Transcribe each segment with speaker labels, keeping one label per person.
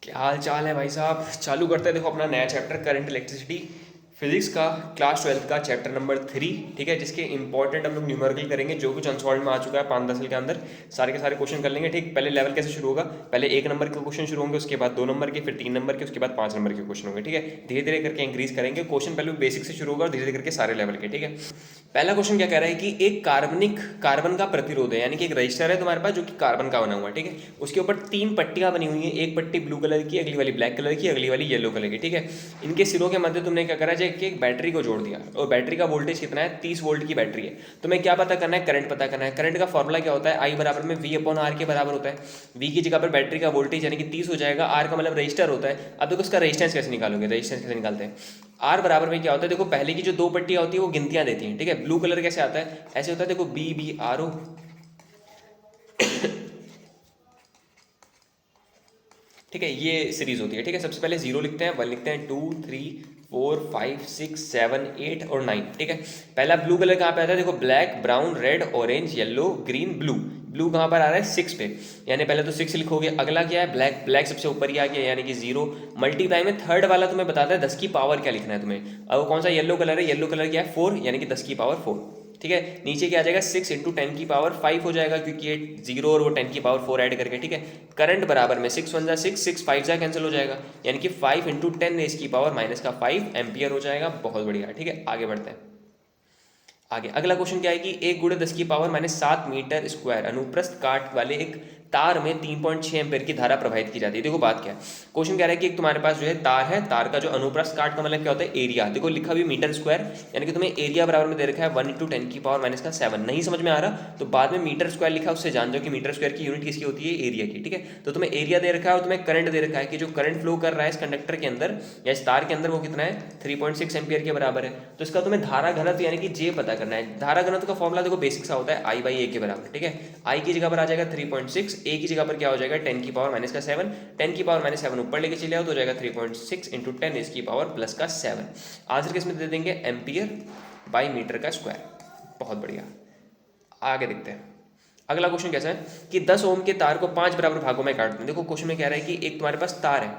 Speaker 1: क्या हाल चाल है भाई साहब। चालू करते हैं देखो अपना नया चैप्टर करंट इलेक्ट्रिसिटी फिजिक्स का क्लास 12 का चैप्टर नंबर 3। ठीक है, जिसके इंपॉर्टेंट हम लोग न्यूमेरिकल करेंगे जो कुछ अनसॉल्व में आ चुका है 5-10 साल के अंदर सारे के सारे क्वेश्चन कर लेंगे। ठीक, पहले लेवल कैसे शुरू होगा, पहले 1 नंबर के क्वेश्चन शुरू होंगे, उसके बाद 2 नंबर के, फिर 3 नंबर के, उसके बाद 5 नंबर के क्वेश्चन होंगे। ठीक है, धीरे धीरे करके इंक्रीज करेंगे। क्वेश्चन पहले बेसिक से शुरू होगा और धीरे धीरे करके सारे लेवल के। ठीक है, पहला क्वेश्चन क्या कह रहा है कि एक कार्बन का प्रतिरोध है, यानी कि एक रजिस्टर है तुम्हारे पास जो कि कार्बन का बना हुआ है। ठीक है, उसके ऊपर 3 पट्टियां बनी हुई हैं, एक पट्टी ब्लू कलर की, अगली वाली ब्लैक कलर की, अगली वाली येलो कलर की। ठीक है, इनके सिरों के मध्य तुमने क्या करा है कि एक बैटरी को जोड़ दिया और बैटरी का वोल्टेज कितना है, 30 वोल्ट की बैटरी है। तुम्हें क्या पता करना है, करंट पता करना है। करंट का फॉर्मूला क्या होता है, आई बराबर में वी अपॉन आर के बराबर होता है। वी की जगह पर बैटरी का वोल्टेज यानी कि 30 हो जाएगा, आर का मतलब रजिस्टर होता है। अब देखो इसका रेजिस्टेंस कैसे निकालोगे, रेजिस्टेंस कैसे निकालते हैं। आर बराबर में क्या होता है, देखो पहले की जो 2 पट्टियां होती है वो गिनतियां देती हैं। ठीक है, ब्लू कलर कैसे आता है, ऐसे होता है, देखो बी बी आर ओ। ठीक है, ये सीरीज होती है। ठीक है, सबसे पहले 0 लिखते हैं, 1 लिखते हैं, 2 3 4 5 6 7 8 और 9। ठीक है, पहला ब्लू कलर कहाँ पे आता है, देखो black brown red orange yellow green blue. Blue कहाँ पर आ रहा है, 6 पे, यानी पहले तो 6 लिखोगे। अगला क्या है, ब्लैक, ब्लैक सबसे ऊपर ही आ गया यानी कि 0। मल्टीप्लाई में थर्ड वाला तुम्हें बताता है 10 की पावर क्या लिखना है तुम्हें। अब वो कौन सा येलो कलर है, येलो कलर क्या है, 4, यानी कि 10 की पावर 4। ठीक है, नीचे क्या आ जाएगा, 6 इंटू 10 की पावर 5 हो जाएगा, क्योंकि ये 0 और वो 10 की पावर 4 ऐड करके। ठीक है, करंट बराबर में 6 1 जा 6, 6 5 जा कैंसिल हो जाएगा, यानी कि 5 इंटू 10 रेज की पावर माइनस का 5 एम्पियर हो जाएगा। बहुत बढ़िया। ठीक है, आगे बढ़ते हैं। आगे अगला क्वेश्चन क्या है कि 1 × 10⁻⁷मीटर स्क्वायर अनुप्रस्थ काट वाले एक तार में 3.6 एम्पीयर की धारा प्रवाहित की जाती है। देखो बात क्या है, क्वेश्चन कह रहा है कि एक तुम्हारे पास जो है तार है, तार का जो अनुप्रस्थ काट का मतलब क्या होता है, एरिया। देखो लिखा भी मीटर स्क्वायर, यानी कि तुम्हें एरिया बराबर में दे रखा है 1 इंटू 10 की पावर माइनस का 7। नहीं समझ में आ रहा तो बाद में मीटर स्क्वायर लिखा उससे जान जाओ कि मीटर स्क्वायर की यूनिट किसकी होती है, एरिया की। ठीक है, तो तुम्हें एरिया दे रखा है और तुम्हें करंट दे रखा है कि जो करंट फ्लो कर रहा है इस कंडक्टर के अंदर या इस तार के अंदर वो कितना है, 3.6 एम्पियर के बराबर है। तो इसका तुम्हें धारा घनत्व यानी कि जे पता करना है। धारा घनत्व का फॉर्मूला देखो बेसिक सा होता है, आई बाई ए के बराबर। ठीक है, आई की जगह पर आ जाएगा 3.6, ए की जगह पर क्या हो जाएगा 10 की पावर माइनस का 7, 10 की पावर माइनस 7 ऊपर लेके चले आओ तो हो जाएगा 3.6 इंटू 10 इसकी पावर प्लस का 7। आंसर किसमें दे देंगे, एम्पियर बाई मीटर का स्क्वायर। बहुत बढ़िया, आगे देखते हैं। अगला क्वेश्चन कैसा है कि 10 ओम के तार को 5 बराबर भागों में काट दें। देखो क्वेश्चन में कह रहा है कि एक तुम्हारे पास तार है।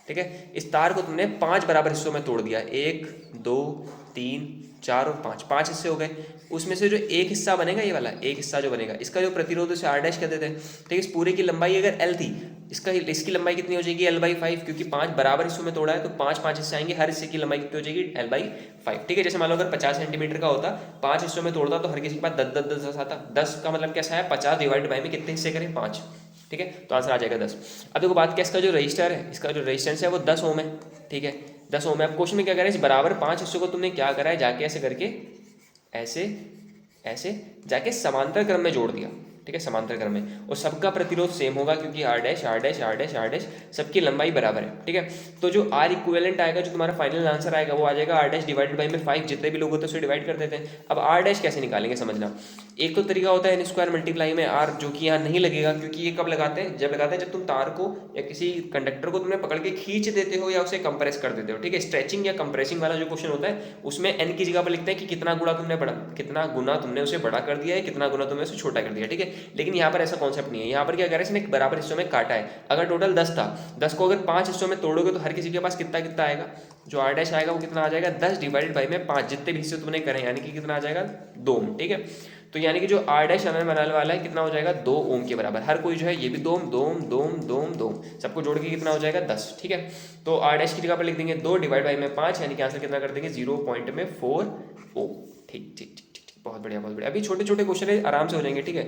Speaker 1: ठीक है, इस तार को तुमने 5 बराबर हिस्सों में तोड़ दिया, 1 2 3 4 और 5, 5 हिस्से हो गए। उसमें से जो एक हिस्सा बनेगा, ये वाला एक हिस्सा जो बनेगा, इसका जो प्रतिरोध उसे आर डैश कर देते हैं। ठीक है, इस पूरे की लंबाई अगर एल थी, इसकी लंबाई कितनी हो जाएगी, L/5, क्योंकि 5 बराबर हिस्सों में तोड़ा है तो 5 हिस्से आएंगे, हर हिस्से की लंबाई कितनी हो जाएगी, L/5। ठीक है, जैसे मान लो अगर 50 सेंटीमीटर का होता, 5 हिस्सों में तोड़ता तो हर किसी के पास 10 10 10 10 आता। 10 का मतलब कैसा है, 50 डिवाइड बाई में कितने हिस्से करें, 5। ठीक है, तो आंसर आ जाएगा 10। अब देखो बात क्या, इसका जो रजिस्टर है, इसका जो रेजिस्टेंस है वो 10 ओम है। ठीक है, 10 ओम है। अब क्वेश्चन में क्या कह रहा है, इस बराबर 5 हिस्सों को तुमने क्या करा है, जाके ऐसे करके ऐसे ऐसे जाके समांतर क्रम में जोड़ दिया। ठीक है, समांतर क्रम में, और सबका प्रतिरोध सेम होगा क्योंकि R dash R dash R dash R dash सबकी लंबाई बराबर है। ठीक है, तो जो आर इक्विवेलेंट आएगा, जो तुम्हारा फाइनल आंसर आएगा वो आ जाएगा आर डैश डिवाइडेड बाई में 5। जितने भी लोग होते हैं उसे डिवाइड कर देते हैं। अब आर डैश कैसे निकालेंगे समझना। एक तो तरीका होता है एन स्क्वायर मल्टीप्लाई में आर, जो कि यहाँ नहीं लगेगा, क्योंकि ये कब लगाते हैं, जब लगाते हैं जब तुम तार को या किसी कंडक्टर को तुमने पकड़ के खींच देते हो या उसे कंप्रेस कर देते हो। ठीक है, स्ट्रेचिंग या कंप्रेसिंग वाला जो क्वेश्चन होता है उसमें एन की जगह पर लिखते हैं कि कितना गुना तुमने उसे बड़ा कर दिया है, कितना गुना तुमने उसे छोटा कर दिया। ठीक है, लेकिन यहाँ पर ऐसा कॉन्सेप्ट नहीं है। यहाँ पर क्या कह रहे हैं, इसने एक बराबर हिस्सों में काटा है। अगर टोटल 10 था, 10 को अगर 5 हिस्सों में तोड़ोगे तो हर किसी के पास कितना कितना आएगा, जो आर डैश आएगा वो कितना आ जाएगा, 10 डिवाइडेड बाई में 5, जितने भी हिस्से तुमने करें, यानी कि कितना आ जाएगा, 2 ओम। ठीक है, तो यानी कि जो आर डैश हमें बनाने वाला है कितना हो जाएगा, 2 ओम के बराबर। हर कोई जो है ये भी 2 ओम 2 ओम 2 ओम 2 ओम 2 ओम, सबको जोड़ के कितना हो जाएगा, 10। ठीक है, तो आर डैश की जगह पर लिख देंगे 2 डिवाइड बाई में 5, यानी कि आंसर कितना कर देंगे, 0.4 ओम। ठीक ठीक ठीक ठीक, बहुत बढ़िया बहुत बढ़िया। अभी छोटे छोटे क्वेश्चन है, आराम से हो जाएंगे। ठीक है,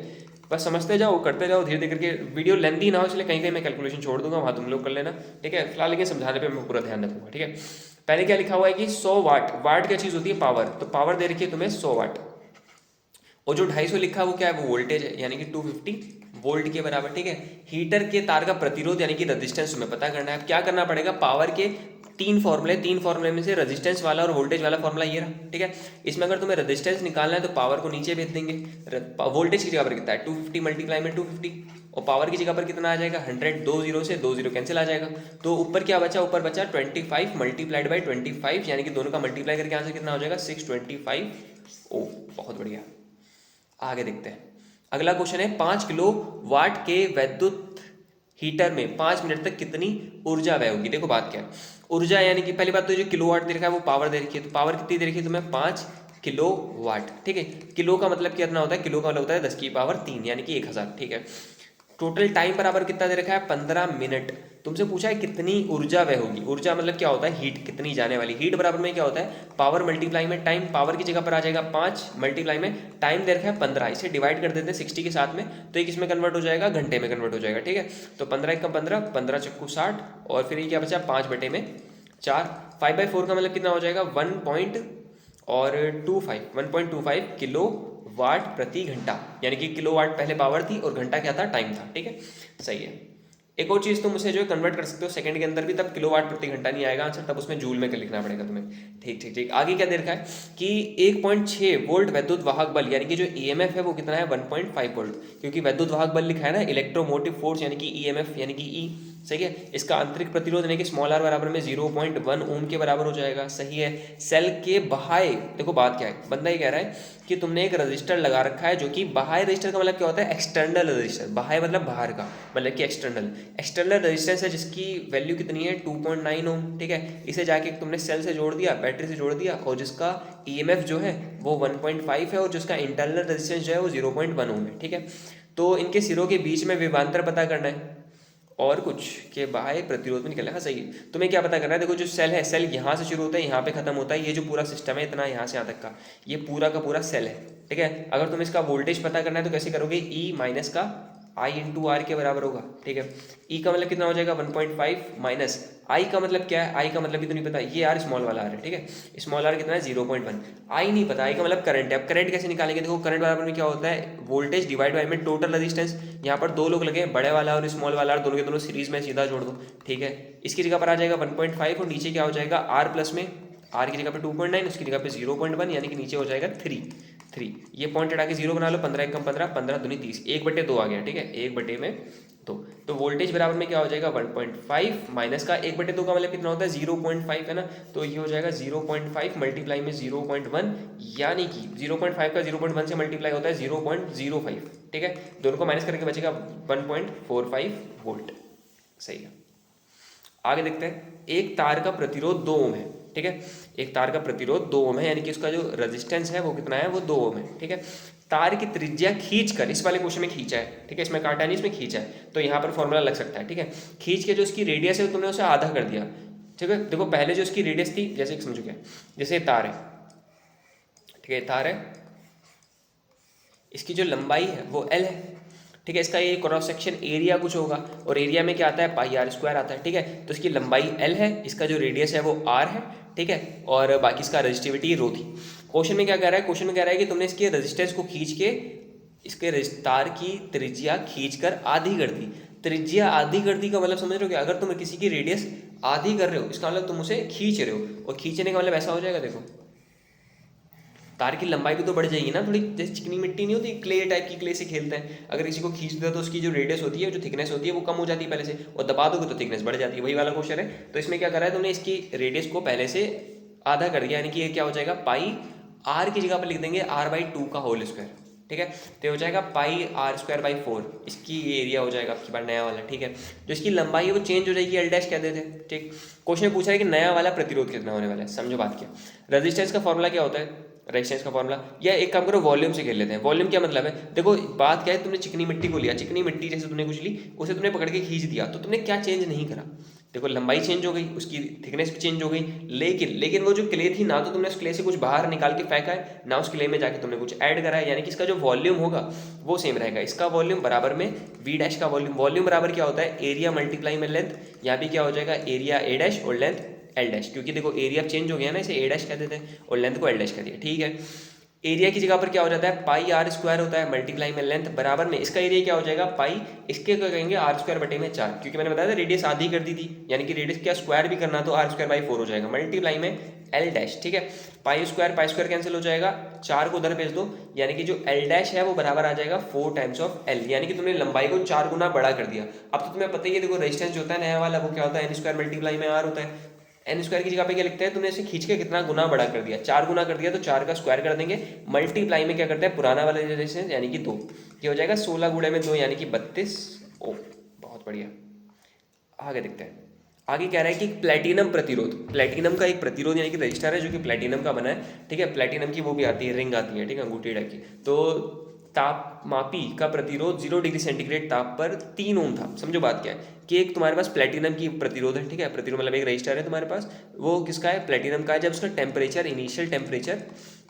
Speaker 1: बस समझते जाओ, करते जाओ धीरे धीरे करके। वीडियो लेंथी ना हो इसलिए कहीं कहीं मैं कैलकुलेशन छोड़ दूंगा, वहाँ तुम लोग कर लेना। ठीक है, फिलहाल लेकिन समझाने पे मैं पूरा ध्यान रखूंगा। ठीक है, पहले क्या लिखा हुआ है कि 100 वाट, वाट क्या चीज़ होती है, पावर। तो पावर दे रखी है तुम्हें 100 वाट, और जो 250 लिखा है वो क्या है, वो वोल्टेज है, यानी कि 250 वोल्ट के बराबर। ठीक है, हीटर के तार का प्रतिरोध यानी कि रेजिस्टेंस तुम्हें पता करना है। क्या करना पड़ेगा, पावर के 3 फॉर्मूले में से रेजिस्टेंस वाला और वोल्टेज वाला फॉर्मूला ये रहा। ठीक है, इसमें अगर तुम्हें रेजिस्टेंस निकालना है तो पावर को नीचे भेज देंगे, वोल्टेज की जगह पर कितना है 250 मल्टीप्लाई में 250, और पावर की जगह पर कितना आ जाएगा 100, 2 जीरो से 2 जीरो कैंसिल आ जाएगा, तो ऊपर क्या बचा, ऊपर बचा 25 मल्टीप्लाइड बाई 25, यानी कि दोनों का मल्टीप्लाई करके आंसर कितना हो जाएगा 625 ओ। बहुत बढ़िया, आगे देखते हैं। अगला क्वेश्चन है 5 किलो वाट के वैद्युत हीटर में 5 मिनट तक कितनी ऊर्जा व्यय होगी। देखो बात क्या है, ऊर्जा यानी कि पहली बात तो जो किलोवाट दे रखा है वो पावर दे रखी है, तो पावर कितनी दे रखी है तुम्हें 5 किलोवाट, ठीक है। किलो का मतलब कितना होता है, किलो का मतलब होता है 10⁻³ यानी कि 1000, ठीक है। टोटल टाइम बराबर कितना दे रखा है 15 मिनट। तुमसे पूछा है कितनी ऊर्जा वह होगी, ऊर्जा मतलब क्या होता है हीट, कितनी जाने वाली हीट बराबर में क्या होता है पावर मल्टीप्लाई में टाइम, पावर की जगह पर आ जाएगा 5 मल्टीप्लाई में टाइम दे रखा है 15, इसे डिवाइड कर देते हैं 60 के साथ में, तो एक इसमें कन्वर्ट हो जाएगा घंटे में कन्वर्ट हो जाएगा, ठीक है। तो 15 × 15, 15 चक्कू 60, और फिर ये क्या बचा 5/4, 5/4 का मतलब कितना हो जाएगा 1.25 किलो वाट प्रति घंटा, यानी कि किलोवाट पहले पावर थी और घंटा क्या था टाइम था, ठीक है। सही है। एक और चीज़ तुम उसे जो है कन्वर्ट कर सकते हो सेकंड के अंदर भी, तब किलोवाट प्रति घंटा नहीं आएगा आंसर, तब उसमें जूल में लिखना पड़ेगा तुम्हें। ठीक ठीक ठीक। आगे क्या दे रखा है कि 1.6 वोल्ट वैद्युत वाहक बल, यानी कि जो ईएमएफ है वो कितना है 1.5 वोल्ट, क्योंकि वैद्युत वाहक बल लिखा है ना इलेक्ट्रोमोटिव फोर्स यानी कि ईएमएफ यानी कि ई, सही है। इसका आंतरिक प्रतिरोध यानी कि स्मॉल आर बराबर में 0.1 ओम के बराबर हो जाएगा, सही है। सेल के बाह्य, देखो बात क्या है, बंदा ये कह रहा है कि तुमने एक रजिस्टर लगा रखा है जो कि बाह्य रजिस्टर का मतलब क्या होता है एक्सटर्नल रजिस्टर, बाह्य मतलब बाहर का, मतलब कि एक्सटर्नल रेजिस्टेंस है जिसकी वैल्यू कितनी है 2.9 ओम, ठीक है। इसे जाके तुमने सेल से जोड़ दिया, बैटरी से जोड़ दिया, और जिसका ईएमएफ जो है वो 1.5 है और जिसका इंटरनल रेजिस्टेंस जो है वो 0.1 ओम है, ठीक है। तो इनके सिरों के बीच में विभवांतर पता करना है और कुछ के बाह्य प्रतिरोध में निकलना है, हाँ सही है। तुम्हें क्या पता करना है, देखो जो सेल है, सेल यहाँ से शुरू होता है यहाँ पे खत्म होता है, ये जो पूरा सिस्टम है इतना यहाँ से यहाँ तक का, ये पूरा का पूरा सेल है, ठीक है। अगर तुम्हें इसका वोल्टेज पता करना है तो कैसे करोगे, ई माइनस का आई इंटू आर के बराबर होगा, ठीक है। ई का मतलब कितना हो जाएगा 1.5 माइनस आई का मतलब क्या है, आई का मतलब भी तो नहीं पता, ये आर स्मॉल वाला आर है, ठीक है। स्मॉल आर कितना है 0.1, आई नहीं पता, आई का मतलब करंट है। अब करंट कैसे निकालेंगे, देखो करंट बराबर में क्या होता है वोल्टेज डिवाइड बाय में टोटल रेजिस्टेंस, यहाँ पर दो लोग लगे बड़े वाला और स्मॉल वाला आर, दोनों के दोनों सीरीज में सीधा जोड़ दो, ठीक है। इसकी जगह पर आ जाएगा 1.5 और नीचे क्या हो जाएगा आर प्लस में, आर की जगह पे 2.9, उसकी जगह पे 0.1, यानी कि नीचे हो जाएगा 3। ये पॉइंट हटा के 0 बना लो, 15 × 15, 15 दूनी 30, 1/2 आ गया, ठीक है, 1/2। तो वोल्टेज बराबर में क्या हो जाएगा 1.5 माइनस का 1/2 का मतलब कितना होता है 0.5 है ना, तो ये हो जाएगा 0.5 मल्टीप्लाई में 0.1, यानी कि 0.5 का 0.1 से मल्टीप्लाई होता है 0.05, ठीक है। दोनों को माइनस करके बचेगा 1.45 वोल्ट, सही है। आगे देखते हैं, एक तार का प्रतिरोध 2 ओम है, ठीक है। एक तार का प्रतिरोध 2 ओम है, यानी कि उसका जो रेजिस्टेंस है वो कितना है वो 2 ओम है, ठीक है। तार की त्रिज्या खींच कर, इस वाले क्वेश्चन में खींचा है, ठीक है, इसमें काटा नहीं इसमें खींचा है, तो यहाँ पर फॉर्मूला लग सकता है, ठीक है। खींच के जो उसकी रेडियस है तुमने उसे आधा कर दिया, ठीक है। देखो पहले जो उसकी रेडियस थी, जैसे समझो क्या, जैसे तार है, ठीक है, तार है, इसकी जो लंबाई है वो एल है, ठीक है। इसका ये क्रॉस सेक्शन एरिया कुछ होगा, और एरिया में क्या आता है पाई आर स्क्वायर आता है, ठीक है। तो इसकी लंबाई एल है, इसका जो रेडियस है वो आर है, ठीक है, और बाकी इसका रेजिस्टिविटी रो थी। क्वेश्चन में क्या कह रहा है, क्वेश्चन में कह रहा है कि तुमने इसके रेजिस्टेंस को खींच के इसके तार की त्रिज्या खींचकर आधी कर दी। त्रिज्या आधी कर दी का मतलब समझ रहे हो कि अगर तुम किसी की रेडियस आधी कर रहे हो इसका मतलब तुम उसे खींच रहे हो, और खींचने का मतलब ऐसा हो जाएगा, देखो तार की लंबाई भी तो बढ़ जाएगी ना थोड़ी, जैसे चिकनी मिट्टी नहीं होती क्ले टाइप की, क्ले से खेलते हैं, अगर किसी को खींच दो तो उसकी जो रेडियस होती है जो थिकनेस होती है वो कम हो जाती है पहले से, और दबा दोगे तो थिकनेस बढ़ जाती है, वही वाला क्वेश्चन है। तो इसमें क्या करा है तुमने, इसकी रेडियस को पहले से आधा कर दिया, यानी कि ये क्या हो जाएगा पाई आर की जगह पर लिख देंगे r/2 का होल स्क्वायर, ठीक है। तो हो जाएगा पाई r²/4, इसकी एरिया हो जाएगा आपकी बार नया वाला, ठीक है। जो इसकी लंबाई है वो चेंज हो जाएगी, L' कह देते हैं, ठीक। क्वेश्चन में पूछा है कि नया वाला प्रतिरोध कितना होने वाला है, समझो बात क्या। रेजिस्टेंस का फॉर्मूला क्या होता है, रेजिस्टेंस का फॉर्मूला, या एक काम करो वॉल्यूम से खेल लेते हैं। वॉल्यूम क्या मतलब है, देखो बात क्या है, तुमने चिकनी मिट्टी को लिया, चिकनी मिट्टी जैसे तुमने कुछ ली, उसे तुमने पकड़ के खींच दिया, तो तुमने क्या चेंज नहीं करा, देखो लंबाई चेंज हो गई, उसकी थिकनेस भी चेंज हो गई, लेकिन वो जो क्ले थी ना, तो तुमने उस क्ले से कुछ बाहर निकाल के फेंका है ना, उस क्ले में जाके तुमने कुछ ऐड करा है, यानी कि इसका जो वॉल्यूम होगा वो सेम रहेगा। इसका वॉल्यूम बराबर में v' का वॉल्यूम, वॉल्यूम बराबर क्या होता है एरिया मल्टीप्लाई में लेंथ, यहाँ भी क्या हो जाएगा एरिया a' और लेंथ L', क्योंकि देखो एरिया चेंज हो गया ना, इसे a' कह देते हैं और लेंथ को L' कह दिया, ठीक है। एरिया की जगह पर क्या हो जाता है पाई r² होता है मल्टीप्लाई में लेंथ, बराबर में इसका एरिया क्या हो जाएगा पाई, इसके क्या कहेंगे r²/4, क्योंकि मैंने बताया था रेडियस आधी कर दी थी, यानी कि रेडियस क्या स्क्वायर भी करना तो r²/4 हो जाएगा, मल्टीप्लाई में L', ठीक है। पाई स्क्वायर कैंसिल हो जाएगा, 4 को उधर भेज दो, यानी कि जो L' है वो बराबर आ जाएगा 4 टाइम्स ऑफ L, यानी कि तुमने लंबाई को 4 गुना बड़ा कर दिया। अब तो तुम्हें पता ही है, देखो रेजिस्टेंस जो होता है नया वाला वो क्या होता है n² मल्टीप्लाई में r होता है, n² की जगह पे क्या लिखते हैं, तुमने इसे खींच के कितना गुना बड़ा कर दिया, 4 गुना कर दिया, तो 4 का स्क्वायर कर देंगे, मल्टीप्लाई में क्या करते हैं पुराना वाला रेजिस्टेंस यानी कि 2, ये हो जाएगा 16 × 2 यानी कि 32 ओम, बहुत बढ़िया। आगे देखते हैं। आगे कह रहा है कि प्लेटिनम प्रतिरोध, प्लेटिनम का एक प्रतिरोध यानी कि रजिस्टर है जो कि प्लेटिनम का बना है, ठीक है। प्लेटिनम की वो भी आती है, रिंग आती है, ठीक है, अंगूठी टाइप की। तो तापमापी का प्रतिरोध 0 डिग्री सेंटीग्रेड ताप पर 3 ओम था। समझो बात क्या है कि एक तुम्हारे पास प्लेटिनम की प्रतिरोध है, ठीक है, प्रतिरोध मतलब एक रजिस्टर है तुम्हारे पास, वो किसका है, प्लेटिनम का है। जब उसका temperature, initial temperature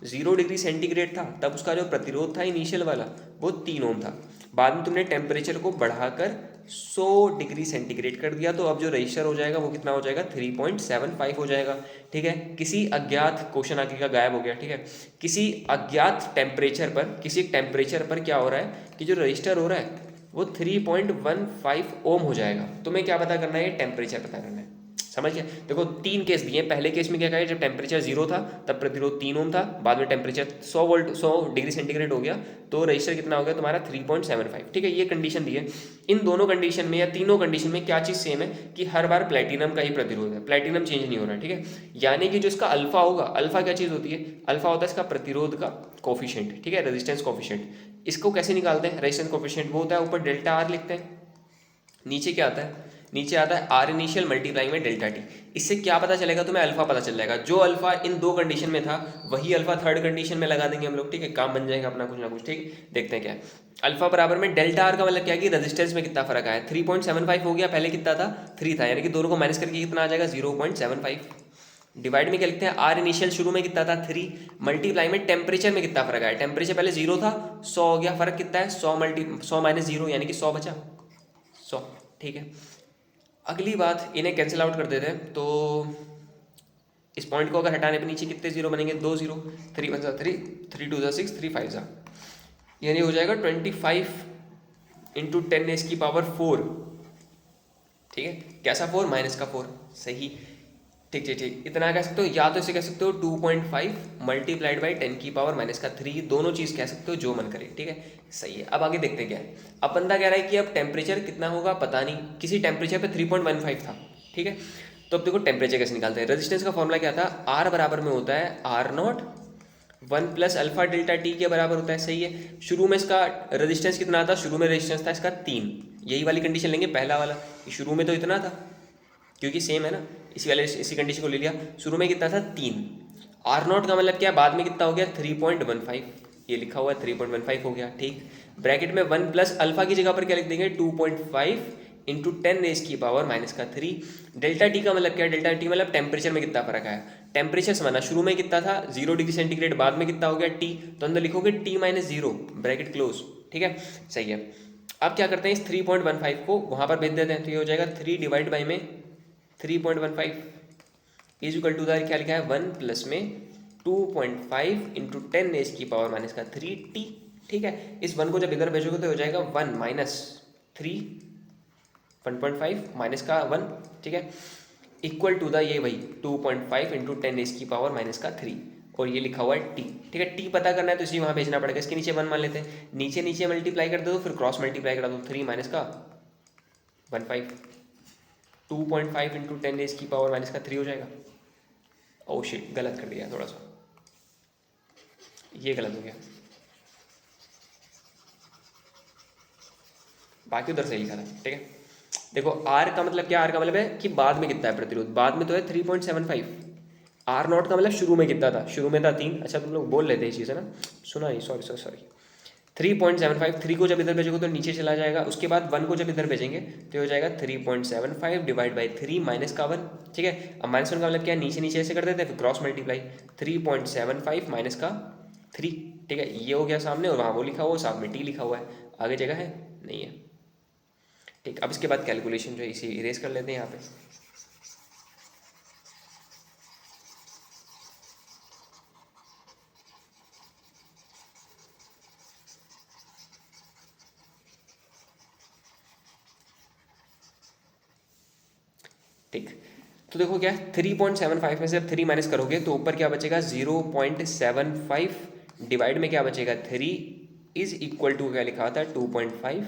Speaker 1: 0 degree centigrade था, तब उसका जो प्रतिरोध था इनिशियल वाला वो 3 ओम था। बाद में तुमने टेम्परेचर को बढ़ाकर 100 डिग्री सेंटीग्रेड कर दिया, तो अब जो रजिस्टर हो जाएगा वो कितना हो जाएगा, 3.75 हो जाएगा, ठीक है। किसी अज्ञात, क्वेश्चन आगे का गायब हो गया, ठीक है, किसी अज्ञात टेम्परेचर पर, किसी टेम्परेचर पर क्या हो रहा है कि जो रजिस्टर हो रहा है वो 3.15 ओम हो जाएगा। तुम्हें क्या पता करना है, ये टेम्परेचर पता करना है। समझ गया। देखो 3 केस दिए। पहले केस में क्या कहा, जब टेम्परेचर 0 था तब प्रतिरोध 3 ओम था, बाद में टेम्परेचर 100 डिग्री सेंटीग्रेड हो गया तो रजिस्टर कितना हो गया तुम्हारा, 3.75, ठीक है। ये कंडीशन दी है। इन दोनों कंडीशन में या तीनों कंडीशन में क्या चीज़ सेम है कि हर बार प्लेटिनम का ही प्रतिरोध है, प्लेटिनम चेंज नहीं हो रहा है, ठीक है। यानी कि जो इसका अल्फा होगा, अल्फा क्या चीज़ होती है, अल्फा होता है इसका प्रतिरोध का कोफिशिएंट, ठीक है, रेजिस्टेंस कोफिशिएंट। इसको कैसे निकालते हैं, रेजिस्टेंस कोफिशिएंट वो होता है, ऊपर डेल्टा आर लिखते हैं, नीचे क्या आता है, नीचे आता है आर इनिशियल मल्टीप्लाई में डेल्टा टी। इससे क्या पता चलेगा तुम्हें, अल्फा पता चल जाएगा। जो अल्फा इन दो कंडीशन में था वही अल्फा थर्ड कंडीशन में लगा देंगे हम लोग, ठीक है, काम बन जाएगा अपना कुछ ना कुछ, ठीक। देखते हैं क्या है। अल्फा बराबर में डेल्टा आर का मतलब क्या है कि रेजिस्टेंस में कितना फर्क आया, 3.75 हो गया, पहले कितना था 3 था, यानी कि दोनों को माइनस करके कितना आ जाएगा 0.75। डिवाइड में क्या लिखते हैं, आर इनिशियल शुरू में कितना था 3, मल्टीप्लाई में टेम्परेचर में कितना फर्क आया, टेम्परेचर पहले 0 था 100 हो गया, फर्क कितना है 100 माइनस 0 यानी कि 100 बचा 100, ठीक है। अगली बात, इन्हें कैंसिल आउट कर देते हैं, तो इस पॉइंट को अगर हटाने पे नीचे कितने जीरो बनेंगे, 2 जीरो, 3 1 जा 3, 3 2 जा 6, 3 5 जा, यानी हो जाएगा 25 इंटू 10 इसकी की पावर 4, ठीक है। कैसा 4, माइनस का 4, सही, ठीक ठीक ठीक। इतना कह सकते हो, या तो इसे कह सकते हो 2.5 मल्टीप्लाइड बाई 10 की पावर माइनस का 3, दोनों चीज़ कह सकते हो जो मन करे, ठीक है, सही है। अब आगे देखते हैं क्या है। अब बंदा कह रहा है कि अब टेम्परेचर कितना होगा पता नहीं, किसी टेम्परेचर पे 3.15 था, ठीक है। तो अब देखो टेम्परेचर कैसे निकालते हैं। रेजिस्टेंस का फॉर्मूला क्या था, आर बराबर में होता है R nought 1 plus alpha delta T के बराबर होता है, सही है। शुरू में इसका रेजिस्टेंस कितना था, शुरू में रेजिस्टेंस था इसका 3, यही वाली कंडीशन लेंगे पहला वाला, शुरू में तो इतना था क्योंकि सेम है ना, इसी कंडीशन को ले लिया। शुरू में कितना था 3, आर नॉट का मतलब क्या, बाद में कितना हो गया 3.15, ये लिखा हुआ है 3.15 हो गया, ठीक। ब्रैकेट में 1 प्लस अल्फा की जगह पर क्या लिख देंगे 2.5 इंटू 10 रेज़ की पावर माइनस का 3। डेल्टा टी का मतलब क्या, डेल्टा टी मतलब टेम्परेचर में कितना फर्क आया, टेम्परेचर समझना, शुरू में कितना था 0 डिग्री सेंटीग्रेड, बाद में कितना हो गया टी, तो अंदर लिखोगे टी माइनस 0 ब्रैकेट क्लोज, ठीक है, सही है। अब क्या करते हैं, इस 3.15 को वहाँ पर भेज देते हैं, तो ये हो जाएगा 3 डिवाइड बाई में 3.15 इज इक्वल टू क्या लिखा है 1 प्लस में 2.5 इंटू 10 रेज़ की पावर माइनस का 3t, ठीक है। इस 1 को जब इधर भेजोगे तो हो जाएगा 1 माइनस 3, 1.5 माइनस का 1, ठीक है, इक्वल टू द ये वही 2.5 इंटू 10 रेज़ की पावर माइनस का 3, और ये लिखा हुआ है t, ठीक है। t पता करना है तो इसी वहाँ भेजना पड़ेगा, इसके नीचे 1 मान लेते हैं, नीचे नीचे मल्टीप्लाई कर दो, फिर क्रॉस मल्टीप्लाई करा दो, 3 माइनस का 1.5, 2.5 इंटू 10 रेज़ की पावर माइनस का 3 हो जाएगा। ओह शिट, गलत कर दिया थोड़ा सा, ये गलत हो गया, बाकी उधर सही लिखा था, ठीक है। देखो आर का मतलब क्या, आर का मतलब है कि बाद में कितना है प्रतिरोध, बाद में तो है 3.75, आर नॉट का मतलब शुरू में कितना था, शुरू में था 3, अच्छा तुम लोग बोल लेते हैं ये चीज़ है ना, सुना नहीं, सॉरी सॉरी सॉरी, 3.75, 3 को जब इधर भेजोगे तो नीचे चला जाएगा, उसके बाद 1 को जब इधर भेजेंगे तो हो जाएगा 3.75 डिवाइड बाई 3 माइनस का 1, ठीक है। अब माइनस 1 का मतलब क्या है, नीचे नीचे ऐसे कर देते हैं, फिर क्रॉस मल्टीप्लाई 3.75 माइनस का 3, ठीक है, ये हो गया सामने, और वहाँ वो लिखा हुआ, साथ में टी लिखा हुआ है, आगे जगह है नहीं है, ठीक। अब इसके बाद कैलकुलेशन जो है इसे इरेज कर लेते हैं यहाँ पे। ठीक, तो देखो क्या 3.75 में से जब 3 माइनस करोगे तो ऊपर क्या बचेगा 0.75, डिवाइड में क्या बचेगा 3 इज इक्वल टू क्या लिखा था 2.5,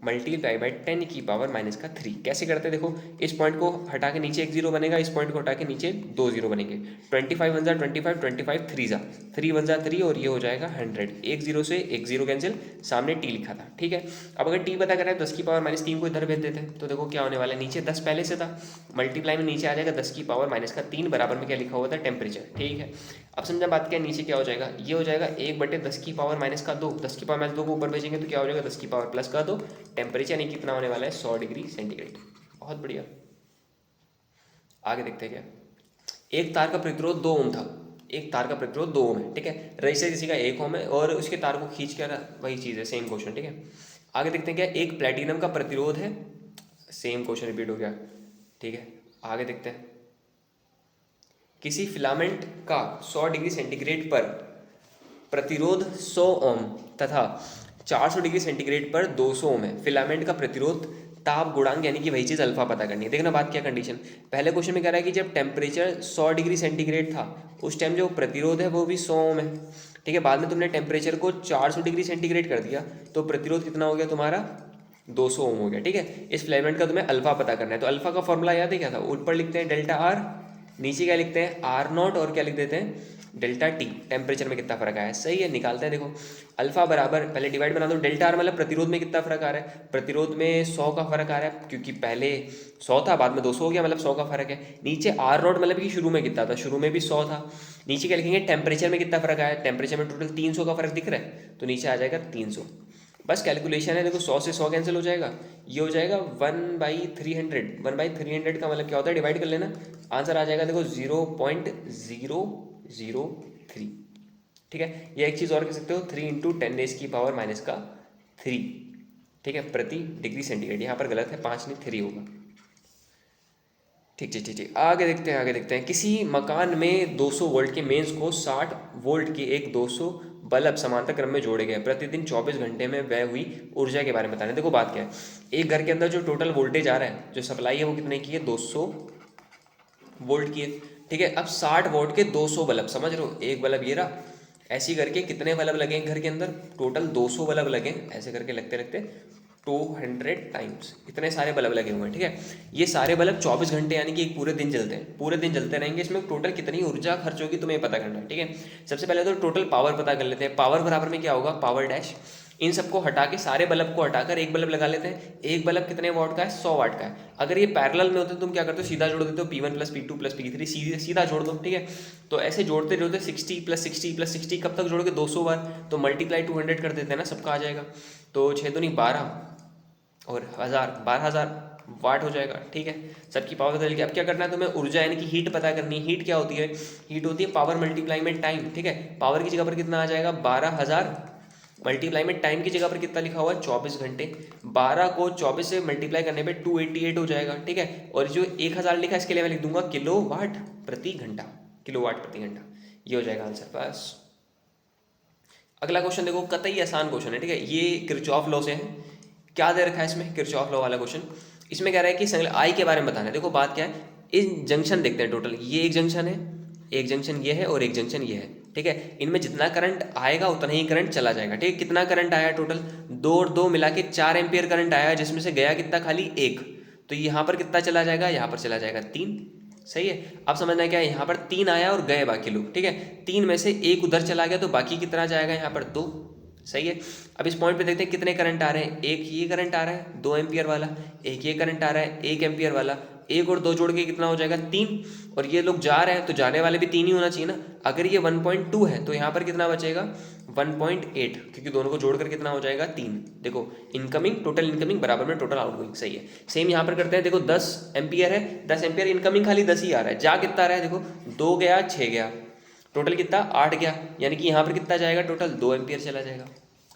Speaker 1: मल्टीप्लाई बाई 10⁻³ कैसे करते हैं देखो, इस पॉइंट को हटा के नीचे एक जीरो बनेगा, इस पॉइंट को हटा के नीचे 2 जीरो बनेंगे। 25 1 25, 25 3 3 1 3 और ये हो जाएगा 100। एक जीरो से एक जीरो कैंसिल, सामने टी लिखा था, ठीक है। अब अगर टी पता करें 10⁻³ को इधर भेज देते हैं, तो देखो क्या होने वाला है, नीचे 10 पहले से था, मल्टीप्लाई में नीचे आ जाएगा 10⁻³ बराबर में क्या लिखा हुआ था, टेम्परेचर, ठीक है। अब समझा बात क्या, नीचे क्या हो जाएगा, ये हो जाएगा 1/10⁻², 10⁻² को ऊपर भेजेंगे तो क्या हो जाएगा 10⁻², टेम्परेचर यानी कितना होने वाला है 100 डिग्री सेंटीग्रेड। बहुत बढ़िया, आगे देखते हैं क्या। एक तार का प्रतिरोध 2 ओम था, एक तार का प्रतिरोध 2 ओम है, ठीक है। रजिस्टर किसी का 1 ओम है और उसके तार को खींच कर, वही चीज़ है, सेम क्वेश्चन, ठीक है। आगे देखते हैं क्या, एक प्लेटिनम का प्रतिरोध है, सेम क्वेश्चन रिपीट हो गया, ठीक है। आगे देखते हैं, किसी फिलामेंट का 100 डिग्री सेंटीग्रेड पर प्रतिरोध 100 ओम तथा 400 डिग्री सेंटीग्रेड पर 200 ओम है। फिलामेंट का प्रतिरोध ताप गुणांक यानी कि वही चीज़ अल्फा पता करनी है। देखना बात क्या कंडीशन, पहले क्वेश्चन में कह रहा है कि जब टेम्परेचर 100 डिग्री सेंटीग्रेड था उस टाइम जो प्रतिरोध है वो भी 100 ओम है, ठीक है। बाद में तुमने टेम्परेचर को 400 डिग्री सेंटीग्रेड कर दिया तो प्रतिरोध कितना हो गया तुम्हारा 200 ओम हो गया, ठीक है। इस फिलामेंट का तुम्हें अल्फा पता करना है, तो अल्फा का फॉर्मूला याद है क्या था, ऊपर लिखते हैं डेल्टा आर, नीचे क्या लिखते हैं R0 और क्या लिख देते हैं डेल्टा टी, टेम्परेचर में कितना फर्क आया है, सही है। निकालते हैं, देखो अल्फा बराबर, पहले डिवाइड बना दो, डेल्टा आर मतलब प्रतिरोध में कितना फर्क आ रहा है, प्रतिरोध में 100 का फर्क आ रहा है, क्योंकि पहले 100 था बाद में 200 हो गया, मतलब 100 का फर्क है। नीचे R0 मतलब कि शुरू में कितना था, शुरू में भी 100 था। नीचे क्या लिखेंगे, टेम्परेचर में कितना फर्क आया, टेम्परेचर में टोटल 300 का फर्क दिख रहा है, तो नीचे आ जाएगा 300। बस कैलकुलेशन है, देखो 100 से 100 कैंसिल हो जाएगा, ये हो जाएगा 1/300, 1/300 का मतलब क्या होता है, डिवाइड कर लेना, आंसर आ जाएगा देखो 0.003, ठीक है। ये एक चीज़ और कह सकते हो 3 × 10⁻⁻3, ठीक है, प्रति डिग्री सेंटीग्रेड। यहाँ पर गलत है, 5 नहीं 3 होगा, ठीक ठीक ठीक ठीक। आगे देखते हैं, आगे देखते हैं, किसी मकान में 200 वोल्ट के मेंस को 60 वोल्ट के एक 200 बल्ब समांतर क्रम में जोड़े गए, प्रतिदिन 24 घंटे में व्यय हुई ऊर्जा के बारे में बताना है। देखो बात क्या है, एक घर के अंदर जो टोटल वोल्टेज आ रहा है, जो सप्लाई है वो कितने की है, 200 वोल्ट की है, ठीक है। अब 60 वोल्ट के 200 बल्ब, समझ रहे हो, एक बल्ब ये रहा, ऐसे करके कितने बल्ब लगे घर के अंदर, टोटल 200 बल्ब लगे, ऐसे करके लगते लगते 200 टाइम्स इतने सारे बल्ब लगे हुए हैं, ठीक है। ये सारे बल्ब 24 घंटे यानी कि एक पूरे दिन जलते हैं, पूरे दिन जलते रहेंगे, इसमें टोटल कितनी ऊर्जा खर्च होगी तुम्हें पता करना है, ठीक है। सबसे पहले तो टोटल पावर पता कर लेते हैं, पावर बराबर में क्या होगा, पावर डैश, इन सबको हटा के, सारे बल्ब को हटाकर एक बल्ब लगा लेते हैं। एक बल्ब कितने वाट का है, 100 वाट का है। अगर ये पैरेलल में होते तो तुम क्या करते हो, सीधा जोड़ देते हो, P1 + P2 + P3 सीधा जोड़ दो, ठीक है। तो ऐसे जोड़ते जोड़ते 60 + 60 + 60 कब तक जोड़ोगे, 200 बार, तो मल्टीप्लाई 200 कर देते हैं ना, सबका आ जाएगा, तो 6 दूनी 12 और 12,000 वाट हो जाएगा, ठीक है। सबकी पावर बदल के अब क्या करना है तुम्हें, ऊर्जा यानी कि हीट पता करनी है। हीट क्या होती है, हीट होती है पावर मल्टीप्लाई में टाइम, ठीक है। पावर की जगह पर कितना आ जाएगा, 12,000 मल्टीप्लाई में टाइम की जगह पर कितना लिखा हुआ है, 24 घंटे। 12 को 24 से मल्टीप्लाई करने पे 288 हो जाएगा, ठीक है। और जो 1000 लिखा है इसके लिए मैं लिख दूंगा किलोवाट प्रति घंटा, किलोवाट प्रति घंटा, ये हो जाएगा आंसर। बस अगला क्वेश्चन देखो, कतई आसान क्वेश्चन है, ठीक है। ये किरचॉफ लॉ से है, क्या दे रखा है इसमें, किरचॉफ लॉ वाला क्वेश्चन। इसमें कह रहा है कि आई के बारे में बताना है। देखो बात क्या है, इन जंक्शन देखते हैं, टोटल ये एक जंक्शन है, एक जंक्शन ये है और एक जंक्शन ये है, ठीक है। इनमें जितना करंट आएगा उतना ही करंट चला जाएगा, ठीक है। कितना करंट आया टोटल, 2 और 2 मिला के 4 एम्पियर करंट आया, जिसमें से गया कितना, खाली 1, तो यहाँ पर कितना चला जाएगा, यहाँ पर चला जाएगा 3, सही है। अब समझना क्या है, यहाँ पर 3 आया और गए बाकी लोग, ठीक है। 3 में से 1 उधर चला गया तो बाकी कितना जाएगा, यहाँ पर 2, सही है। अब इस पॉइंट पे देखते हैं कितने करंट आ रहे हैं, एक ये करंट आ रहा है 2 एम्पियर वाला, एक ये करंट आ रहा है 1 एम्पियर वाला, 1 और 2 जोड़ के कितना हो जाएगा 3, और ये लोग जा रहे हैं तो जाने वाले भी 3 ही होना चाहिए ना। अगर ये 1.2 है तो यहाँ पर कितना बचेगा 1.8, क्योंकि दोनों को जोड़कर कितना हो जाएगा 3। देखो इनकमिंग, टोटल इनकमिंग बराबर में टोटल आउटगोइंग, सही है। सेम यहाँ पर करते हैं, देखो 10 एम्पियर है, 10 एम्पियर इनकमिंग खाली 10 ही आ रहा है, जा कितना रहा है, देखो 2 गया 6 गया, टोटल कितना 8 गया, यानी कि यहाँ पर कितना जाएगा टोटल 2 एम्पियर चला जाएगा,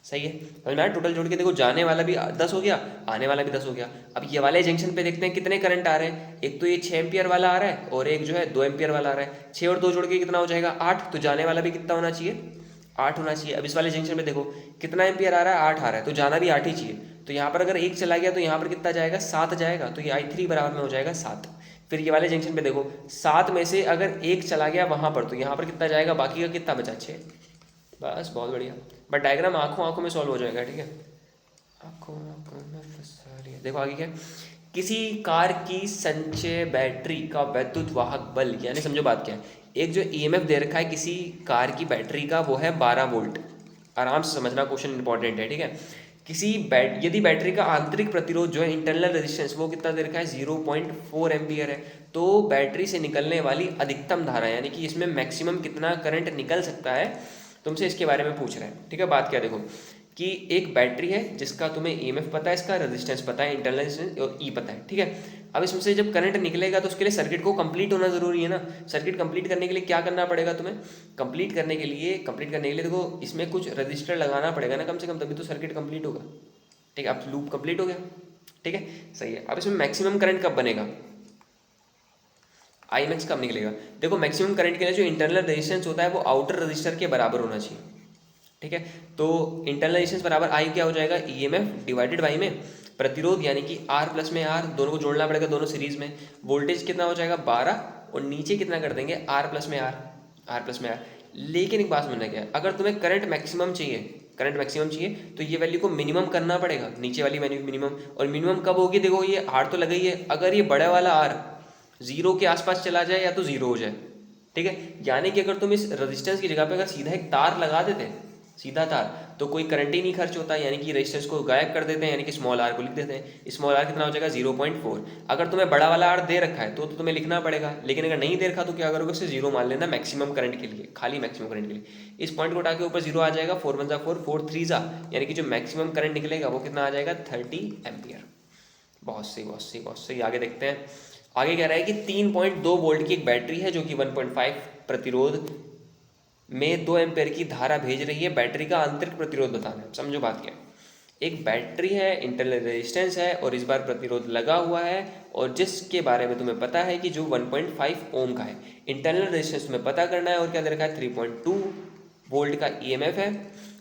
Speaker 1: सही है। समझ में आया, टोटल जोड़ के देखो, जाने वाला भी 10 हो गया, आने वाला भी 10 हो गया। अब ये वाले जंक्शन पे देखते हैं कितने करंट आ रहे हैं, एक तो ये 6 एम्पियर वाला आ रहा है और एक जो है 2 एम्पियर वाला आ रहा है। 6 और 2 जोड़ के कितना हो जाएगा 8, तो जाने वाला भी कितना होना चाहिए 8 होना चाहिए। अब इस वाले जंक्शन पे देखो कितना एम्पियर आ रहा है 8 आ रहा है, तो जाना भी 8 ही चाहिए। तो यहाँ पर अगर 1 चला गया तो यहाँ पर कितना जाएगा 7 जाएगा, तो ये I3 बराबर में हो जाएगा 7। फिर ये वाले जंक्शन पे देखो 7 में से अगर 1 चला गया वहाँ पर, तो यहाँ पर कितना जाएगा, बाकी का कितना बचा 6। बस बहुत बढ़िया, बट डायग्राम आंखों आंखों में सॉल्व हो जाएगा, ठीक है। आंखों आंखों में देखो आगे क्या है, किसी कार की संचय बैटरी का वैद्युत वाहक बल, यानी समझो बात क्या है, एक जो ईएमएफ दे रखा है किसी कार की बैटरी का वो है 12 वोल्ट। आराम से समझना, क्वेश्चन इंपॉर्टेंट है, ठीक है। यदि बैटरी का आंतरिक प्रतिरोध जो है इंटरनल रेजिस्टेंस वो कितना दे रखा है 0.4 एम्पियर है, तो बैटरी से निकलने वाली अधिकतम धारा यानी कि इसमें मैक्सिमम कितना करंट निकल सकता है, तुमसे इसके बारे में पूछ रहे हैं, ठीक है। बात क्या देखो कि एक बैटरी है जिसका तुम्हें ईएमएफ पता है, इसका रेजिस्टेंस पता है, इंटरनल रेजिस्टेंस और ई पता है, ठीक है। अब इसमें से जब करंट निकलेगा तो उसके लिए सर्किट को कंप्लीट होना जरूरी है ना। सर्किट कंप्लीट करने के लिए क्या करना पड़ेगा तुम्हें, कंप्लीट करने के लिए देखो इसमें कुछ रजिस्टर लगाना पड़ेगा ना कम से कम, तभी तो सर्किट कंप्लीट होगा, ठीक है। अब लूप कंप्लीट हो गया, ठीक है, सही है। अब इसमें मैक्सिमम करंट कब बनेगा, आई मैक्स कब निकलेगा। देखो मैक्सिमम करंट के लिए जो इंटरनल रेजिस्टेंस होता है वो आउटर रजिस्टर के बराबर होना चाहिए, ठीक है। तो इंटरनल रेजिस्टेंस बराबर आई क्या हो जाएगा, ईएमएफ डिवाइडेड बाई में प्रतिरोध यानी कि आर प्लस में आर, दोनों को जोड़ना पड़ेगा, दोनों सीरीज में। वोल्टेज कितना हो जाएगा 12 और नीचे कितना कर देंगे आर प्लस में आर। लेकिन एक बात समझना क्या है, अगर तुम्हें करंट मैक्सिमम चाहिए तो ये वैल्यू को मिनिमम करना पड़ेगा, नीचे वाली वैल्यू मिनिमम। और मिनिमम कब होगी, देखो ये आर तो लगा ही है, अगर ये बड़ा वाला आर 0 के आसपास चला जाए या तो 0 हो जाए, ठीक है। यानी कि अगर तुम इस रेजिस्टेंस की जगह पे अगर सीधा एक तार लगा देते, सीधा तार, तो कोई करंट ही नहीं खर्च होता, यानी कि रेजिस्टेंस को गायब कर देते हैं, यानी कि स्मॉल आर को लिख देते हैं। स्मॉल आर कितना हो जाएगा 0.4। अगर तुम्हें बड़ा वाला आर दे रखा है तो तुम्हें लिखना पड़ेगा, लेकिन अगर नहीं दे रखा तो क्या करोगे, उसे 0 मान लेना मैक्सिमम करंट के लिए, खाली मैक्सिमम करंट के लिए। इस पॉइंट को उठा के ऊपर 0 आ जाएगा, 4 1 4 4 3 यानी कि जो मैक्सिमम करंट निकलेगा वो कितना आ जाएगा 30 एम्पियर। बहुत सही। आगे देखते हैं, आगे कह रहा है कि 3.2 वोल्ट की एक बैटरी है जो कि 1.5 प्रतिरोध में 2 एम्पेयर की धारा भेज रही है, बैटरी का आंतरिक प्रतिरोध बताना है। समझो बात क्या है, एक बैटरी है, इंटरनल रेजिस्टेंस है और इस बार प्रतिरोध लगा हुआ है, और जिसके बारे में तुम्हें पता है कि जो 1.5 ओम का है। इंटरनल रेजिस्टेंस तुम्हें पता करना है और क्या दे रखा है 3.2 वोल्ट का ईएमएफ है,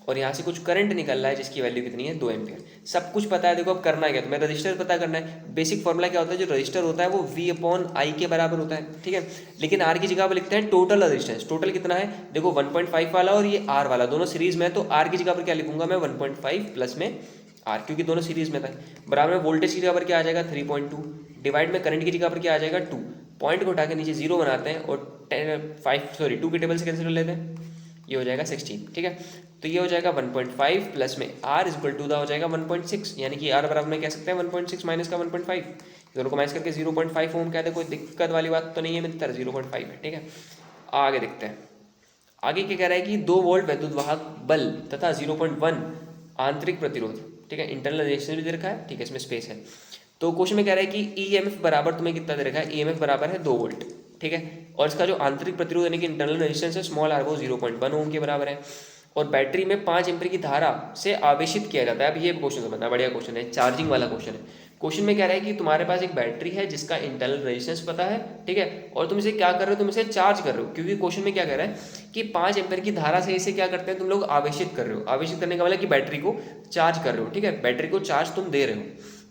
Speaker 1: और यहाँ से कुछ करंट निकल रहा है जिसकी वैल्यू कितनी है 2 एम्पियर। सब कुछ पता है, देखो अब करना क्या, तुम्हें रजिस्टर पता करना है। बेसिक फॉर्मूला क्या होता है, जो रजिस्टर होता है वो V/I के बराबर होता है, ठीक है। लेकिन आर की जगह पर लिखते हैं टोटल रजिस्टेंस। टोटल कितना है, देखो 1.5 वाला और ये आर वाला दोनों सीरीज में है, तो आर की जगह पर क्या लिखूंगा मैं 1.5 प्लस में आर, क्योंकि दोनों सीरीज में था। बराबर में वोल्टेज की जगह पर क्या आ जाएगा 3.2, डिवाइड में करंट की जगह पर क्या आ जाएगा 2। पॉइंट को उठा के नीचे 0 बनाते हैं और 2 के टेबल से कैंसिल कर लेते हैं, ये हो जाएगा 16, ठीक है। तो ये हो जाएगा 1.5 प्लस में आर इक्वल टू दा हो जाएगा 1.6, यानी कि आर बराबर में कह सकते हैं 1.6 माइनस का 1.5, दोनों को माइनस करके 0.5 ओम कहते हैं। कोई दिक्कत वाली बात तो नहीं है मित्र, 0.5 है, ठीक है। आगे देखते हैं, आगे क्या कह रहा है कि 2 वोल्ट वैद्युत वाहक बल तथा 0.1 आंतरिक प्रतिरोध, ठीक है। इंटरनल रेजिस्टेंस भी दे रखा है, ठीक है, इसमें स्पेस है। तो क्वेश्चन में कह रहा है कि ईएमएफ बराबर तुम्हें कितना दे रखा है, ईएमएफ बराबर है 2 वोल्ट, ठीक है। और इसका जो आंतरिक प्रतिरोध यानी कि इंटरनल रेजिस्टेंस है स्मॉल आर वो 0.1 ओम के बराबर है, और बैटरी में 5 एम्पीयर की धारा से आवेशित किया जाता है। अब ये क्वेश्चन समझना, बढ़िया क्वेश्चन है, चार्जिंग वाला क्वेश्चन है। क्वेश्चन में कह रहा है कि तुम्हारे पास एक बैटरी है जिसका इंटरनल रेजिस्टेंस पता है, ठीक है, और तुम इसे क्या कर रहे हो, तुम इसे चार्ज कर रहे हो, क्योंकि क्वेश्चन में क्या कह रहा है कि 5 एम्पीयर की धारा से इसे क्या करते हैं तुम लोग आवेशित कर रहे हो। आवेशित करने का मतलब कि बैटरी को चार्ज कर रहे हो, ठीक है, बैटरी को चार्ज तुम दे रहे हो।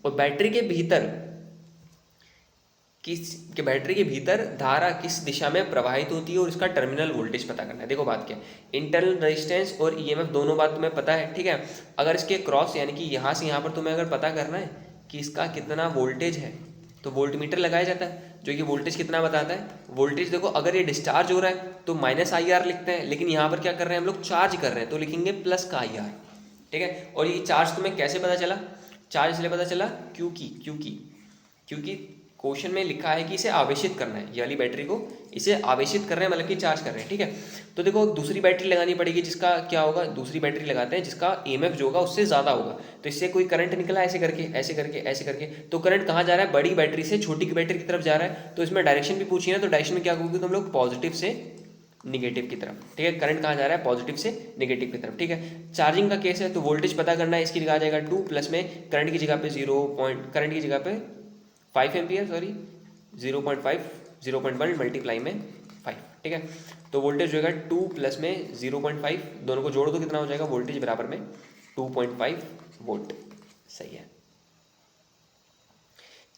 Speaker 1: और बैटरी के भीतर धारा किस दिशा में प्रवाहित होती है और इसका टर्मिनल वोल्टेज पता करना है। देखो बात क्या है, इंटरनल रेजिस्टेंस और ईएमएफ दोनों बात तुम्हें पता है, ठीक है। अगर इसके क्रॉस यानी कि यहाँ से यहाँ पर तुम्हें अगर पता करना है कि इसका कितना वोल्टेज है तो वोल्टमीटर लगाया जाता है, जो कि वोल्टेज कितना बताता है। वोल्टेज देखो अगर ये डिस्चार्ज हो रहा है तो -IR लिखते हैं, लेकिन यहाँ पर क्या कर रहे हैं हम लोग चार्ज कर रहे हैं तो लिखेंगे प्लस का IR, ठीक है। और ये चार्ज तुम्हें कैसे पता चला, चार्ज इसलिए पता चला क्योंकि क्वेश्चन में लिखा है कि इसे आवेशित करना है, ये वाली बैटरी को इसे आवेशित कर रहे हैं, मतलब कि चार्ज कर रहे हैं, ठीक है। तो देखो दूसरी बैटरी लगानी पड़ेगी जिसका क्या होगा, दूसरी बैटरी लगाते हैं जिसका ईएमएफ जो होगा उससे ज़्यादा होगा, तो इससे कोई करंट निकला ऐसे करके, तो करंट कहाँ जा रहा है, बड़ी बैटरी से छोटी की बैटरी की तरफ जा रहा है। तो इसमें डायरेक्शन भी पूछिए ना, तो डायरेक्शन में क्या कहोगे तुम लोग, पॉजिटिव से निगेटिव की तरफ, ठीक है। करंट कहाँ जा रहा है, पॉजिटिव से निगेटिव की तरफ, ठीक है। चार्जिंग का केस है तो वोल्टेज पता करना है, इसकी जगह आ जाएगा 2 प्लस में करंट की जगह पे 5 एम्पियर 0.1 मल्टीप्लाई में 5, ठीक है। तो वोल्टेज होगा 2 प्लस में 0.5, दोनों को जोड़ दो कितना हो जाएगा, वोल्टेज बराबर में 2.5 वोल्ट, सही है।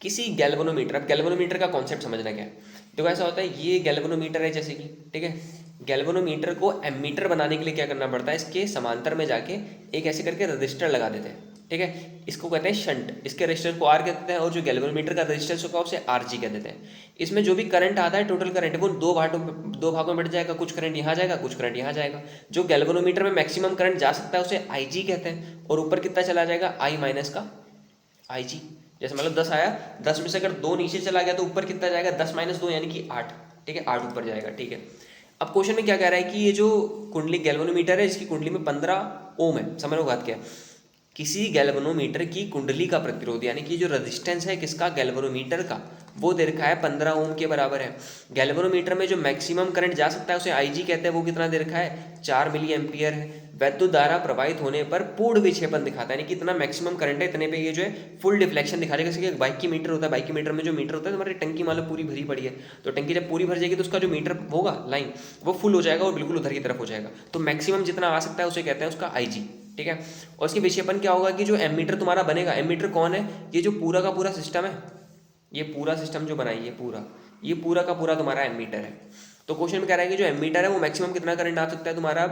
Speaker 1: किसी गैल्वेनोमीटर, अब गैल्वेनोमीटर का कॉन्सेप्ट समझना क्या है। देखो ऐसा होता है, ये गैल्वेनोमीटर है जैसे कि, ठीक है। गैल्वेनोमीटर को एमीटर बनाने के लिए क्या करना पड़ता है, इसके समांतर में जाके एक ऐसे करके रजिस्टर लगा देते हैं, ठीक है, इसको कहते हैं शंट, इसके रेजिस्टेंस को आर कहते हैं और जो गैल्वेनोमीटर का रेजिस्टेंस होगा उसे आरजी कह देते हैं। इसमें जो भी करंट आता है, टोटल करंट है, वो दो भागों में बट जाएगा, कुछ करंट यहाँ जाएगा, कुछ करंट यहाँ जाएगा। जो गैल्वेनोमीटर में मैक्सिमम करंट जा सकता है उसे आईजी कहते हैं, और ऊपर कितना चला जाएगा, आई माइनस का आईजी। जैसे मतलब 10 आया, 10 में से अगर 2 नीचे चला गया तो ऊपर कितना जाएगा, 10 माइनस 2 यानी कि 8। ठीक है, 8 ऊपर जाएगा। ठीक है, अब क्वेश्चन में क्या कह रहा है कि ये जो कुंडली गैल्वेनोमीटर है, इसकी कुंडली में 15 ओम है। समझ लो बात क्या है, किसी गैल्वेनोमीटर की कुंडली का प्रतिरोध यानी कि जो रेजिस्टेंस है किसका, गैल्वेनोमीटर का, वो दे रखा है 15 ओम के बराबर है। गैल्वेनोमीटर में जो मैक्सिमम करंट जा सकता है उसे आईजी कहते हैं, वो कितना दे रखा है, 4 मिली एम्पियर है। वैद्युत धारा प्रवाहित होने पर पूर्ण विक्षेपण दिखाता है, यानी कि इतना मैक्सिमम करंट है, इतने पे ये जो है फुल डिफ्लेक्शन दिखा देगा। जैसे कि बाइक की मीटर होता है, बाइक की मीटर में जो मीटर होता है, तुम्हारी टंकी मान लो पूरी भरी पड़ी है, तो टंकी जब पूरी भर जाएगी तो उसका जो मीटर होगा लाइन, वो फुल हो जाएगा और बिल्कुल उधर की तरफ हो जाएगा। तो मैक्सिमम जितना आ सकता है उसे कहते हैं उसका आईजी। ठीक है, और इसके विक्षेपण क्या होगा कि जो एमीटर तुम्हारा बनेगा, एमीटर कौन है, ये जो पूरा का पूरा सिस्टम है, ये पूरा सिस्टम जो बनाई है ये पूरा का पूरा तुम्हारा एमीटर है। तो क्वेश्चन में कह रहा है कि जो एमीटर है वो मैक्सिमम कितना करंट नाप सकता है तुम्हारा,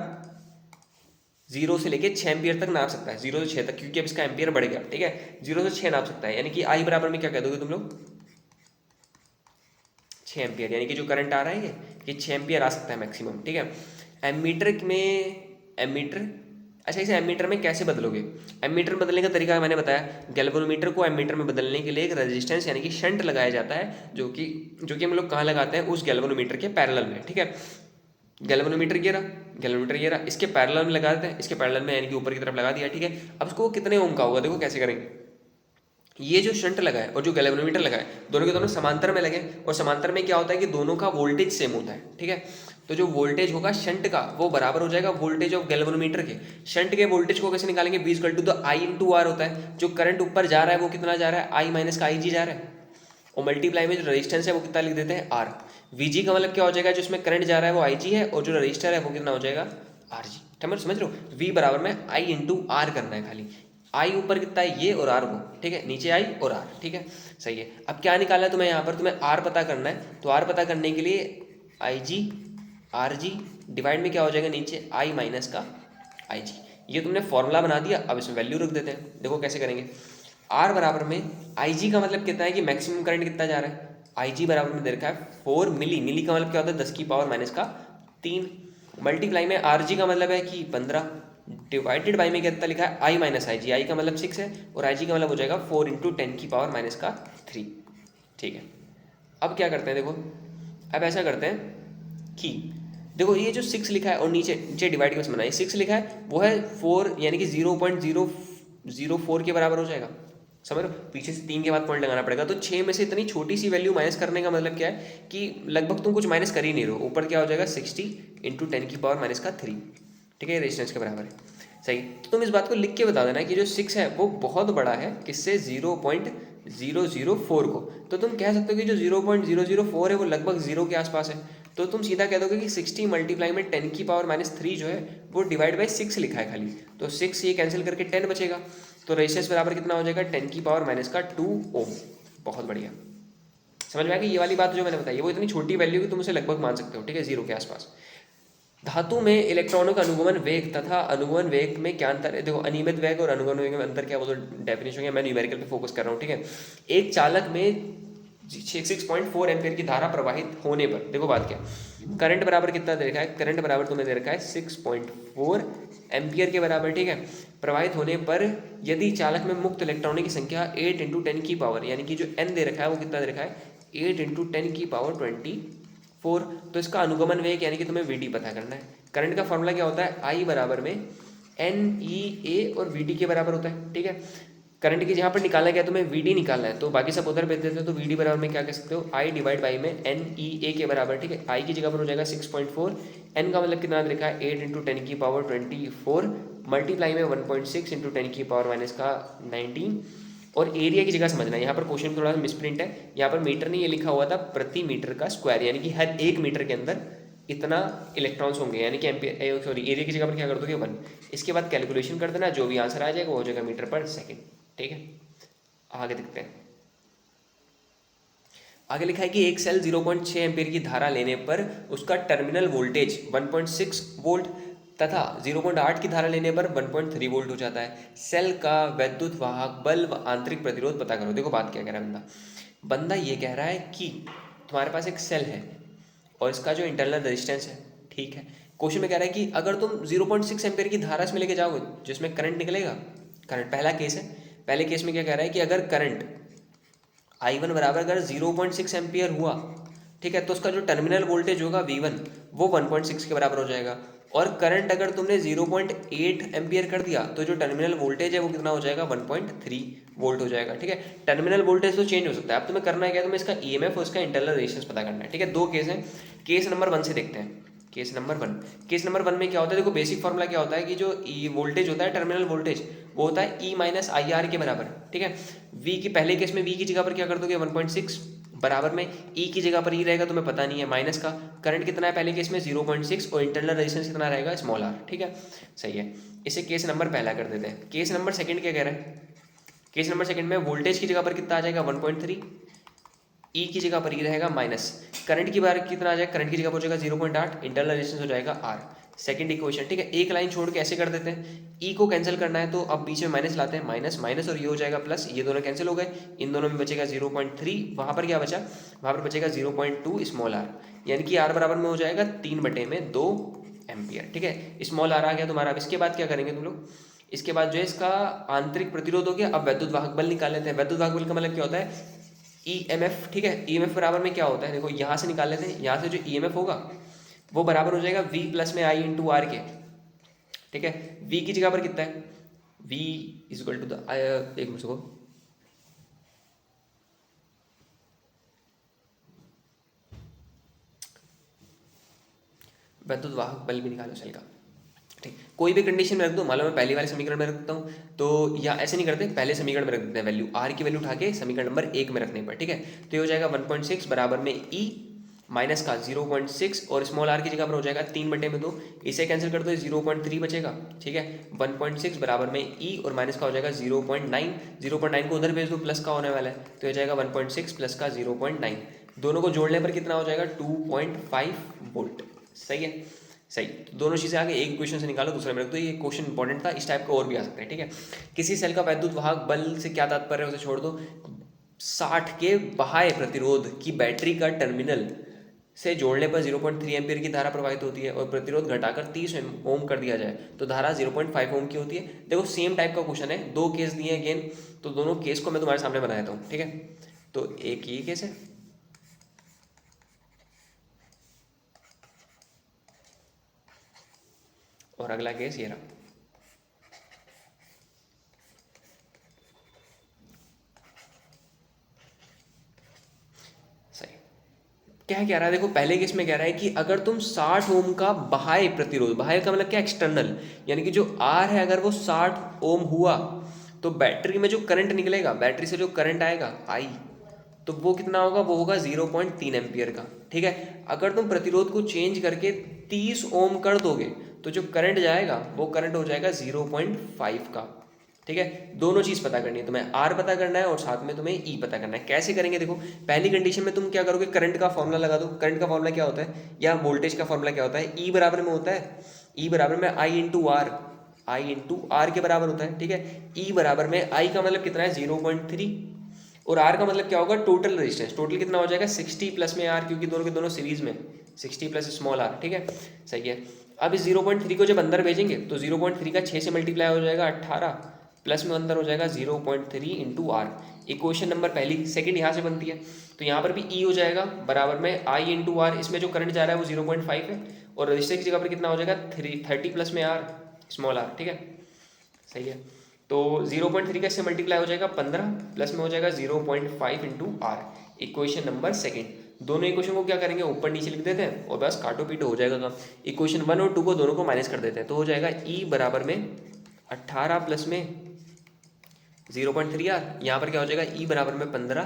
Speaker 1: 0 से लेके 6 एम्पियर तक नाप सकता है, 0 से 6 तक, क्योंकि अब इसका एम्पियर बढ़ गया। ठीक है, 0 से 6 नाप सकता है, यानी कि आई बराबर में क्या कह दोगे तुम लोग, 6 एम्पियर, यानी कि जो करंट आ रहा है ये 6 एम्पियर आ सकता है मैक्सिमम। ठीक है, एमीटर अच्छा, इसे एमीटर में कैसे बदलोगे, एमीटर बदलने का तरीका मैंने बताया। गैल्वेनोमीटर को एमीटर में बदलने के लिए एक रेजिस्टेंस यानी कि शंट लगाया जाता है, जो कि हम लोग कहाँ लगाते हैं, उस गैल्वेनोमीटर के पैरेलल में। ठीक है, गैल्वेनोमीटर ये रहा, इसके पैरेलल में लगा देते हैं, इसके पैरेलल में यानी कि ऊपर की तरफ लगा दिया। ठीक है, अब इसको कितने ओम का होगा, देखो कैसे करेंगे। ये जो शंट लगा है और जो गैल्वेनोमीटर लगा है, दोनों के दोनों समांतर में लगे, और समांतर में क्या होता है कि दोनों का वोल्टेज सेम होता है। ठीक है, तो जो वोल्टेज होगा शंट का वो बराबर हो जाएगा वोल्टेज ऑफ गैल्वेनोमीटर के। शंट के वोल्टेज को कैसे निकालेंगे, V equal to the I into R होता है। जो करंट ऊपर जा रहा है वो कितना जा रहा है, I माइनस का IG जा रहा है, और मल्टीप्लाई में जो रेजिस्टेंस है वो कितना लिख देते हैं, R। VG का मतलब क्या हो जाएगा, जिसमें करंट जा रहा है वो IG है, और जो रजिस्टर है वो कितना हो जाएगा, RG। समझ रहे हो, V बराबर में I इंटू आर करना है खाली। आई ऊपर कितना है ये, और आर वो। ठीक है, नीचे आई और आर। ठीक है, सही है। अब क्या निकाला है तुम्हें, यहाँ पर तुम्हें आर पता करना है, तो आर पता करने के लिए आई जी आर जी डिवाइड में क्या हो जाएगा, नीचे आई माइनस का आई जी। ये तुमने फॉर्मूला बना दिया, अब इसमें वैल्यू रख देते हैं। देखो कैसे करेंगे, आर बराबर में आई जी का मतलब कितना है कि मैक्सिमम करंट कितना जा रहा है, आई जी बराबर में दे रखा है 4 मिली, मिली का मतलब क्या होता है 10 की पावर माइनस का 3, मल्टीप्लाई में आर जी का मतलब है कि 15, डिवाइडेड बाई में कितना लिखा है, आई माइनस आई जी, आई का मतलब 6 है और आई जी का मतलब हो जाएगा 4 इंटू 10 की पावर माइनस का 3। ठीक है, अब क्या करते हैं, देखो अब ऐसा करते हैं कि देखो ये जो 6 लिखा है और नीचे नीचे डिवाइड के बस बनाइए, 6 लिखा है वो है 4 यानी कि 0.004 के बराबर हो जाएगा। समझ लो, पीछे से 3 के बाद पॉइंट लगाना पड़ेगा। तो 6 में से इतनी छोटी सी वैल्यू माइनस करने का मतलब क्या है कि लगभग तुम कुछ माइनस कर ही नहीं रहे हो। ऊपर क्या हो जाएगा 60 इंटू 10 की पावर माइनस का 3। ठीक है, रेजिस्टेंस के बराबर है। सही, तो तुम इस बात को लिख के बता देना कि जो 6 है वो बहुत बड़ा है किससे, 0.004 को। तो तुम कह सकते हो कि जो 0.004 है वो लगभग 0 के आसपास है। तो तुम सीधा कह दोगे कि 60 मल्टीप्लाई में 10 की पावर माइनस 3 जो है वो डिवाइड बाई 6 लिखा है खाली, तो 6 ये कैंसिल करके 10 बचेगा। तो रेजिस्टेंस बराबर कितना हो जाएगा, 10 की पावर माइनस का 2 ओम। बहुत बढ़िया, समझ में आ गई ये वाली बात जो मैंने बताई है, वो इतनी छोटी वैल्यू कि तुम उसे लगभग मान सकते हो। ठीक है, 0 के आसपास। धातु में इलेक्ट्रॉनों का अनुगमन वेग तथा अनुगमन वेग में क्या अंतर है, देखो अनियमित वेग और अनुगमन वेग में अंतर क्या, वो तो डेफिनेशन है, मैं न्यूमेरिकल पे फोकस कर रहा हूँ। ठीक है, एक चालक में 6.4 एम्पियर की धारा प्रवाहित होने पर, देखो बात क्या, करंट बराबर कितना दे रखा है, करंट बराबर तुम्हें दे रखा है 6.4 एम्पियर के बराबर। ठीक है, प्रवाहित होने पर यदि चालक में मुक्त इलेक्ट्रॉनों की संख्या 8 इंटू 10 की पावर, यानी कि जो n दे रखा है वो कितना दे रखा है, 8 इंटू 10 की पावर 24, तो इसका अनुगमन वेग यानी कि तुम्हें वीडी पता करना है। करंट का फॉर्मूला क्या होता है, आई बराबर में एन ई ए और वीडी के बराबर होता है। ठीक है, करंट की जहाँ पर निकालना क्या, तुम्हें वीडी निकालना है, तो बाकी सब उधर भेज देते हो, तो वीडी बराबर में क्या कह सकते हो, आई डिवाइड बाई में एन ई ए के बराबर। ठीक है, आई की जगह पर हो जाएगा 6.4, एन का मतलब कितना लिखा है 8 इंटू 10 की पावर 24, मल्टीप्लाई में 1.6 इंटू 10 की पावर माइनस का 19, और एरिया की जगह समझना है, यहाँ पर क्वेश्चन में थोड़ा सा मिसप्रिंट है, यहाँ पर मीटर नहीं ये लिखा हुआ था प्रति मीटर का स्क्वायर, यानी कि हर एक मीटर के अंदर इतना इलेक्ट्रॉन्स होंगे, यानी कि एम्पियर सॉरी एरिया की जगह पर क्या कर दोगे 1, इसके बाद कैलकुलेशन कर देना, जो भी आंसर आ जाएगा वो हो जाएगा मीटर पर सेकेंड। ठीक है, आगे देखते हैं। आगे लिखा है कि एक सेल 0.6 एम्पीयर की धारा लेने पर उसका टर्मिनल वोल्टेज 1.6 वोल्ट तथा 0.8 की धारा लेने पर 1.3 वोल्ट हो जाता है। सेल का वैद्युत वाहक बल व आंतरिक प्रतिरोध पता करो। देखो बात क्या कह रहा है बंदा ये कह रहा है कि तुम्हारे पास एक सेल है और इसका जो इंटरनल रेजिस्टेंस है, ठीक है। क्वेश्चन में कह रहा है कि अगर तुम 0.6 एम्पियर की धारा इसमें लेके जाओगे जिसमें करंट निकलेगा, करंट पहला केस है। पहले केस में क्या कह रहा है कि अगर करंट I1 बराबर अगर 0.6 एम्पियर हुआ, ठीक है, तो उसका जो टर्मिनल वोल्टेज होगा V1 वो 1.6 के बराबर हो जाएगा। और करंट अगर तुमने 0.8 एम्पियर कर दिया तो जो टर्मिनल वोल्टेज है वो कितना हो जाएगा, 1.3 वोल्ट हो जाएगा, ठीक है। टर्मिनल वोल्टेज तो चेंज हो सकता है। अब तुम्हें करना है क्या, तुम्हें इसका ईएमएफ और इसका इंटरनल रेजिस्टेंस पता करना है, ठीक है। दो केस हैं। केस नंबर 1 से देखते हैं। केस नंबर वन में क्या होता है, देखो बेसिक फॉर्मूला क्या होता है कि जो वोल्टेज होता है, टर्मिनल वोल्टेज, वो होता है E माइनस आई आर के बराबर, ठीक है। V की पहले केस में V की जगह पर क्या कर दोगे, 1.6 बराबर में E की जगह पर E रहेगा, तुम्हें पता नहीं है, माइनस का करंट कितना है पहले केस में 0.6 और इंटरनल रेजिस्टेंस कितना रहेगा, स्मॉल r, ठीक है। सही है, इसे केस नंबर पहला कर देते हैं। केस नंबर सेकंड क्या कह रहा है, केस नंबर सेकंड में वोल्टेज की जगह पर कितना आ जाएगा, 1.3, E की जगह पर E रहेगा माइनस, करंट की बार कितना आ जाएगा, करंट की जगह पर हो जाएगा 0.8, इंटरनल रेजिस्टेंस हो जाएगा R। सेकंड इक्वेशन, ठीक है। एक लाइन छोड़ के ऐसे कर देते हैं, E को कैंसिल करना है तो अब बीच में माइनस लाते हैं, माइनस माइनस और ये हो जाएगा प्लस, ये दोनों कैंसिल हो गए, इन दोनों में बचेगा 0.3, वहाँ पर क्या बचा, वहाँ पर बचेगा 0.2 स्मॉल r, यानी कि R बराबर में हो जाएगा 3/2 एम्पियर, ठीक है। स्मॉल r आ गया तुम्हारा। अब इसके बाद क्या करेंगे तुम लोग, इसके बाद जो है इसका आंतरिक प्रतिरोध हो गया। अब वैद्युत वाहक बल निकाल लेते हैं। वैद्युत वाहक बल का मतलब क्या होता है, EMF, ठीक है। EMF बराबर में क्या होता है, देखो यहाँ से निकाल लेते हैं। यहाँ से जो EMF होगा वो बराबर हो जाएगा V प्लस में I इंटू आर के, ठीक है। V की जगह पर कितना है, V is equal to the, एक मिनट को, वैद्युत वाहक बल भी निकालो सेल का, ठीक। कोई भी कंडीशन में रख दो, मान लो मैं पहले वाले समीकरण में रखता हूँ, तो या ऐसे नहीं करते, पहले समीकरण में रख देते हैं वैल्यू, R की वैल्यू उठा के समीकरण नंबर 1 में रखने पर, ठीक है। तो ये हो जाएगा 1.6 बराबर में E माइनस का 0.6 और स्मॉल r की जगह पर हो जाएगा 3/2, इसे कैंसिल कर दो, 0.3 बचेगा, ठीक है। 1.6 बराबर में E और माइनस का हो जाएगा 0.9, 0.9 को उधर भेज दो, प्लस का होने वाला है, तो हो जाएगा 1.6 प्लस का 0.9, दोनों को जोड़ने पर कितना हो जाएगा, 2.5 वोल्ट। सही है, सही। तो दोनों चीज़ें आगे एक क्वेश्चन से निकालो, दूसरे में रख दो। ये क्वेश्चन इंपॉर्टेंट था, इस टाइप का और भी आ सकते हैं, ठीक है। किसी सेल का वैद्युत वाहक बल से क्या तात्पर्य है उसे छोड़ दो। 60 के बाह्य प्रतिरोध की बैटरी का टर्मिनल से जोड़ने पर 0.3 एम्पीयर की धारा प्रवाहित होती है और प्रतिरोध घटाकर 30 ओम कर दिया जाए तो धारा 0.5 ओम की होती है। देखो सेम टाइप का क्वेश्चन है, दो केस दिए हैं अगेन, तो दोनों केस को मैं तुम्हारे सामने बना देता हूँ, ठीक है। तो एक ये केस है और अगला केस ये रहा। सही, क्या कह रहा है, देखो पहले केस में कह रहा है कि अगर तुम 60 ओम का बाह्य प्रतिरोध, बाह्य का मतलब क्या, एक्सटर्नल, यानी कि जो R है अगर वो 60 ओम हुआ तो बैटरी में जो करंट निकलेगा, बैटरी से जो करंट आएगा I, तो वो कितना होगा, वो होगा 0.3 एम्पियर का, ठीक है। अगर तुम प्रतिरोध को चेंज करके 30 ओम कर दोगे तो जो करंट जाएगा वो करंट हो जाएगा 0.5 का, ठीक है। दोनों चीज़ पता करनी है तुम्हें, R पता करना है और साथ में तुम्हें E पता करना है। कैसे करेंगे, देखो पहली कंडीशन में तुम क्या करोगे, करंट का फॉर्मूला लगा दो। करंट का फॉर्मूला क्या होता है, या वोल्टेज का फॉर्मूला क्या होता है, E बराबर में होता है, E बराबर में I into R, I into R के बराबर होता है, ठीक है। E बराबर में I का मतलब कितना है, 0.3, और R का मतलब क्या होगा, टोटल रेजिस्टेंस। टोटल कितना हो जाएगा, 60 प्लस में R, क्योंकि दोनों के दोनों सीरीज में, 60 प्लस स्मॉल r, ठीक है। सही है। अब इस 0.3 को जब अंदर भेजेंगे तो 0.3 का 6 से मल्टीप्लाई हो जाएगा 18, प्लस में अंदर हो जाएगा 0.3 इंटू आर। इक्वेशन नंबर पहली, सेकंड यहाँ से बनती है, तो यहाँ पर भी E हो जाएगा बराबर में I इंटू आर, इसमें जो करंट जा रहा है वो 0.5 है और रजिस्टर की जगह पर कितना हो जाएगा, 30 प्लस में R स्मॉल r, ठीक है। सही है। तो 0.3 का इससे मल्टीप्लाई हो जाएगा 15, प्लस में हो जाएगा 0.5 into R. Equation number second. दोनों इक्वेशन को क्या करेंगे, ऊपर नीचे लिख देते हैं और बस काटो पीटो हो जाएगा काम। इक्वेशन 1 और 2 को दोनों को माइनस कर देते हैं, तो हो जाएगा E बराबर में 18 प्लस में 0.3 आर, यहाँ पर क्या हो जाएगा, E बराबर में 15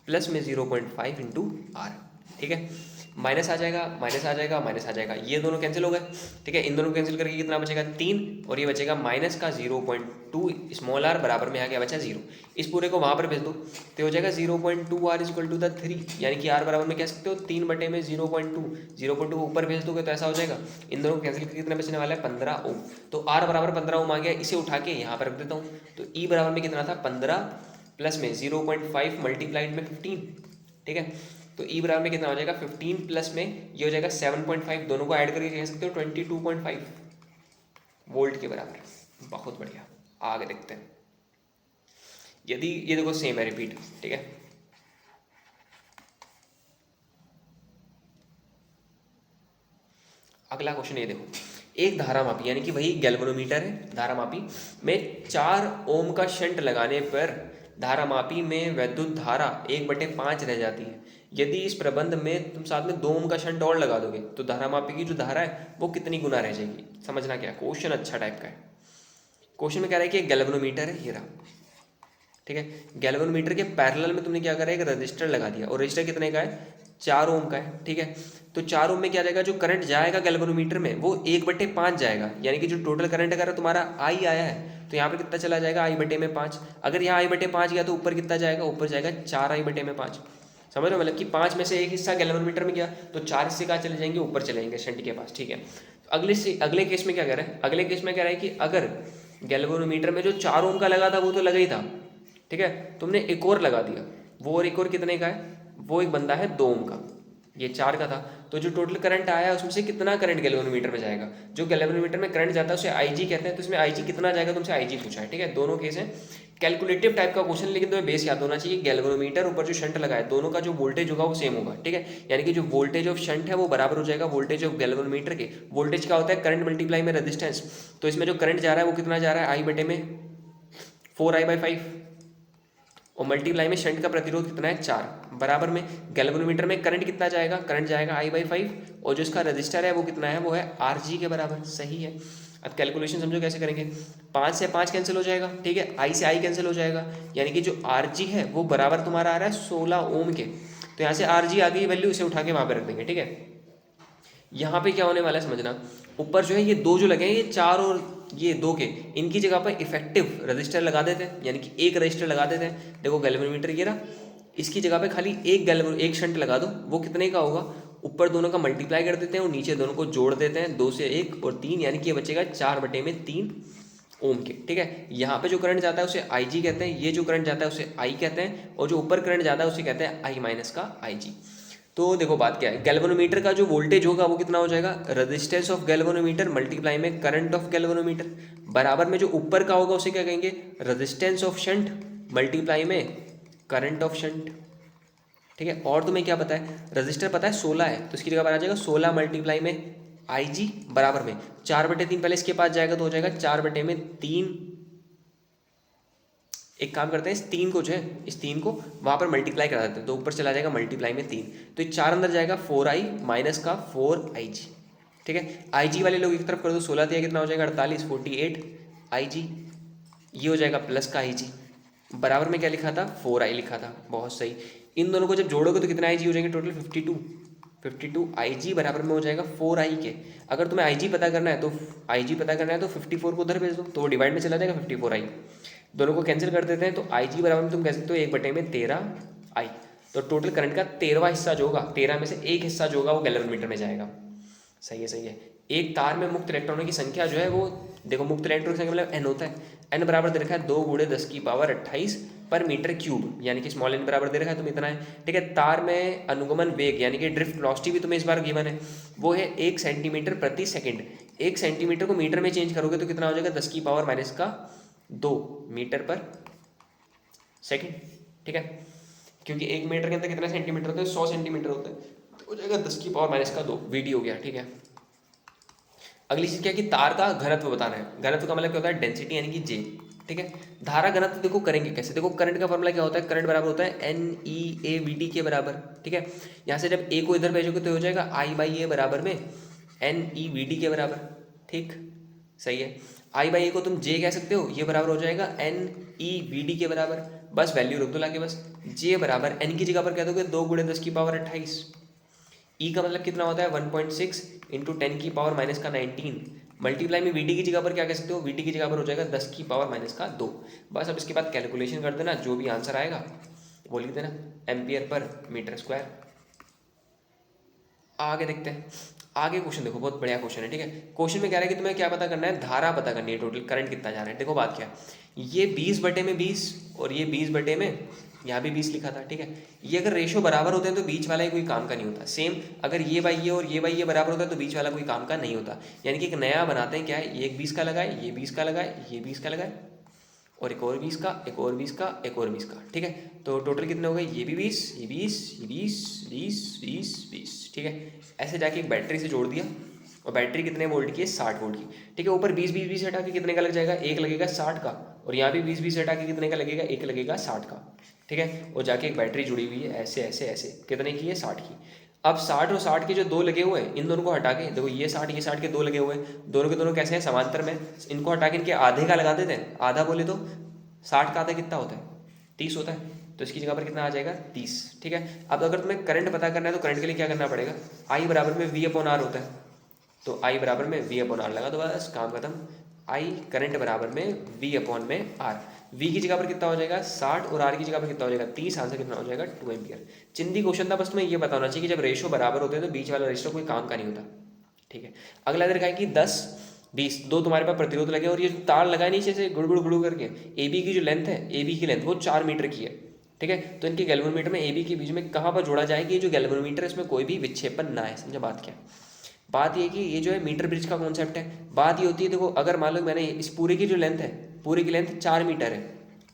Speaker 1: प्लस में 0.5 इंटू आर, ठीक है। माइनस आ जाएगा, माइनस आ जाएगा, माइनस आ जाएगा, ये दोनों कैंसिल हो गए। ठीक है, इन दोनों को कैंसिल करके कितना बचेगा 3, और ये बचेगा माइनस का 0.2 स्मॉल आर बराबर में आ गया बचा 0। इस पूरे को वहाँ पर भेज दो तो हो जाएगा 0.2 आर इक्वल टू द 3, यानी कि आर बराबर में कह सकते हो 3/में 0.2, 0.2 ऊपर भेज दोगे तो ऐसा हो जाएगा। इन दोनों को कैंसिल करके कितना बचने वाला है 15 ओम। तो आर बराबर 15 ओम आ गया, इसे उठा के यहाँ पर रख देता हूँ। तो ई बराबर में कितना था 15 प्लस में 0.5 मल्टीप्लाइड में 15। ठीक है, तो ई बराबर में कितना हो जाएगा 15 प्लस में ये हो जाएगा 7.5, दोनों को ऐड करके कह सकते हो 22.5 वोल्ट के बराबर। बहुत बढ़िया, आगे देखते हैं। यदि ये देखो सेम है, रिपीट। ठीक है, अगला क्वेश्चन ये देखो, एक धारा मापी यानी कि वही गैल्वेनोमीटर है, धारा मापी में 4 ओम का शंट लगाने पर धारा मापी में वैद्युत धारा 1/5 रह जाती है। यदि इस प्रबंध में तुम साथ में 2 ओम का शंट और लगा दोगे तो धारा मापी की जो धारा है वो कितनी गुना रह जाएगी। समझना क्या, क्वेश्चन अच्छा टाइप का है। क्वेश्चन में कह रहा है कि एक गैल्वेनोमीटर है, ये रहा। ठीक है, गैल्वेनोमीटर के पैरेलल में तुमने क्या करा, एक रजिस्टर लगा दिया, और रजिस्टर कितने का है 4 ओम का है। ठीक है, तो 4 ओम में क्या जाएगा, जो करंट जाएगा गैल्वेनोमीटर में वो 1/5 जाएगा, यानी कि जो टोटल करंट अगर तुम्हारा आई आया है तो यहाँ पर कितना चला जाएगा I/5। अगर यहाँ I/5 गया तो ऊपर कितना जाएगा, ऊपर जाएगा 4I/5। समझ रहे हो, मतलब कि 5 में से एक हिस्सा गैल्वेनोमीटर में गया तो 4 हिस्से कहाँ चले जाएंगे, ऊपर चले जाएंगे शंट के पास। ठीक है, तो अगले केस में क्या कह रहा है, अगले केस में कह रहा है कि अगर गैल्वेनोमीटर में जो 4 ओम का लगा था वो तो लगा ही था। ठीक है, तुमने एक और लगा दिया, वो और एक और कितने का है, वो एक बंदा है 2 ओम का, ये 4 का था। तो जो टोटल करंट आया उसमें से कितना करंट गैल्वेनोमीटर में जाएगा, जो गैल्वेनोमीटर में करंट जाता है उसे आईजी कहते हैं। तो इसमें आईजी कितना जाएगा तुमसे आईजी पूछा है। ठीक है, दोनों केस हैं, कैलकुलेटिव टाइप का क्वेश्चन, लेकिन तुम्हें बेस याद होना चाहिए। गैल्वेनोमीटर ऊपर जो शंट लगा है, दोनों का जो वोल्टेज होगा वो सेम होगा। ठीक है, यानी कि जो वोल्टेज ऑफ शंट है वो बराबर हो जाएगा वोल्टेज ऑफ गैल्वेनोमीटर के। वोल्टेज क्या होता है, करंट मल्टीप्लाई में रेजिस्टेंस। तो इसमें जो करंट जा रहा है वो कितना जा रहा है I/4I/5, और मल्टीप्लाई में शंट का प्रतिरोध कितना है 4, बराबर में गैल्वेनोमीटर में करंट कितना जाएगा, करंट जाएगा I/5, और जो इसका रजिस्टर है वो कितना है, वो है RG के बराबर। सही है। अब कैलकुलेशन समझो कैसे करेंगे, 5 से 5 कैंसिल हो जाएगा। ठीक है, I से I कैंसिल हो जाएगा, यानी कि जो RG है वो बराबर तुम्हारा आ रहा है 16 ओम के। तो यहाँ से RG आ गई वैल्यू, इसे उठा के वहाँ पे रख देंगे। ठीक है, यहाँ पे क्या होने वाला है समझना, ऊपर जो है ये 2 जो लगे हैं, ये 4 और ये 2 के, इनकी जगह पर इफेक्टिव रजिस्टर लगा देते हैं, यानी कि एक रजिस्टर लगा देते हैं। देखो गैल्वेनोमीटर ये रहा, इसकी जगह पे खाली एक शंट लगा दो, वो कितने का होगा, ऊपर दोनों का मल्टीप्लाई कर देते हैं और नीचे दोनों को जोड़ देते हैं, 2 से 1 और 3, यानी कि ये बचेगा 4/3 ओम के। ठीक है, यहाँ पे जो करंट जाता है उसे IG कहते हैं, ये जो करंट जाता है उसे I कहते हैं, और जो ऊपर करंट जाता है उसे कहते हैं I- का IG। तो देखो बात क्या है, गैल्वेनोमीटर का जो वोल्टेज होगा वो कितना हो जाएगा, रेजिस्टेंस ऑफ गैल्वेनोमीटर मल्टीप्लाई में करंट ऑफ गैल्वेनोमीटर, बराबर में जो ऊपर का होगा उसे क्या कहेंगे, रेजिस्टेंस ऑफ शंट मल्टीप्लाई में करंट ऑफ शंट। ठीक है, और तुम्हें क्या पता है, रजिस्टर पता है 16 है, तो इसकी जगह पर आ जाएगा 16 मल्टीप्लाई में IG बराबर में 4/3, पहले इसके पास जाएगा तो हो जाएगा 4/3। एक काम करते हैं, इस 3 को जो है, इस 3 को वहाँ पर मल्टीप्लाई करा देते हैं, तो ऊपर चला जाएगा मल्टीप्लाई में 3, तो ये 4 अंदर जाएगा 4I माइनस का 4IG। ठीक है, IG वाले लोग एक तरफ कर दो, 16 दिया कितना हो जाएगा 48, 48 IG, ये हो जाएगा प्लस का IG, बराबर में क्या लिखा था 4I लिखा था। बहुत सही, इन दोनों को जब जोड़ोगे तो कितना IG हो जाएंगे टोटल 52 IG बराबर में हो जाएगा 4I के। अगर तुम्हें IG पता करना है तो IG पता करना है तो 54 को उधर भेज दो, तो वो डिवाइड में चला जाएगा 54I, दोनों को कैंसिल कर देते हैं, तो IG बराबर में तुम कह सकते हो 1/13I। तो टोटल करंट का 13वां हिस्सा जो होगा, 13 में से एक हिस्सा जो होगा वो गैल्वेनोमीटर में जाएगा। सही है, सही है। एक तार में मुक्त इलेक्ट्रॉनों की संख्या जो है वो, देखो मुक्त इलेक्ट्रॉन की संख्या मतलब N होता है, N बराबर दे रखा है 2 × 10⁻28 पर मीटर क्यूब, यानी कि स्मॉल n बराबर दे रखा है, तुम इतना है। ठीक है, तार में अनुगमन वेग यानी कि ड्रिफ्ट वेलोसिटी भी तुम्हें इस बार गिवन है, वो है 1 सेंटीमीटर प्रति सेकंड। 1 सेंटीमीटर को मीटर में चेंज करोगे तो कितना हो जाएगा 10⁻⁻2 मीटर पर सेकंड। ठीक है, क्योंकि 1 मीटर के अंदर कितना सेंटीमीटर होता है, 100 सेंटीमीटर होता है, तो हो जाएगा 10⁻⁻2 VD हो गया। ठीक है, अगली चीज क्या है कि तार का घनत्व बताना है। घनत्व का मतलब क्या होता है, डेंसिटी यानी कि J। ठीक है, धारा घनत्व देखो करेंगे कैसे, देखो करंट का फॉर्मूला क्या होता है, करंट बराबर होता है NEAVD के बराबर। ठीक है, यहाँ से जब A को इधर भेजोगे तो हो जाएगा I/A बराबर में NEVD के बराबर। ठीक, सही है। I/A को तुम J कह सकते हो, ये बराबर हो जाएगा NEVD के बराबर। बस वैल्यू रख दो लाके, बस J बराबर N की जगह पर कह दोगे 2 × 10⁻28, ई का मतलब कितना होता है 1.6 इंटू 10⁻⁻⁻⁹ मल्टीप्लाई में वीटी की जगह पर क्या कह सकते हो, वीटी की जगह पर हो जाएगा 10⁻⁻2। बस अब इसके बाद कैलकुलेशन कर देना, जो भी आंसर आएगा वो लिख देना एम्पियर पर मीटर स्क्वायर। आगे देखते हैं, आगे क्वेश्चन देखो, बहुत बढ़िया क्वेश्चन है। ठीक है, क्वेश्चन में कह रहा है कि तुम्हें क्या पता करना है, धारा पता करनी है, टोटल करंट कितना जा रहा है। देखो बात क्या है, ये 20/20 और ये 20 में यहाँ भी 20 लिखा था। ठीक है, ये अगर रेशो बराबर होते हैं तो बीच वाला ही कोई काम का नहीं होता। सेम अगर ये बाई ये और ये बाई ये बराबर होता है तो बीच वाला कोई काम का नहीं होता। यानी कि एक नया बनाते हैं, क्या है, ये एक 20 का लगाए, ये 20 का लगाए, ये 20 का लगाए और एक और 20 का, एक और 20 का, एक और 20 का। ठीक है, तो टोटल कितने हो गए, ये भी 20, ये 20, ये 20, 20, 20, 20। ठीक है, ऐसे जाके एक बैटरी से जोड़ दिया और बैटरी कितने वोल्ट की है, 60 वोल्ट की। ठीक है, ऊपर 20 20 20 हटा के कितने का लग जाएगा, एक लगेगा 60 का, और यहाँ भी 20 20 हटा के कितने का लगेगा, एक लगेगा 60 का। ठीक है, और जाके एक बैटरी जुड़ी हुई है ऐसे ऐसे ऐसे, कितने की है, 60 की। अब 60 और 60 के जो दो लगे हुए हैं, इन दोनों को हटा के देखो, ये 60 के दो लगे हुए हैं, दोनों के दोनों कैसे हैं, समांतर में। इनको हटा के इनके आधे का लगा देते हैं, आधा बोले तो 60 का आधा कितना होता है, 30 होता है, तो इसकी जगह पर कितना आ जाएगा, 30। ठीक है, अब अगर तुम्हें करंट पता करना है तो करंट के लिए क्या करना पड़ेगा, I बराबर में V/R होता है, तो I बराबर में V/R लगा तो बस काम खत्म। I करंट बराबर में V/R, V की जगह पर कितना हो जाएगा 60 और R की जगह पर कितना हो जाएगा 30, आंसर कितना हो जाएगा 2 एम्पियर। चिंदी क्वेश्चन था, बस तुम्हें ये बताना चाहिए कि जब रेशो बराबर होते हैं तो बीच वाला रेशो कोई काम का नहीं होता। ठीक है, अगला देखा है कि 10 20 दो तुम्हारे पास प्रतिरोध लगे और ये तार लगाए नीचे से गुड़ गुड़ गुड़ करके, ए बी की जो लेंथ है, ए बी की लेंथ वो 4 मीटर की है। ठीक है, तो इनके गैल्वेनोमीटर में ए बी के बीच में कहाँ पर जोड़ा जाए कि ये जो गैल्वेनोमीटर है इसमें कोई भी विक्षेपण ना है। समझा बात क्या, बात ये कि ये जो है मीटर ब्रिज का कॉन्सेप्ट है। बात ये होती है, देखो अगर मान लो मैंने इस पूरे की जो लेंथ है, पूरे की लेंथ 4 मीटर है।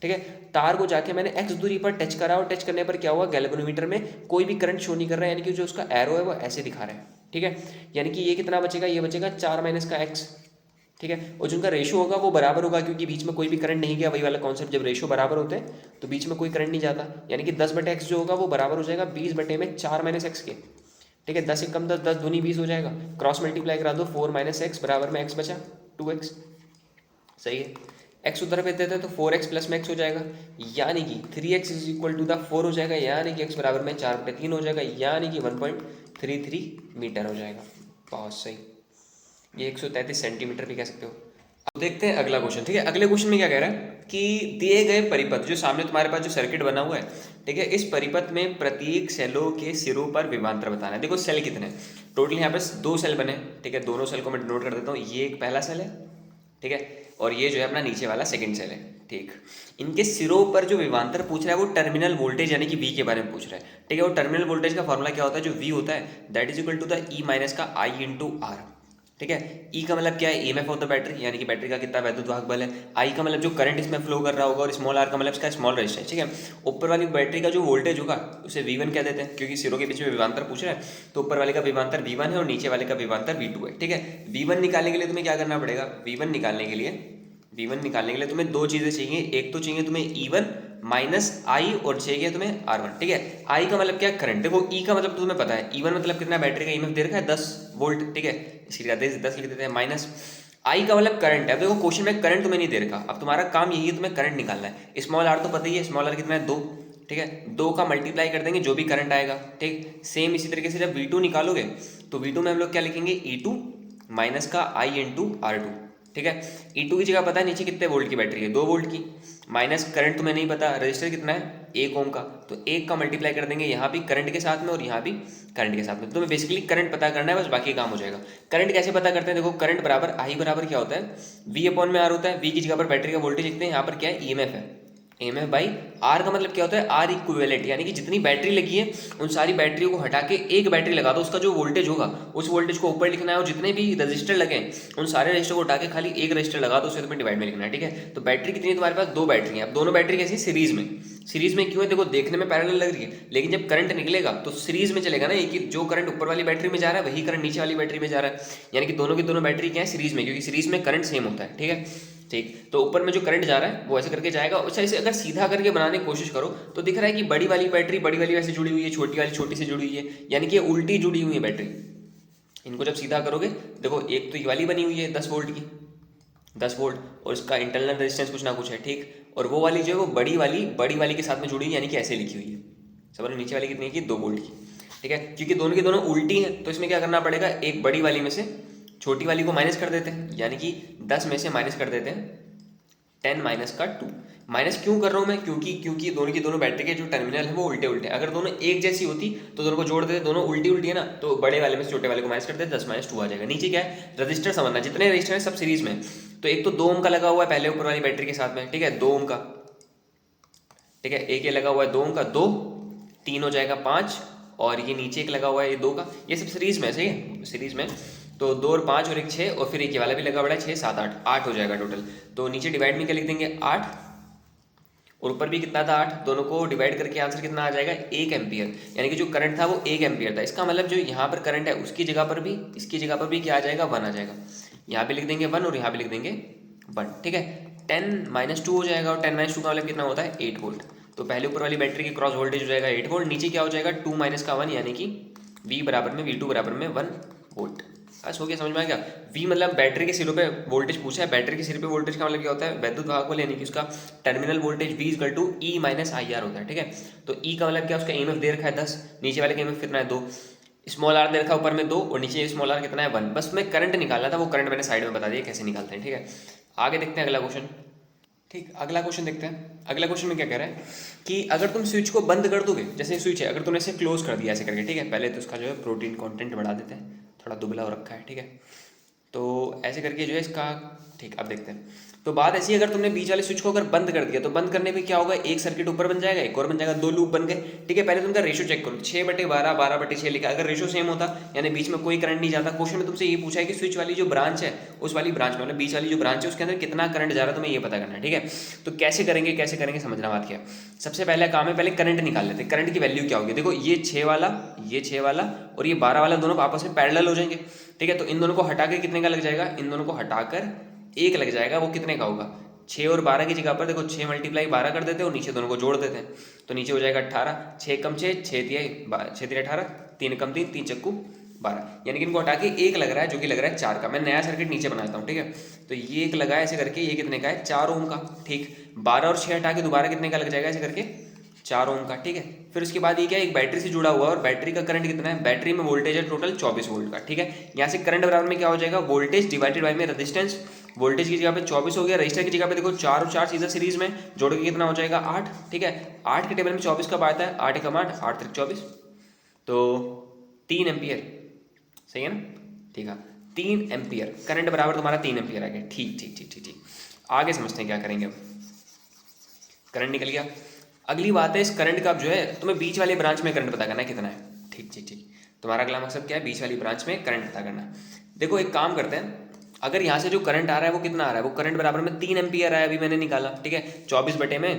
Speaker 1: ठीक है, तार को जाके मैंने x दूरी पर टच करा और टच करने पर क्या हुआ, गैल्वेनोमीटर में कोई भी करंट शो नहीं कर रहा है, यानी कि जो उसका एरो है वो ऐसे दिखा रहा है। ठीक है, यानी कि ये कितना बचेगा, ये बचेगा 4 माइनस का x। ठीक है, और जिनका रेशो होगा वो बराबर होगा, क्योंकि बीच में कोई भी करंट नहीं गया। वही वाला कॉन्सेप्ट, जब रेशो बराबर होते हैं तो बीच में कोई करंट नहीं जाता, यानी कि 10/x जो होगा वो बराबर हो जाएगा 20 में 4 माइनस एक्स के। ठीक है, 10 एक कम 10, 10 दूनी 20 हो जाएगा, क्रॉस मल्टीप्लाई करा दो, 4 माइनस एक्स बराबर में x बचा 2x। सही है, x उधर भेज देते हैं तो 4x प्लस में x हो जाएगा, यानी कि 3x is equal to the 4 हो जाएगा, यानी कि x बराबर में 4/3 हो जाएगा, यानी कि 1.33 मीटर हो जाएगा। बहुत सही, ये 133 सेंटीमीटर भी कह सकते हो। अब देखते हैं अगला क्वेश्चन। ठीक है, अगले क्वेश्चन में क्या कह रहा है कि दिए गए परिपथ, जो सामने तुम्हारे पास जो सर्किट बना हुआ है, ठीक है, इस परिपथ में प्रत्येक सेलों के सिरों पर विभवांतर बताना है। देखो सेल कितने हैं, टोटल यहाँ पे 2 सेल बने। ठीक है, दोनों सेल को मैं नोट कर देता हूँ, ये एक पहला सेल है, ठीक है, और ये जो है अपना नीचे वाला सेकंड सेल है। ठीक, इनके सिरों पर जो विभवांतर पूछ रहा है वो टर्मिनल वोल्टेज यानी कि V के बारे में पूछ रहा है। ठीक है, और टर्मिनल वोल्टेज का फॉर्मूला क्या होता है, जो V होता है that is equal to the E minus का I इंटू R। ठीक है, ई का मतलब क्या है, EMF ऑफ द बैटरी, यानी कि बैटरी का कितना वैद्युत वाहक बल है। आई का मतलब जो करंट इसमें फ्लो कर रहा होगा, और स्मॉल आर का मतलब इसका स्मॉल रेजिस्टेंस। ठीक है, ऊपर वाली बैटरी का जो वोल्टेज होगा उसे V1 कह देते हैं, क्योंकि सिरों के बीच में विभवांतर पूछ रहा है, तो ऊपर वाले का विभवांतर V1 है और नीचे वाले का विभवांतर V2 है। ठीक है, V1 निकालने के लिए तुम्हें क्या करना पड़ेगा, V1 निकालने के लिए तुम्हें 2 चीजें चाहिए। एक तो चाहिए तुम्हें E1 माइनस आई और चाहिए तुम्हें R1। ठीक है, आई का मतलब क्या है, करंट। देखो ई का मतलब तुम्हें पता है, E1 मतलब कितना, बैटरी का EMF दे रखा है 10 वोल्ट। ठीक है, इसलिए 10 लिख देते हैं, माइनस आई का मतलब करंट है। देखो क्वेश्चन में करंट तुम्हें नहीं दे रखा, अब तुम्हारा काम यही है, तुम्हें करंट निकालना है। स्मॉल आर तो पता ही है, स्मॉल आर कितना है 2। ठीक है, 2 का मल्टीप्लाई कर देंगे जो भी करंट आएगा। ठीक, सेम इसी तरीके से जब V2 निकालोगे तो V2 में हम लोग क्या लिखेंगे, E2 माइनस का I इंटू R2। ठीक है, E2 की जगह पता है नीचे कितने वोल्ट की बैटरी है, 2 वोल्ट की, माइनस करंट तुम्हें नहीं पता, रजिस्टर कितना है 1 ओम का, तो 1 का मल्टीप्लाई कर देंगे यहाँ भी करंट के साथ में और यहाँ भी करंट के साथ में। तुम्हें बेसिकली करंट पता करना है, बस बाकी काम हो जाएगा। करंट कैसे पता करते हैं, देखो करंट बराबर I बराबर क्या होता है, V/R होता है। V की जगह पर बैटरी का वोल्टेज लिखते हैं, यहाँ पर क्या है EMF है, EMF बाई R का मतलब क्या होता है, R इक्विवेलेंट, यानी कि जितनी बैटरी लगी है उन सारी बैटरियों को हटा के एक बैटरी लगा दो, उसका जो वोल्टेज होगा उस वोल्टेज को ऊपर लिखना है, और जितने भी रजिस्टर लगे उन सारे रजिस्टर को हटा के खाली एक रजिस्टर लगा दो, उसे तुम्हें डिवाइड में लिखना है। ठीक है, तो बैटरी कितनी है तुम्हारे पास, 2 बैटरी है। अब दोनों बैटरी कैसी, सीरीज में। सीरीज में क्यों है, देखो देखने में पैरेलल लग रही है, लेकिन जब करंट निकलेगा तो सीरीज में चलेगा ना, एक ही जो करंट ऊपर वाली बैटरी में जा रहा है वही करंट नीचे वाली बैटरी में जा रहा है, यानी कि दोनों की दोनों बैटरी क्या है, सीरीज में, क्योंकि सीरीज में करंट सेम होता है। ठीक है, ठीक, तो ऊपर में जो करंट जा रहा है वो ऐसे करके जाएगा। अच्छा, इसे अगर सीधा करके बनाने की कोशिश करो तो दिख रहा है कि बड़ी वाली बैटरी बड़ी वाली वैसे जुड़ी हुई है, छोटी वाली छोटी से जुड़ी हुई है, यानी कि उल्टी जुड़ी हुई है बैटरी। इनको जब सीधा करोगे, देखो एक तो ये वाली बनी हुई है 10 वोल्ट की, 10 वोल्ट, और इसका इंटरनल रेजिस्टेंस कुछ ना कुछ है। ठीक, और वो वाली जो है वो बड़ी वाली के साथ में जुड़ी है, यानी कि ऐसे लिखी हुई है, समझ लो, नीचे वाली कितनी की 2 वोल्ट की। ठीक है, क्योंकि दोनों की दोनों उल्टी हैं तो इसमें क्या करना पड़ेगा, एक बड़ी वाली में से छोटी वाली को माइनस कर देते हैं, यानी कि 10 में से माइनस कर देते हैं 10 माइनस का 2। माइनस क्यों कर रहा हूँ मैं, क्योंकि दोनों की दोनों बैटरी के जो टर्मिनल है वो उल्टे उल्टे, अगर दोनों एक जैसी होती तो दोनों को जोड़ देते, दोनों उल्टी उल्टी है ना, तो बड़े वाले में से छोटे वाले को माइनस करते 10 माइनस 2 आ जाएगा। नीचे क्या है, रजिस्टर समझना, जितने रजिस्टर है सब सीरीज में। तो एक तो 2 ओम का लगा हुआ है पहले ऊपर वाली बैटरी के साथ में, ठीक है, 2 ओम का, ठीक है, एक ये लगा हुआ है 2 ओम का, 2 3 हो जाएगा 5, और ये नीचे एक लगा हुआ है ये 2 का, ये सब सीरीज में, सही है, सीरीज में। तो 2 और 5 और एक 6, और फिर एक ये वाला भी लगा हुआ है 6 7 8, 8 हो जाएगा टोटल। तो नीचे डिवाइड में क्या लिख देंगे 8, और ऊपर भी कितना था 8, दोनों को डिवाइड करके आंसर कितना आ जाएगा 1 एम्पियर, यानी कि जो करंट था वो 1 एम्पियर था। इसका मतलब जो यहाँ पर करंट है उसकी जगह पर भी, इसकी जगह पर भी क्या आ जाएगा 1 आ जाएगा, यहाँ पे लिख देंगे 1 और यहाँ पे लिख देंगे 1, ठीक है। 10 माइनस 2 हो जाएगा, और 10 माइनस 2 का मतलब कितना होता है 8 वोल्ट। तो पहले ऊपर वाली बैटरी की क्रॉस वोल्टेज हो जाएगा 8 वोल्ट, नीचे क्या हो जाएगा 2 माइनस का 1, यानी कि V बराबर में V2 बराबर में 1 वोल्ट। बस हो गया, समझ में आ गया। V मतलब बैटरी के सिरों पे वोल्टेज पूछा है, बैटरी के सिरे पे वोल्टेज का मतलब क्या होता है, वैद्युत भाग को, यानी कि उसका terminal voltage V equal to E minus IR होता है, ठीक है। तो E का मतलब क्या, उसका EMF दे रखा है 10, नीचे वाले का EMF कितना है 2, स्मॉल r दे रखा है ऊपर में 2 और नीचे स्मॉल r कितना है 1। बस मैं करंट निकालना था, वो करंट मैंने साइड में बता दिया कैसे निकालते हैं, ठीक है। आगे देखते हैं अगला क्वेश्चन। ठीक, अगला क्वेश्चन देखते हैं। अगला क्वेश्चन में क्या कह रहा है कि अगर तुम स्विच को बंद कर दोगे, जैसे स्विच है, अगर तुमने इसे क्लोज कर दिया ऐसे करके, ठीक है, पहले तो उसका जो है प्रोटीन कंटेंट बढ़ा देते हैं, थोड़ा दुबला हो रखा है, ठीक है, तो ऐसे करके जो है इसका, ठीक, अब देखते हैं। तो बात ऐसी है, अगर तुमने बीच वाले स्विच को अगर बंद कर दिया तो बंद करने पे क्या होगा, एक सर्किट ऊपर बन जाएगा, एक और बन जाएगा, 2 लूप बन गए, ठीक है। पहले तुमका रेशो चेक करो, 6/12 12/6 लिखा, अगर रेशो सेम होता यानी बीच में कोई करंट नहीं जाता। क्वेश्चन में तुमसे ये पूछा है कि स्विच वाली जो ब्रांच है उस वाली ब्रांच में, मतलब बीच वाली जो ब्रांच है उसके अंदर कितना करंट जा रहा है, तुम्हें ये पता करना है, ठीक है। तो कैसे करेंगे समझना बात क्या। सबसे पहले काम है, पहले करंट निकाल लेते हैं। करंट की वैल्यू क्या होगी, देखो ये 6 वाला और ये 12 वाला दोनों आपस में पैरेलल हो जाएंगे, ठीक है। तो इन दोनों को हटा के कितने का लग जाएगा, इन दोनों को हटाकर 1 लग जाएगा, वो कितने का होगा 6 और 12 की जगह पर देखो 6 × 12 कर देते हैं और नीचे दोनों को जोड़ देते हैं, तो नीचे हो जाएगा 18, 6 कम 6 6 3 18, 3 कम 3 3 चक्कू 12, यानी कि इनको हटा के 1 लग रहा है, जो कि लग रहा है 4 का। मैं नया सर्किट नीचे बनाता हूँ, ठीक है। तो ये 1 लगा है ऐसे करके, ये कितने का है 4 ओम का, ठीक। 12 और 6 हटा के दोबारा कितने का लग जाएगा ऐसे करके 4 ओम का, ठीक है। फिर उसके बाद ये क्या है, एक बैटरी से जुड़ा हुआ है और बैटरी का करंट कितना है, बैटरी में वोल्टेज है टोटल 24 वोल्ट का, ठीक है। यहाँ से करंट बराबर में क्या हो जाएगा, वोल्टेज डिवाइडेड बाय में रेजिस्टेंस, वोल्टेज की जगह पे 24 हो गया, रजिस्टर की जगह पे देखो 4 और 4 सीधा सीरीज में जोड़ के कितना हो जाएगा 8, ठीक है। 8 के टेबल में 24 कब आता है, 8 एकम 8 8 3 24, तो 3 एम्पियर, सही है ना, ठीक है। 3 एम्पियर करंट बराबर तुम्हारा 3 एम्पियर आ गया, ठीक ठीक ठीक ठीक ठीक। आगे समझते हैं क्या करेंगे। अब करंट निकल गया, अगली बात है इस करंट का, अब जो है तुम्हें बीच वाले ब्रांच में करंट पता करना है कितना है, ठीक ठीक ठीक। तुम्हारा अगला मकसद क्या है, बीच वाली ब्रांच में करंट पता करना। देखो एक काम करते हैं, अगर यहाँ से जो करंट आ रहा है वो कितना आ रहा है, वो करंट बराबर में 3 एम्पियर आया, अभी मैंने निकाला, ठीक है। 24 बटे में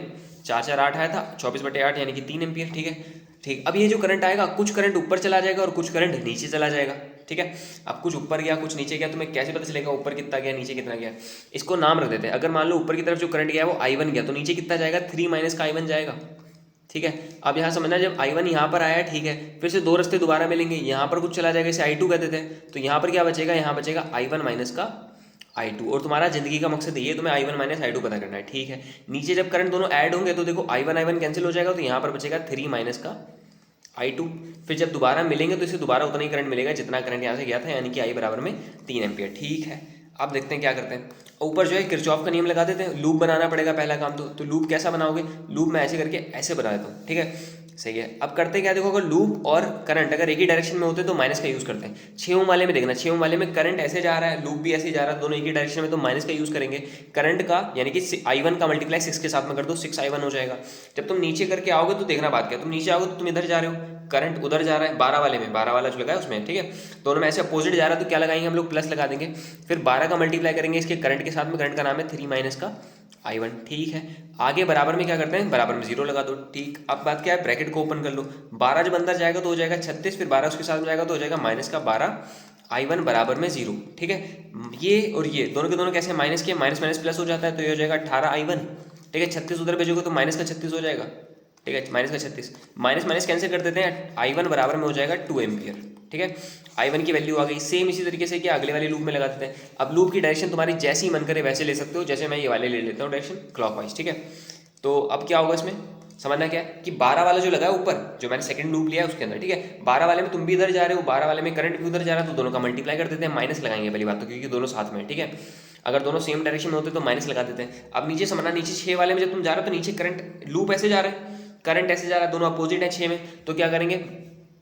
Speaker 1: 4 4 8 आया था, 24 बटे 8 यानी कि 3 एम्पियर, ठीक है ठीक। अब ये जो करंट आएगा, कुछ करंट ऊपर चला जाएगा और कुछ करंट नीचे चला जाएगा, ठीक है। अब कुछ ऊपर गया कुछ नीचे गया, तुम्हें कैसे पता चलेगा ऊपर कितना गया नीचे कितना गया, इसको नाम रख देते हैं। अगर मान लो ऊपर की तरफ जो करंट गया वो I1 गया, तो नीचे कितना जाएगा 3 माइनस का I1 जाएगा, ठीक है। अब यहाँ समझना, जब I1 यहाँ पर आया, ठीक है, फिर से 2 रास्ते दोबारा मिलेंगे, यहाँ पर कुछ चला जाएगा, इसे I2 कहते थे, तो यहाँ पर क्या बचेगा, यहाँ बचेगा I1 माइनस का I2, और तुम्हारा जिंदगी का मकसद ये तुम्हें I1 माइनस I2 पता करना है, ठीक है। नीचे जब करंट दोनों ऐड होंगे तो देखो I1 कैंसिल हो जाएगा, तो यहाँ पर बचेगा 3 माइनस का I2। फिर जब दोबारा मिलेंगे तो इसे दोबारा उतना ही करंट मिलेगा जितना करंट यहाँ से गया था, यानी कि I बराबर में 3 एम्पियर, ठीक है। अब देखते हैं क्या करते हैं। ऊपर जो है किरचॉफ का नियम लगा देते हैं, लूप बनाना पड़ेगा पहला काम। तो लूप कैसा बनाओगे, लूप मैं ऐसे करके ऐसे बना देता हूँ, ठीक है, सही है। अब करते क्या, देखो अगर लूप और करंट अगर एक ही डायरेक्शन में होते तो माइनस का यूज़ करते हैं। 6 ओम वाले में देखना, 6 ओम वाले में करंट ऐसे जा रहा है, लूप भी ऐसे ही जा रहा है, दोनों एक ही डायरेक्शन में, तो माइनस का यूज़ करेंगे। करंट का यानी कि I1 का मल्टीप्लाई 6 के साथ में कर दो, 6I1 हो जाएगा। जब तुम नीचे करके आओगे तो देखना बात क्या, तुम नीचे आओगे तो तुम इधर जा रहे हो, करंट उधर जा रहा है 12 वाले में, 12 वाला जो लगा है उसमें, ठीक है। दोनों में ऐसे अपोजिट जा रहा है तो क्या लगाएंगे हम लोग, प्लस लगा देंगे। फिर 12 का मल्टीप्लाई करेंगे इसके करंट के साथ में, करंट का नाम है 3 माइनस का I1, ठीक है। आगे बराबर में क्या करते हैं, बराबर में 0 लगा दो, ठीक। अब बात क्या है, ब्रैकेट को ओपन कर लो, 12 जब अंदर जाएगा तो हो जाएगा 36, फिर 12 उसके साथ में जाएगा तो हो जाएगा माइनस का 12 I1 बराबर में 0, ठीक है। ये और ये दोनों के दोनों कैसे माइनस के, माइनस माइनस प्लस हो जाता है, तो ये हो जाएगा 18 I1, ठीक है। 36 उधर भेजोगे तो माइनस का 36 हो जाएगा, ठीक है, माइनस का 36, माइनस माइनस कैंसिल कर देते हैं, I1 बराबर में हो जाएगा 2 एम्पियर, ठीक है। I1 की वैल्यू आ गई। सेम इसी तरीके से क्या अगले वाले लूप में लगा देते हैं। अब लूप की डायरेक्शन तुम्हारी जैसी मन करे वैसे ले सकते हो, जैसे मैं ये वाले ले लेता हूँ डायरेक्शन क्लॉकवाइज, ठीक है। तो अब क्या होगा इसमें, समझना क्या है कि 12 वाला जो लगा है ऊपर, जो मैंने सेकंड लूप लिया है उसके अंदर, ठीक है, 12 वाले में तुम भी इधर जा रहे हो, 12 वाले में करंट भी उधर जा रहा है, तो दोनों का मल्टीप्लाई कर देते हैं, माइनस लगाएंगे पहली बात तो, क्योंकि दोनों साथ में, ठीक है। अगर दोनों सेम डायरेक्शन में होते तो माइनस लगा देते हैं। अब नीचे समझना, नीचे 6 वाले में जब तुम जा रहे हो तो नीचे करंट लूप ऐसे जा रहा है, करंट ऐसे जा रहा है, दोनों अपोजिट है 6 में, तो क्या करेंगे,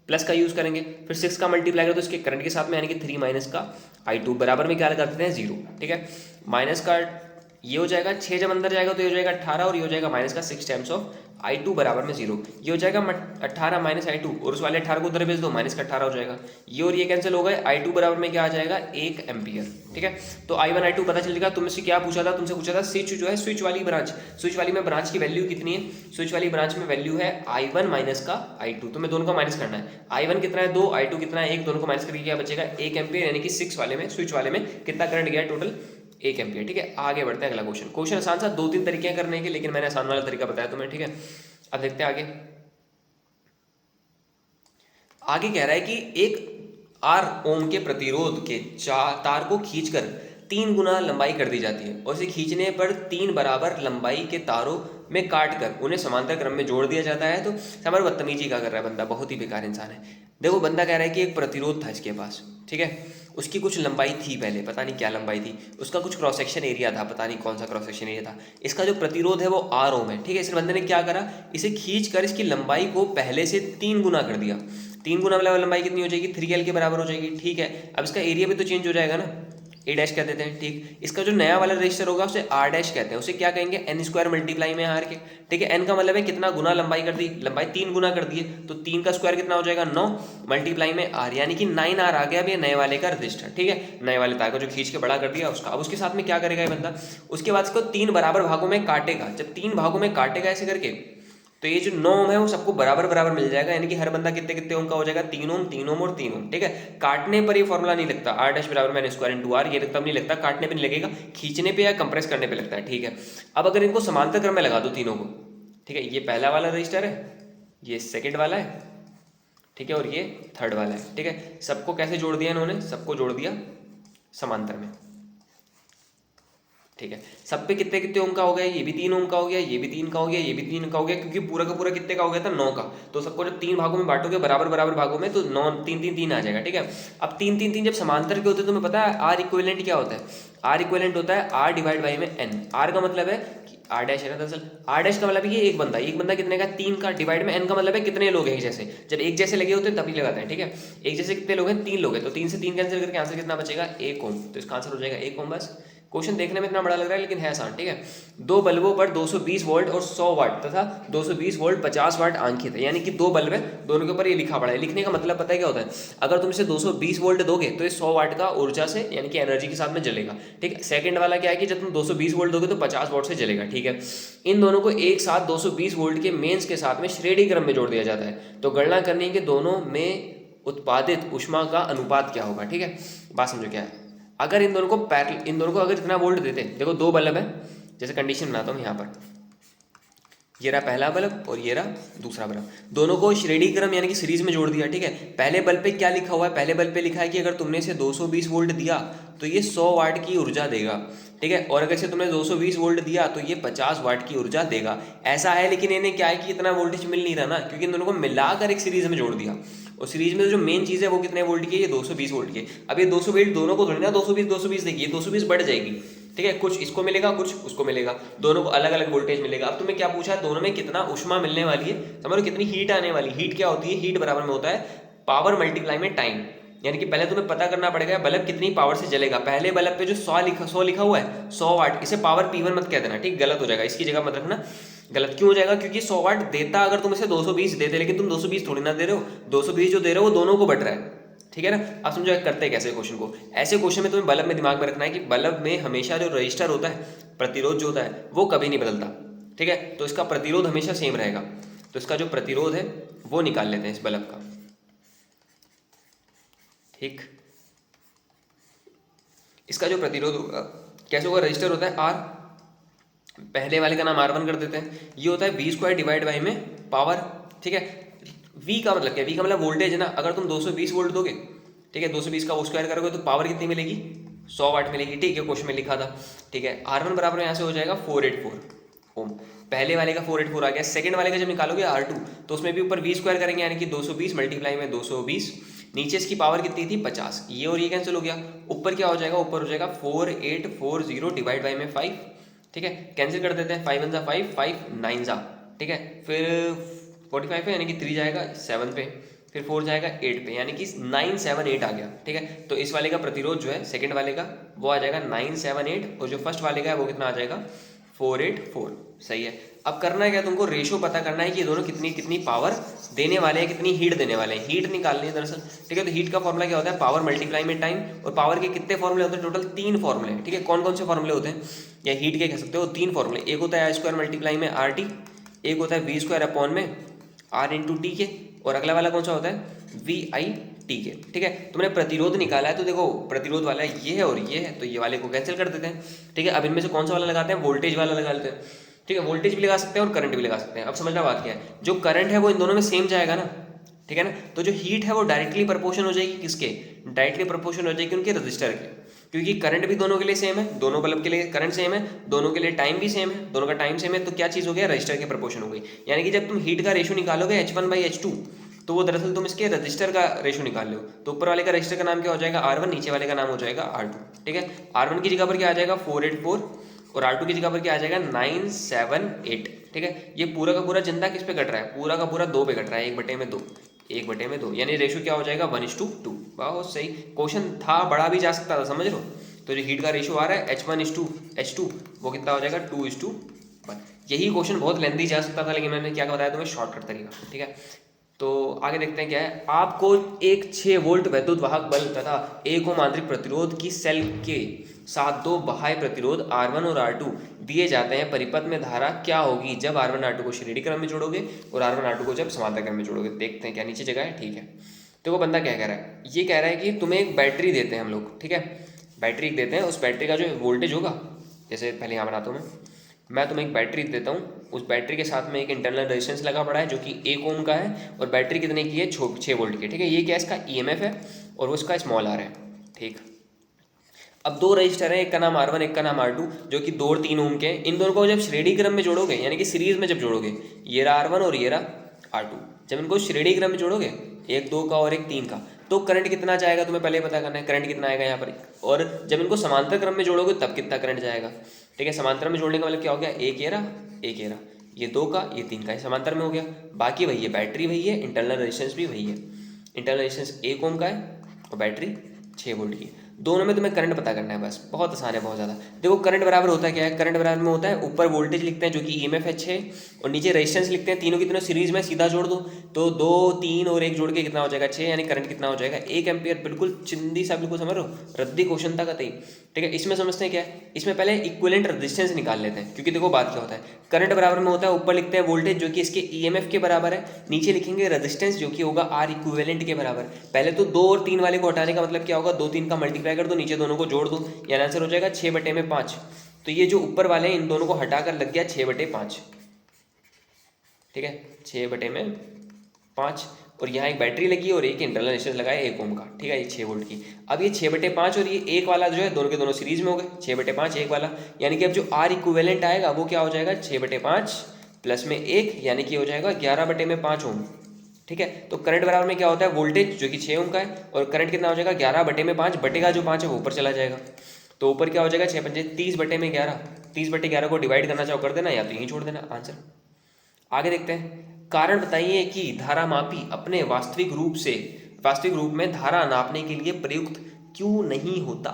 Speaker 1: प्लस का यूज करेंगे, फिर 6 का मल्टीप्लाई करो तो इसके करंट के साथ में, यानी कि 3 माइनस का I2 बराबर में क्या लगा देते हैं 0, ठीक है। माइनस का ये हो जाएगा 6 जब अंदर जाएगा तो ये हो जाएगा 18 और ये हो जाएगा माइनस का 6 टाइम्स ऑफ I2 बराबर में 0, ये हो जाएगा 18 माइनस I2 और उस वाले 18 को उधर भेज दो, माइनस का 18 हो जाएगा, ये और ये कैंसिल हो गए, I2 बराबर में क्या आ जाएगा 1 एम्पियर, ठीक है। तो I1 I2 पता चल जाएगा। तुमसे क्या पूछा था, तुमसे पूछा था स्विच जो है, स्विच वाली ब्रांच, स्विच वाली में ब्रांच की वैल्यू कितनी है, स्विच वाली ब्रांच में वैल्यू है I1 माइनस का I2, तुम्हें दोनों का माइनस करना है, I1 कितना है 2, I2 कितना है 1, दोनों को माइनस करके क्या बचेगा 1 एम्पियर, यानी कि 6 वाले में, स्विच वाले में कितना करंट गया टोटल 1 एम्पियर, ठीक है। आगे बढ़ते हैं अगला क्वेश्चन। क्वेश्चन आसान सा, 2-3 तरीके हैं करने के, लेकिन मैंने आसान वाला तरीका बताया तुम्हें, ठीक है। अब देखते हैं आगे। आगे कह रहा है कि एक R ओम के प्रतिरोध के तार को खींचकर 3 गुना लंबाई कर दी जाती है और इसे खींचने पर 3 बराबर लंबाई के तारों में काट कर उन्हें समांतर क्रम में जोड़ दिया जाता है। तो हमारे बदतमीजी का कर रहा है बंदा, बहुत ही बेकार इंसान है। देखो बंदा कह रहा है कि एक प्रतिरोध था इसके पास, ठीक है, उसकी कुछ लंबाई थी पहले, पता नहीं क्या लंबाई थी, उसका कुछ क्रॉस सेक्शन एरिया था, पता नहीं कौन सा क्रॉस सेक्शन एरिया था, इसका जो प्रतिरोध है वो R ओम है, ठीक है। इस बंदे ने क्या करा, इसे खींच कर इसकी लंबाई को पहले से 3 गुना कर दिया। 3 गुना मतलब लंबाई कितनी हो जाएगी 3L के बराबर हो जाएगी, ठीक है। अब इसका एरिया भी तो चेंज हो जाएगा ना, A डैश कह देते हैं, ठीक। इसका जो नया वाला रजिस्टर होगा उसे R डैश कहते हैं, उसे क्या कहेंगे n स्क्वायर मल्टीप्लाई में R के, ठीक है। n का मतलब है कितना गुना लंबाई कर दी, लंबाई 3 गुना कर दी है, तो 3 का स्क्वायर कितना हो जाएगा 9 मल्टीप्लाई में R, यानी कि 9R आ गया अब ये नए वाले का रजिस्टर, ठीक है। नए वाले तार को जो खींच के बड़ा कर दिया उसका। अब उसके साथ में क्या करेगा ये बंदा, उसके बाद इसको 3 बराबर भागों में काटेगा। जब 3 भागों में काटेगा ऐसे करके, तो ये जो 9 ओम है वो सबको बराबर बराबर मिल जाएगा, यानी कि हर बंदा कितने कितने ओम का हो जाएगा 3 ओम, 3 ओम और 3 ओम, ठीक है। काटने पर ये फॉर्मूला नहीं लगता, R डैश बराबर में n स्क्वायर इंटू R, ये तब नहीं लगता, काटने पे नहीं लगेगा, खींचने पे या कंप्रेस करने पे लगता है, ठीक है। अब अगर इनको समांतर क्रम में लगा दो तीनों को, ठीक है, ये पहला वाला रजिस्टर है, ये सेकेंड वाला है, ठीक है, और ये थर्ड वाला है, ठीक है। सबको कैसे जोड़ दिया इन्होंने, सबको जोड़ दिया समांतर में, ठीक है। सब पे कितने कितने ओम का हो गया, ये भी 3 ओम का हो गया, ये भी 3 का हो गया, ये भी 3 का हो गया, क्योंकि पूरा का पूरा कितने का हो गया था 9 का। तो सबको जब 3 भागों में बांटोगे बराबर बराबर भागों में, तो 9 3 3 3 आ जाएगा, ठीक है। अब 3 3 3 जब समांतर के होते हैं, तुम्हें पता है R इक्विवेलेंट क्या होता है, R इक्विवेलेंट होता है R डिवाइड बाई में n। R का मतलब है कि R डैश है ना, दरअसल R डैश का मतलब ये एक बंदा कितने का 3 का, डिवाइड में n का मतलब है कितने लोग हैं एक जैसे, जब एक जैसे लगे होते हैं तभी लगाते हैं, ठीक है। एक जैसे कितने लोग हैं 3 लोग हैं, तो 3 से 3 कैंसिल करके आंसर कितना बचेगा 1 ओम, तो इसका आंसर हो जाएगा 1 ओम। बस क्वेश्चन देखने में इतना बड़ा लग रहा है लेकिन है आसान, ठीक है। 2 बल्बों पर 220 वोल्ट और 100 वाट तथा 220 वोल्ट 50 वाट अंकित है, यानी कि 2 बल्ब है, दोनों के ऊपर ये लिखा पड़ा है। लिखने का मतलब पता है क्या होता है, अगर तुम इसे 220 वोल्ट दोगे तो ये 100 वाट का ऊर्जा से यानी कि एनर्जी के साथ में जलेगा, ठीक है। सेकंड वाला क्या है कि जब तुम 220 वोल्ट दोगे तो 50 वाट से जलेगा, ठीक है। इन दोनों को एक साथ 220 वोल्ट के मेंस के साथ में श्रेणी क्रम में जोड़ दिया जाता है, तो गणना करनी है कि दोनों में उत्पादित ऊष्मा का अनुपात क्या होगा, ठीक है। बात समझो क्या है, अगर इन दोनों को अगर इतना वोल्ट देते, देखो 2 बल्ब है, जैसे कंडीशन बनाता हूँ यहाँ पर, ये रहा पहला बल्ब और ये रहा दूसरा बल्ब, दोनों को श्रेणी क्रम यानी कि सीरीज में जोड़ दिया, ठीक है। पहले बल्ब पे क्या लिखा हुआ है, पहले बल्ब पे लिखा है कि अगर तुमने इसे 220 वोल्ट दिया तो ये 100 वाट की ऊर्जा देगा, ठीक है, और अगर इसे तुमने 220 वोल्ट दिया तो ये 50 वाट की ऊर्जा देगा। ऐसा है, लेकिन इन्हें क्या है कि इतना वोल्टेज मिल नहीं रहा ना, क्योंकि इन दोनों को मिलाकर एक सीरीज में जोड़ दिया, और सीरीज में जो मेन चीज़ है वो कितने वोल्ट की है, ये 220 वोल्ट की। अब ये 220 दोनों को थोड़ी ना 220 देखिए, 220 बढ़ जाएगी, ठीक है, कुछ इसको मिलेगा कुछ उसको मिलेगा, दोनों को अलग अलग वोल्टेज मिलेगा। अब तुम्हें क्या पूछा है, दोनों में कितना ऊष्मा मिलने वाली है, समझ लो कितनी हीट आने वाली। हीट क्या होती है, हीट बराबर में होता है पावर मल्टीप्लाई में टाइम, यानी कि पहले तुम्हें पता करना पड़ेगा बल्ब कितनी पावर से जलेगा। पहले बल्ब पे जो 100 लिखा हुआ है 100 वाट, इसे पावर P1 मत कह देना, ठीक, गलत हो जाएगा, इसकी जगह मत रखना। गलत क्यों हो जाएगा, क्योंकि 100 वाट देता अगर तुम इसे 220 देते, लेकिन तुम 220 थोड़ी ना दे रहे हो, 220 जो दे रहे हो वो दोनों को बट रहा है, ठीक है ना। आप समझो करते हैं कैसे क्वेश्चन को, ऐसे क्वेश्चन में तुम्हें बल्ब में दिमाग में रखना है कि बल्ब में हमेशा जो रजिस्टर होता है, प्रतिरोध जो होता है वो कभी नहीं बदलता, ठीक है। तो इसका प्रतिरोध हमेशा सेम रहेगा, तो इसका जो प्रतिरोध है वो निकाल लेते हैं इस बल्ब का, ठीक। इसका जो प्रतिरोध होगा कैसे होगा, रजिस्टर होता है R, पहले वाले का नाम R1 कर देते हैं, ये होता है V स्क्वायर डिवाइड बाई में पावर, ठीक है। V का मतलब क्या है, V का मतलब वोल्टेज है ना, अगर तुम 220 वोल्ट दोगे, ठीक है, 220 का वो स्क्वायर करोगे तो पावर कितनी मिलेगी 100 वाट मिलेगी, ठीक है, क्वेश्चन में लिखा था, ठीक है। R1 बराबर यहाँ से हो जाएगा 484 ओम। पहले वाले का 484 आ गया। सेकंड वाले का जब निकालोगे R2 तो उसमें भी ऊपर v स्क्वायर करेंगे, यानी कि 220 मल्टीप्लाई में 220, नीचे इसकी पावर कितनी थी 50, ये और ये कैंसिल हो गया। ऊपर क्या हो जाएगा, ऊपर हो जाएगा 4840 डिवाइड बाई में 5, ठीक है, कैंसिल कर देते हैं, 5 1 जा 5, 5 9 जा, ठीक है, फिर 45 पे यानी कि 3 जाएगा 7 पे, फिर 4 जाएगा 8 पे, यानी कि 978 आ गया, ठीक है। तो इस वाले का प्रतिरोध जो है सेकंड वाले का वो आ जाएगा 978, और जो फर्स्ट वाले का है वो कितना आ जाएगा 484, सही है। अब करना है क्या, तुमको रेशो पता करना है कि ये दोनों कितनी कितनी पावर देने वाले हैं, कितनी हीट देने वाले हैं, हीट निकालनी है दरअसल, ठीक है। तो हीट का फॉर्मूला क्या होता है, पावर मल्टीप्लाई में टाइम, और पावर के कितने फॉर्मूले होते हैं, टोटल 3 फॉर्मूले, ठीक है। कौन कौन से फॉर्मूले होते हैं, या हीट के कह सकते हो 3 फॉर्मूले, एक होता है आई स्क्वायर मल्टीप्लाई में आर टी, एक होता है वी स्क्वायर अपॉन में आर इंटू टी के, और अगला वाला कौन सा होता है वी आई टी के, ठीक है। तुमने प्रतिरोध निकाला है, तो देखो प्रतिरोध वाला ये है और ये है, तो ये वाले को कैंसिल कर देते हैं, ठीक है। अब इनमें से कौन सा वाला लगाते हैं, वोल्टेज वाला लगा लेते हैं, ठीक है। वोल्टेज भी लगा सकते हैं और करंट भी लगा सकते हैं। अब समझना बात क्या है, जो करंट है वो इन दोनों में सेम जाएगा ना, ठीक है ना। तो जो हीट है वो डायरेक्टली प्रोपोर्शन हो जाएगी किसके, डायरेक्टली प्रोपोर्शन हो जाएगी उनके रजिस्टर के, क्योंकि करंट भी दोनों के लिए सेम है, दोनों बल्ब के लिए करंट सेम है, दोनों के लिए टाइम भी सेम है, दोनों का टाइम सेम है, तो क्या चीज़ हो गया, रजिस्टर के प्रोपोर्शन हो गई। यानी कि जब तुम हीट का रेशो निकालोगे H1/H2, तो वो दरअसल तुम इसके रजिस्टर का रेशो निकाल लो, तो ऊपर वाले का रजिस्टर का नाम क्या हो जाएगा R1, नीचे वाले का नाम हो जाएगा R2, ठीक है। R1 की जगह पर क्या आ जाएगा 484, और R2 की जगह पर क्या आ जाएगा 978, ठीक है। ये पूरा का पूरा जिंदा किस पे कट रहा है, पूरा का पूरा 2 पे कट रहा है, 1/2, 1/2, यानी रेशो क्या हो जाएगा 1:2। बहुत सही, क्वेश्चन था, बड़ा भी जा सकता था, समझ लो। तो जो हीट का रेशो आ रहा है H1:H2, वो कितना हो जाएगा 2:1। यही क्वेश्चन बहुत लेंथी जा सकता था, लेकिन मैंने क्या बताया तुम्हें, शॉर्टकट तरीका, ठीक है। तो आगे देखते हैं क्या है, आपको एक 6 वोल्ट वैद्युत वाहक बल्ब तथा 1 ओम आंतरिक प्रतिरोध की सेल के साथ 2 बाह्य प्रतिरोध R1 और R2 दिए जाते हैं। परिपथ में धारा क्या होगी जब R1 R2 को श्रेणी क्रम में जोड़ोगे और R1 R2 को जब समांतर क्रम में जोड़ोगे। देखते हैं क्या नीचे जगह है, ठीक है। तो वो बंदा क्या कह रहा है, ये कह रहा है कि तुम्हें एक बैटरी देते हैं हम लोग, ठीक है, बैटरी देते हैं, उस बैटरी का जो वोल्टेज होगा, जैसे पहले यहाँ बनाता हूँ मैं तुम्हें एक बैटरी देता हूँ, उस बैटरी के साथ में एक इंटरनल रेजिस्टेंस लगा पड़ा है जो कि 1 ओम का है, और बैटरी कितने की है 6 वोल्ट की, ठीक है। ये क्या इसका ईएमएफ है और वो इसका स्मॉल आर है, ठीक। अब 2 रजिस्टर हैं, एक का नाम R1, एक का नाम R2, जो कि 2 और 3 ओम के हैं। इन दोनों को जब श्रेणी क्रम में जोड़ोगे, यानी कि सीरीज में जब जोड़ोगे, ये रहा R1 और ये रहा R2, जब इनको श्रेणी क्रम में जोड़ोगे, एक 2 का और एक 3 का, तो करंट कितना जाएगा तुम्हें पहले पता करना है, करंट कितना आएगा यहाँ पर। और जब इनको समांतर क्रम में जोड़ोगे तब कितना करंट जाएगा, ठीक है। समांतर में जोड़ने का मतलब क्या हो गया, एक ये रहा, एक ये रहा, ये 2 का ये 3 का, समांतर में हो गया। बाकी वही है, बैटरी वही है, इंटरनल रेजिस्टेंस भी वही है। इंटरनल रेजिस्टेंस 1 ओम का है और बैटरी 6 वोल्ट की। दोनों में तुम्हें करंट पता करना है, बस बहुत आसान है, बहुत ज़्यादा। देखो करंट बराबर होता है क्या है, करंट बराबर में होता है, ऊपर वोल्टेज लिखते हैं जो कि ईएमएफ है 6, और नीचे रेजिस्टेंस लिखते हैं, तीनों की तीनों सीरीज में सीधा जोड़ दो, तो 2 3 और 1 जोड़ के कितना हो जाएगा 6, यानी करंट कितना हो जाएगा 1 एम्पियर। बिल्कुल चिंदी सा, बिल्कुल समझ रहे हो, रद्दी क्वेश्चन था कतई, ठीक है। इसमें समझते हैं क्या है, इसमें पहले इक्विवेलेंट रेजिस्टेंस निकाल लेते हैं, क्योंकि देखो बात क्या होता है, करंट बराबर में होता है, ऊपर लिखते हैं वोल्टेज जो कि इसके ईएमएफ के बराबर है, नीचे लिखेंगे रेजिस्टेंस जो कि होगा आर इक्विवेलेंट के बराबर। पहले तो 2 और 3 वाले को हटाने का मतलब क्या होगा, 2 3 का मल्टीप्लाई कर दो, नीचे दोनों को जोड़ दो, यानी आंसर हो जाएगा 6/5। तो ये जो ऊपर वाले हैं इन दोनों को हटाकर लग गया 6/5, ठीक है, 6/5। और यहाँ एक बैटरी लगी और एक इंटरनल रेजिस्टेंस लगाया 1 ओम का, ठीक है, ये 6 वोल्ट की। अब ये 6/5 और ये एक वाला जो है दोनों के दोनों सीरीज में हो गए, 6/5 एक वाला, यानी कि अब जो आर इक्विवेलेंट आएगा वो क्या हो जाएगा 6/5 प्लस में 1, यानी कि हो जाएगा 11/5 ओम, ठीक है। तो करंट बराबर में क्या होता है, वोल्टेज जो कि 6 ओम का है, और करंट कितना हो जाएगा 11/5, बटेगा जो 5 है वो ऊपर चला जाएगा, तो ऊपर क्या हो जाएगा 6 5 30/11, 30/11 को डिवाइड करना चाहो कर देना, या तो यहीं छोड़ देना आंसर। आगे देखते हैं, कारण बताइए कि धारामापी अपने वास्तविक रूप में धारा नापने के लिए प्रयुक्त क्यों नहीं होता।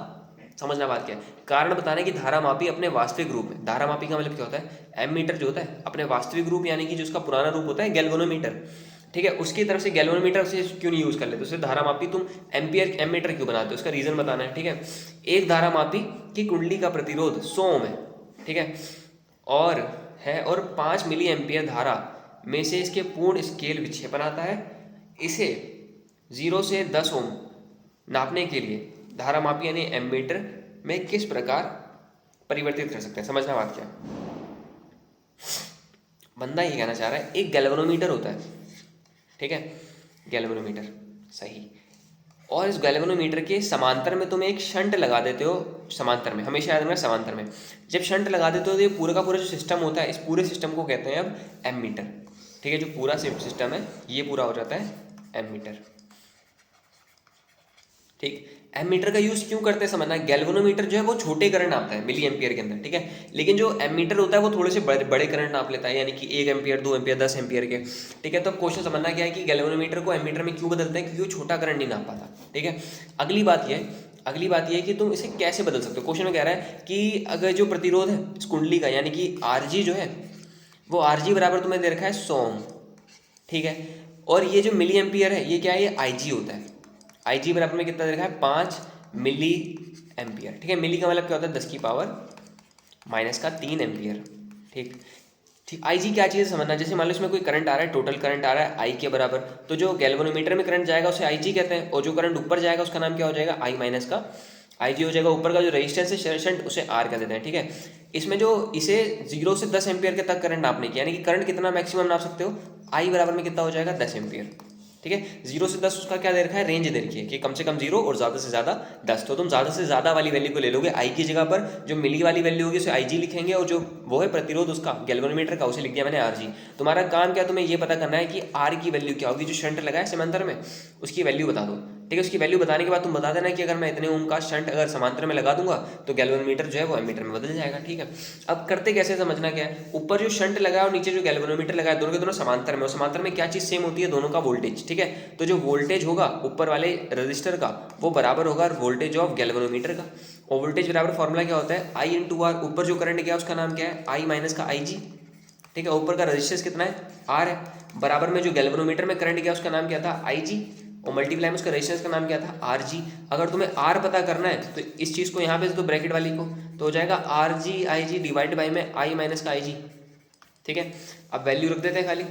Speaker 1: समझना बात क्या है, कारण बताने की धारामापी अपने वास्तविक रूप में, धारामापी का मतलब क्या होता है, एमीटर जो होता है अपने वास्तविक रूप, यानी कि जो उसका पुराना रूप होता है गैल्वेनोमीटर, ठीक है, उसकी तरफ से गैल्वेनोमीटर से क्यों नहीं यूज कर लेते, उससे धारामापी तुम एम्पियर एमीटर क्यों बनाते हो, उसका रीजन बताना है, ठीक है। एक धारामापी की कुंडली का प्रतिरोध 100 ओम है, ठीक है, और 5 मिली एम्पियर धारा में से इसके पूर्ण स्केल विक्षेपण आता है। इसे 0 से 10 ओम नापने के लिए धारामापी यानी एमीटर में किस प्रकार परिवर्तित कर सकते हैं। समझना बात क्या है, बंदा ये कहना चाह रहा है, एक गैल्वेनोमीटर होता है, ठीक है, गैल्वेनोमीटर, सही, और इस गैल्वेनोमीटर के समांतर में तुम एक शंट लगा देते हो, समांतर में, हमेशा याद रखना समांतर में जब शंट लगा देते हो तो ये पूरा का पूरा जो सिस्टम होता है, इस पूरे सिस्टम को कहते हैं अब एमीटर। ठीक है, जो पूरा सिस्टम है ये पूरा हो जाता है एमीटर। ठीक, एमीटर का यूज क्यों करते हैं समझना। गैल्वेनोमीटर जो है वो छोटे करंट नापता है मिली एम्पियर के अंदर, ठीक है, लेकिन जो एमीटर होता है वो थोड़े से बड़े करंट नाप लेता है, यानी कि 1 एम्पियर 2 एम्पियर 10 एम्पियर के। ठीक है, तो क्वेश्चन समझना क्या है कि गैल्वेनोमीटर को एमीटर में क्यों बदलते हैं, क्योंकि वो छोटा करंट नहीं नाप पाता। ठीक है, अगली बात ये है कि तुम इसे कैसे बदल सकते हो। क्वेश्चन में कह रहा है कि अगर जो प्रतिरोध है इस कुंडली का, यानी कि आरजी जो है वो आरजी बराबर तुम्हें दे रखा है 100 ओम। ठीक है, और ये जो मिली एम्पियर है ये क्या है, ये आईजी होता है। आईजी बराबर में कितना दे रखा है 5 मिली एम्पियर। ठीक है, मिली का मतलब क्या होता है 10 की पावर -3 एम्पियर। ठीक ठीक, आईजी क्या चीज़ समझना। जैसे मान लो इसमें कोई करंट आ रहा है, टोटल करंट आ रहा है आई के बराबर, तो जो गैल्वेनोमीटर में करंट जाएगा उसे आईजी कहते हैं, और जो करंट ऊपर जाएगा उसका नाम क्या हो जाएगा, आई माइनस का आईजी हो जाएगा। ऊपर का जो रेजिस्टेंस है शंट उसे आर कह देते हैं। ठीक है, इसमें जो इसे 0 से 10 एम्पियर के तक करंट नापने की, यानी कि करंट कितना मैक्सिमम नाप सकते हो, आई बराबर में कितना हो जाएगा 10 एम्पियर। ठीक है, 0 से 10 उसका क्या दे रखा है, रेंज दे रखी है कि कम से कम 0 और ज़्यादा से ज़्यादा 10। तो तुम ज़्यादा से ज़्यादा वाली वैल्यू को ले लोगे, आई की जगह पर जो मिली वाली वैल्यू होगी उसे आईजी लिखेंगे, और जो वो है प्रतिरोध उसका गैल्वेनोमीटर का उसे लिख दिया मैंने आरजी। तुम्हारा काम क्या, तुम्हें ये पता करना है कि आर की वैल्यू क्या होगी, जो शंट लगा है समांतर में उसकी वैल्यू बता दो। ठीक है, उसकी वैल्यू बताने के बाद तुम बता देना कि अगर मैं इतने ओम का शंट अगर समांतर में लगा दूंगा तो गैल्वेनोमीटर जो है वो एमीटर में बदल जाएगा। ठीक है, अब करते कैसे समझना क्या है, ऊपर जो शंट लगा है और नीचे जो गैल्वेनोमीटर लगा है दोनों के दोनों समांतर में, और समांतर में क्या चीज़ सेम होती है, दोनों का वोल्टेज। ठीक है, तो जो वोल्टेज होगा ऊपर वाले रजिस्टर का वो बराबर होगा वोल्टेज ऑफ गैल्वेनोमीटर का, और वोल्टेज बराबर फॉर्मूला क्या होता है, आई इंटू आर। ऊपर जो करंट गया उसका नाम क्या है, आई माइनस का आई जी। ठीक है, ऊपर का रजिस्टेंस कितना है, आर है, बराबर में जो गैल्वेनोमीटर में करंट गया उसका नाम क्या था, आई जी, और मल्टीप्लाई में उसका रेजिस्टेंस का नाम क्या था, आर जी। अगर तुम्हें आर पता करना है तो इस चीज़ को यहाँ पे तो ब्रैकेट वाली को, तो हो जाएगा R G I G divide by में आई माइनस का आई जी। ठीक है, अब वैल्यू रख देते हैं खाली।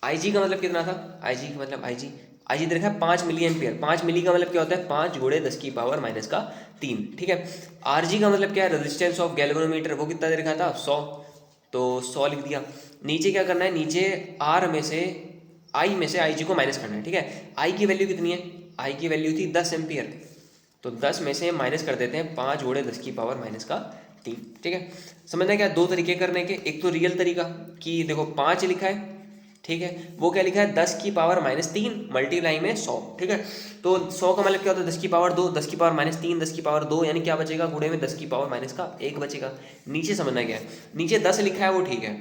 Speaker 1: आई जी का मतलब कितना था, आई जी का मतलब आई जी देखा है 5 मिली एम्पियर। 5 मिली का मतलब क्या होता है, 5 × 10 की पावर -3। ठीक है, आर जी का मतलब क्या है, रेजिस्टेंस ऑफ गैल्वेनोमीटर, वो कितना दे रखा था 100, तो 100 लिख दिया। नीचे क्या करना है, नीचे आर में से आई आई जी को माइनस करना है। ठीक है, आई की वैल्यू कितनी है, आई की वैल्यू थी 10 एम्पियर, तो 10 में से माइनस कर देते हैं 5 × 10 की पावर -3। ठीक है, समझना क्या, दो तरीके करने के, एक तो रियल तरीका कि देखो 5 लिखा है, ठीक है, वो क्या लिखा है 10 की पावर -3 मल्टीप्लाई में 100। ठीक है, तो 100 का मतलब क्या होता है 10 की पावर 2, 10 की पावर -3, 10 की पावर 2, यानी क्या बचेगा, गुणे में 10 की पावर -1 बचेगा। नीचे समझना क्या है, नीचे 10 लिखा है वो ठीक है,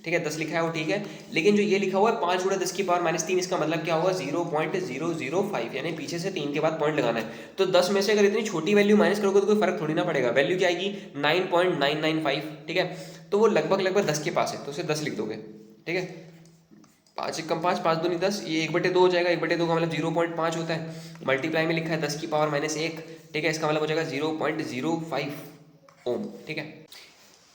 Speaker 1: ठीक है 10 लिखा है वो ठीक है, लेकिन जो ये लिखा हुआ है 5 × 10 की पावर -3, इसका मतलब क्या होगा 0.005, यानी पीछे से 3 के बाद पॉइंट लगाना है। तो 10 में से अगर इतनी छोटी वैल्यू माइनस करोगे तो कोई फर्क थोड़ी ना पड़ेगा, वैल्यू क्या आएगी 9.995। ठीक है, तो वो लगभग 10 के पास है, तो उसे 10 लिख दोगे। ठीक है, 5 × 5 5 दूनी 10, ये 1/2 हो जाएगा, 1/2 का मतलब 0.5 होता है, मल्टीप्लाई में लिखा है 10 की पावर -1। ठीक है, इसका मतलब हो जाएगा 0.05 ओम। ठीक है,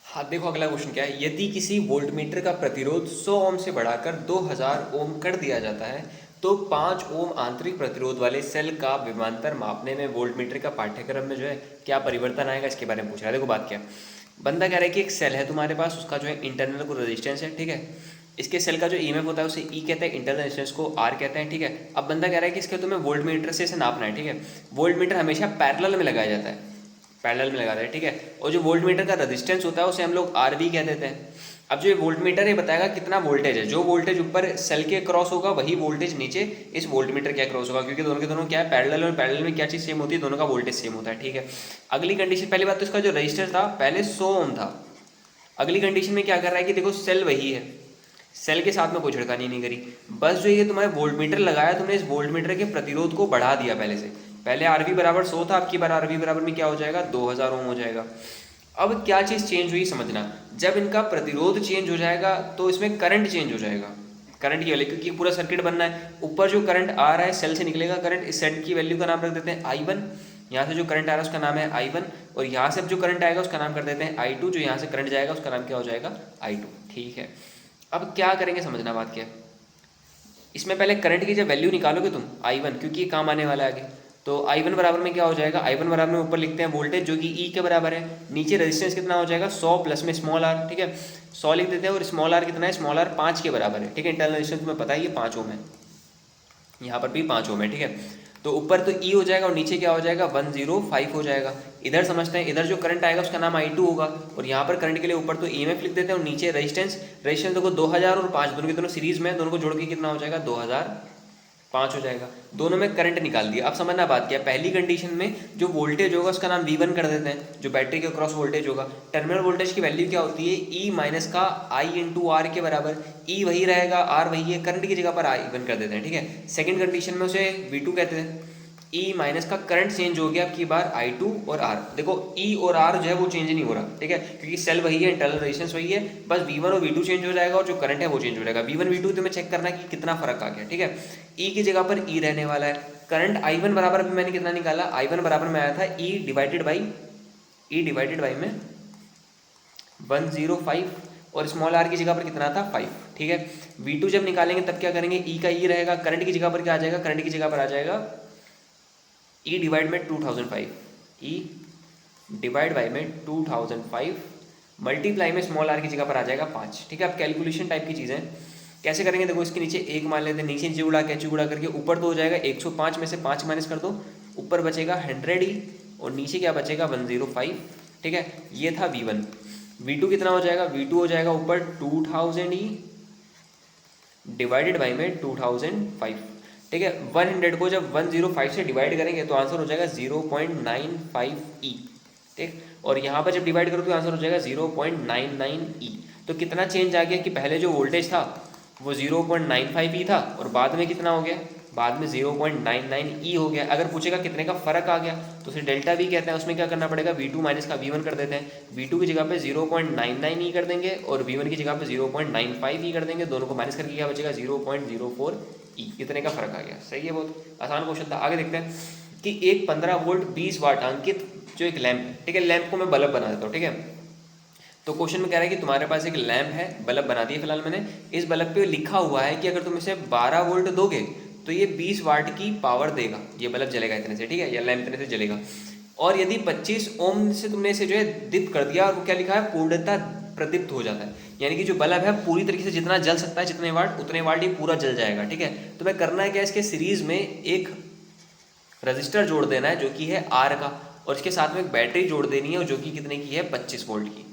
Speaker 1: हाँ देखो अगला क्वेश्चन क्या है, यदि किसी वोल्टमीटर का प्रतिरोध 100 ओम से बढ़ाकर 2000 ओम कर दिया जाता है तो 5 ओम आंतरिक प्रतिरोध वाले सेल का विभवांतर मापने में वोल्टमीटर का पाठ्यक्रम में जो है क्या परिवर्तन आएगा, इसके बारे में पूछ रहा है। देखो बात क्या है, बंदा कह रहा है कि एक सेल है तुम्हारे पास, उसका जो है इंटरनल को रेजिस्टेंस है। ठीक है, इसके सेल का जो ईएमएफ होता है उसे ई कहते हैं, इंटरनल रेजिस्टेंस को आर कहते हैं। ठीक है, अब बंदा कह रहा है कि इसके तुम्हें वोल्टमीटर से इसे नापना है। ठीक है, वोल्टमीटर हमेशा पैरेलल में लगाया जाता है, पैरेलल में लगाते हैं। ठीक है, और जो वोल्टमीटर का रेजिस्टेंस होता है उसे हम लोग आर वी कह देते हैं। अब जो ये वोल्टमीटर ये बताएगा कितना वोल्टेज है, जो वोल्टेज ऊपर सेल के क्रॉस होगा वही वोल्टेज नीचे इस वोल्टमीटर के क्रॉस होगा, क्योंकि दोनों के दोनों क्या है पैरेलल, और पैरेलल में क्या चीज़ सेम होती है, दोनों का वोल्टेज सेम होता है। ठीक है, अगली कंडीशन, पहली बात तो इसका जो रजिस्टर था पहले 100 ओम था, अगली कंडीशन में क्या कर रहा है कि देखो सेल वही है, सेल के साथ में कोई छिड़कानी नहीं करी, बस जो ये तुम्हारे वोल्टमीटर लगाया तुमने इस वोल्टमीटर के प्रतिरोध को बढ़ा दिया पहले से। पहले आरवी बराबर 100 था, आपकी बार आरवी बराबर में क्या हो जाएगा 2000 ओम हो जाएगा। अब क्या चीज़ चेंज हुई समझना, जब इनका प्रतिरोध चेंज हो जाएगा तो इसमें करंट चेंज हो जाएगा, करंट की वैल्यू, क्योंकि पूरा सर्किट बनना है। ऊपर जो करंट आ रहा है सेल से निकलेगा करंट, इस सेल की वैल्यू का नाम रख देते हैं I1, यहाँ से जो करंट आ रहा है उसका नाम है I1, और यहाँ से जो करंट आएगा उसका नाम कर देते हैं I2, जो यहाँ से करंट जाएगा उसका नाम क्या हो जाएगा I2। ठीक है, अब क्या करेंगे समझना बात क्या है, इसमें पहले करंट की जब वैल्यू निकालोगे तुम I1, क्योंकि ये काम आने वाला है आगे, तो I1 बराबर में क्या हो जाएगा, I1 बराबर में ऊपर लिखते हैं वोल्टेज जो कि E के बराबर है, नीचे रेजिस्टेंस कितना हो जाएगा 100 प्लस में स्मॉल r। ठीक है, 100 लिख देते हैं, और स्मॉल r कितना है, स्मॉल r 5 के बराबर है। ठीक है, इंटरनल रेजिस्टेंस तुम्हें पता है ये 5 ओम है, यहाँ पर भी 5 ओम है, ठीक है। तो ऊपर तो ई हो जाएगा और नीचे क्या हो जाएगा 105 हो जाएगा। इधर समझते हैं, इधर जो करंट आएगा उसका नाम I2 होगा, और यहाँ पर करंट के लिए ऊपर तो EMF लिख देते हैं और नीचे रेजिस्टेंस देखो 2000 और 5 दोनों के दोनों सीरीज में, दोनों को जोड़ के कितना हो जाएगा 2005 हो जाएगा। दोनों में करंट निकाल दिया। अब समझना बात क्या है, पहली कंडीशन में जो वोल्टेज होगा उसका नाम V1 कर देते हैं, जो बैटरी के क्रॉस वोल्टेज होगा। टर्मिनल वोल्टेज की वैल्यू क्या होती है, E माइनस का I इंटू आर के बराबर। E वही रहेगा, R वही है, करंट की जगह पर I1 कर देते हैं, ठीक है। सेकंड कंडीशन में उसे V2 कहते हैं। E माइनस का करंट चेंज हो गया, अब की बार I2 और R। देखो E और R जो है वो चेंज नहीं हो रहा, ठीक है, क्योंकि सेल वही है, इंटरनल रेजिस्टेंस वही है, बस V1 और V2 चेंज हो जाएगा और जो करंट है वो चेंज हो जाएगा। V1 V2 तुम्हें चेक करना है कि कितना फर्क आ गया, ठीक है। E की जगह पर E रहने वाला है। करंट I1 बराबर अभी मैंने कितना निकाला, I1 बराबर में आया था E डिवाइडेड बाई में 105 और स्मॉल r की जगह पर कितना था 5, ठीक है। V2 जब निकालेंगे तब क्या करेंगे, E का E रहेगा, करंट की जगह पर क्या आ जाएगा, करंट की जगह पर आ जाएगा E डिवाइड में 2005, E डिवाइड बाई में 2005 मल्टीप्लाई में स्मॉल r की जगह पर आ जाएगा 5, ठीक है। अब कैलकुलेशन टाइप की चीज़ें कैसे करेंगे, देखो इसके नीचे 1 मान लेते हैं, नीचे नीचे उड़ा कैची उड़ा करके ऊपर तो हो जाएगा 105 में से 5 माइनस कर दो, ऊपर बचेगा 100 ही और नीचे क्या बचेगा 105, ठीक है। ये था V1। V2 कितना हो जाएगा, V2 हो जाएगा ऊपर 2000 ही डिवाइडेड बाई में 2005, ठीक है। 100 को जब 105 से डिवाइड करेंगे तो आंसर हो जाएगा 0.95 E, ठीक। और यहाँ पर जब डिवाइड करो तो आंसर हो जाएगा 0.99 E। तो कितना चेंज आ गया कि पहले जो वोल्टेज था वो 0.95 E था और बाद में कितना हो गया, बाद में 0.99 E हो गया। अगर पूछेगा कितने का फर्क आ गया तो उसे डेल्टा V कहते हैं। उसमें क्या करना पड़ेगा, V2 माइनस का V1 कर देते हैं, V2 की जगह पे 0.99 E कर देंगे और V1 की जगह पे 0.95 E कर देंगे, दोनों को माइनस करके क्या बचेगा 0.04 E। इतने का फर्क आ गया, सही है, बहुत आसान क्वेश्चन था। आगे देखते हैं कि एक 15 वोल्ट 20 वाट अंकित जो एक लैंप है, ठीक है, लैंप को मैं बल्ब बना देता हूँ, ठीक है। तो क्वेश्चन में कह रहा है कि तुम्हारे पास एक लैंप है, बल्ब बना दिए फिलहाल मैंने। इस बल्ब पे लिखा हुआ है कि अगर तुम इसे 12 वोल्ट दोगे तो ये 20 वाट की पावर देगा, ये बल्ब जलेगा इतने से, ठीक है, या लैंप इतने से जलेगा। और यदि 25 ओम से तुमने इसे जो है दीप्त कर दिया, और वो क्या लिखा है, पूर्णतः प्रदीप्त हो जाता है, यानी कि जो बल्ब है पूरी तरीके से जितना जल सकता है, जितने वाट उतने वाट ये पूरा जल जाएगा, ठीक है। तुम्हें करना है क्या, इसके सीरीज में एक रजिस्टर जोड़ देना है जो कि है R का, और इसके साथ में एक बैटरी जोड़ देनी है जो कि कितने की है 25 वोल्ट की,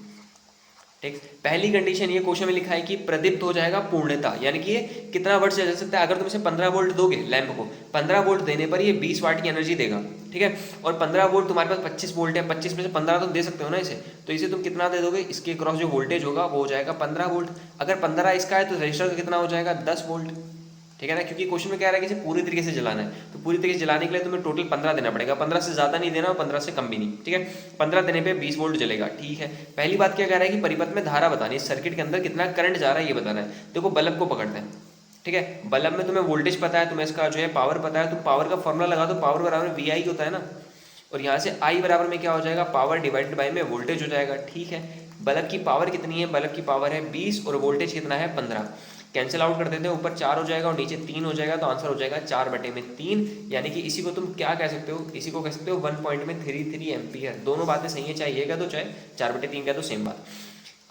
Speaker 1: ठीक। पहली कंडीशन ये क्वेश्चन में लिखा है कि प्रदीप्त हो जाएगा पूर्णता, यानी कि ये कितना वोल्ट से जल सकता है। अगर तुम इसे 15 वोल्ट दोगे लैंप को, 15 वोल्ट देने पर ये 20 वाट की एनर्जी देगा, ठीक है। और 15 वोल्ट तुम्हारे पास 25 वोल्ट है, 25 में से 15 तुम दे सकते हो ना इसे, तो इसे तुम कितना दे दोगे, इसके क्रॉस जो वोल्टेज होगा वो हो जाएगा 15 वोल्ट। अगर 15 इसका है तो रजिस्टर का कितना हो जाएगा 10 वोल्ट, ठीक है ना, क्योंकि क्वेश्चन में कह रहा है कि इसे पूरी तरीके से जलाना है, तो पूरी तरीके से जलाने के लिए तुम्हें टोटल 15 देना पड़ेगा, 15 से ज़्यादा नहीं देना और 15 से कम भी नहीं, ठीक है। 15 देने पे 20 वोल्ट जलेगा, ठीक है। पहली बात क्या कह रहा है कि परिपथ में धारा बतानी है, सर्किट के अंदर कितना करंट जा रहा है ये बताना है। देखो बल्ब को पकड़ते हैं, ठीक है, बल्ब में तुम्हें वोल्टेज पता है, तुम्हें इसका जो है पावर पता है, तो पावर का फॉर्मूला लगा दो, पावर बराबर VI होता है ना, और यहाँ से I बराबर में क्या हो जाएगा, पावर डिवाइडेड बाई में वोल्टेज हो जाएगा, ठीक है। बल्ब की पावर कितनी है, बल्ब की पावर है 20 और वोल्टेज कितना है 15, कैंसिल आउट कर देते हैं, ऊपर 4 हो जाएगा और नीचे 3 हो जाएगा, तो आंसर हो जाएगा 4/3, यानी कि इसी को तुम क्या कह सकते हो, इसी को कह सकते हो 1.33 एम्पियर। दोनों बातें सही है, चाहे ये कह दो चाहे 4/3 कह दो, सेम बात।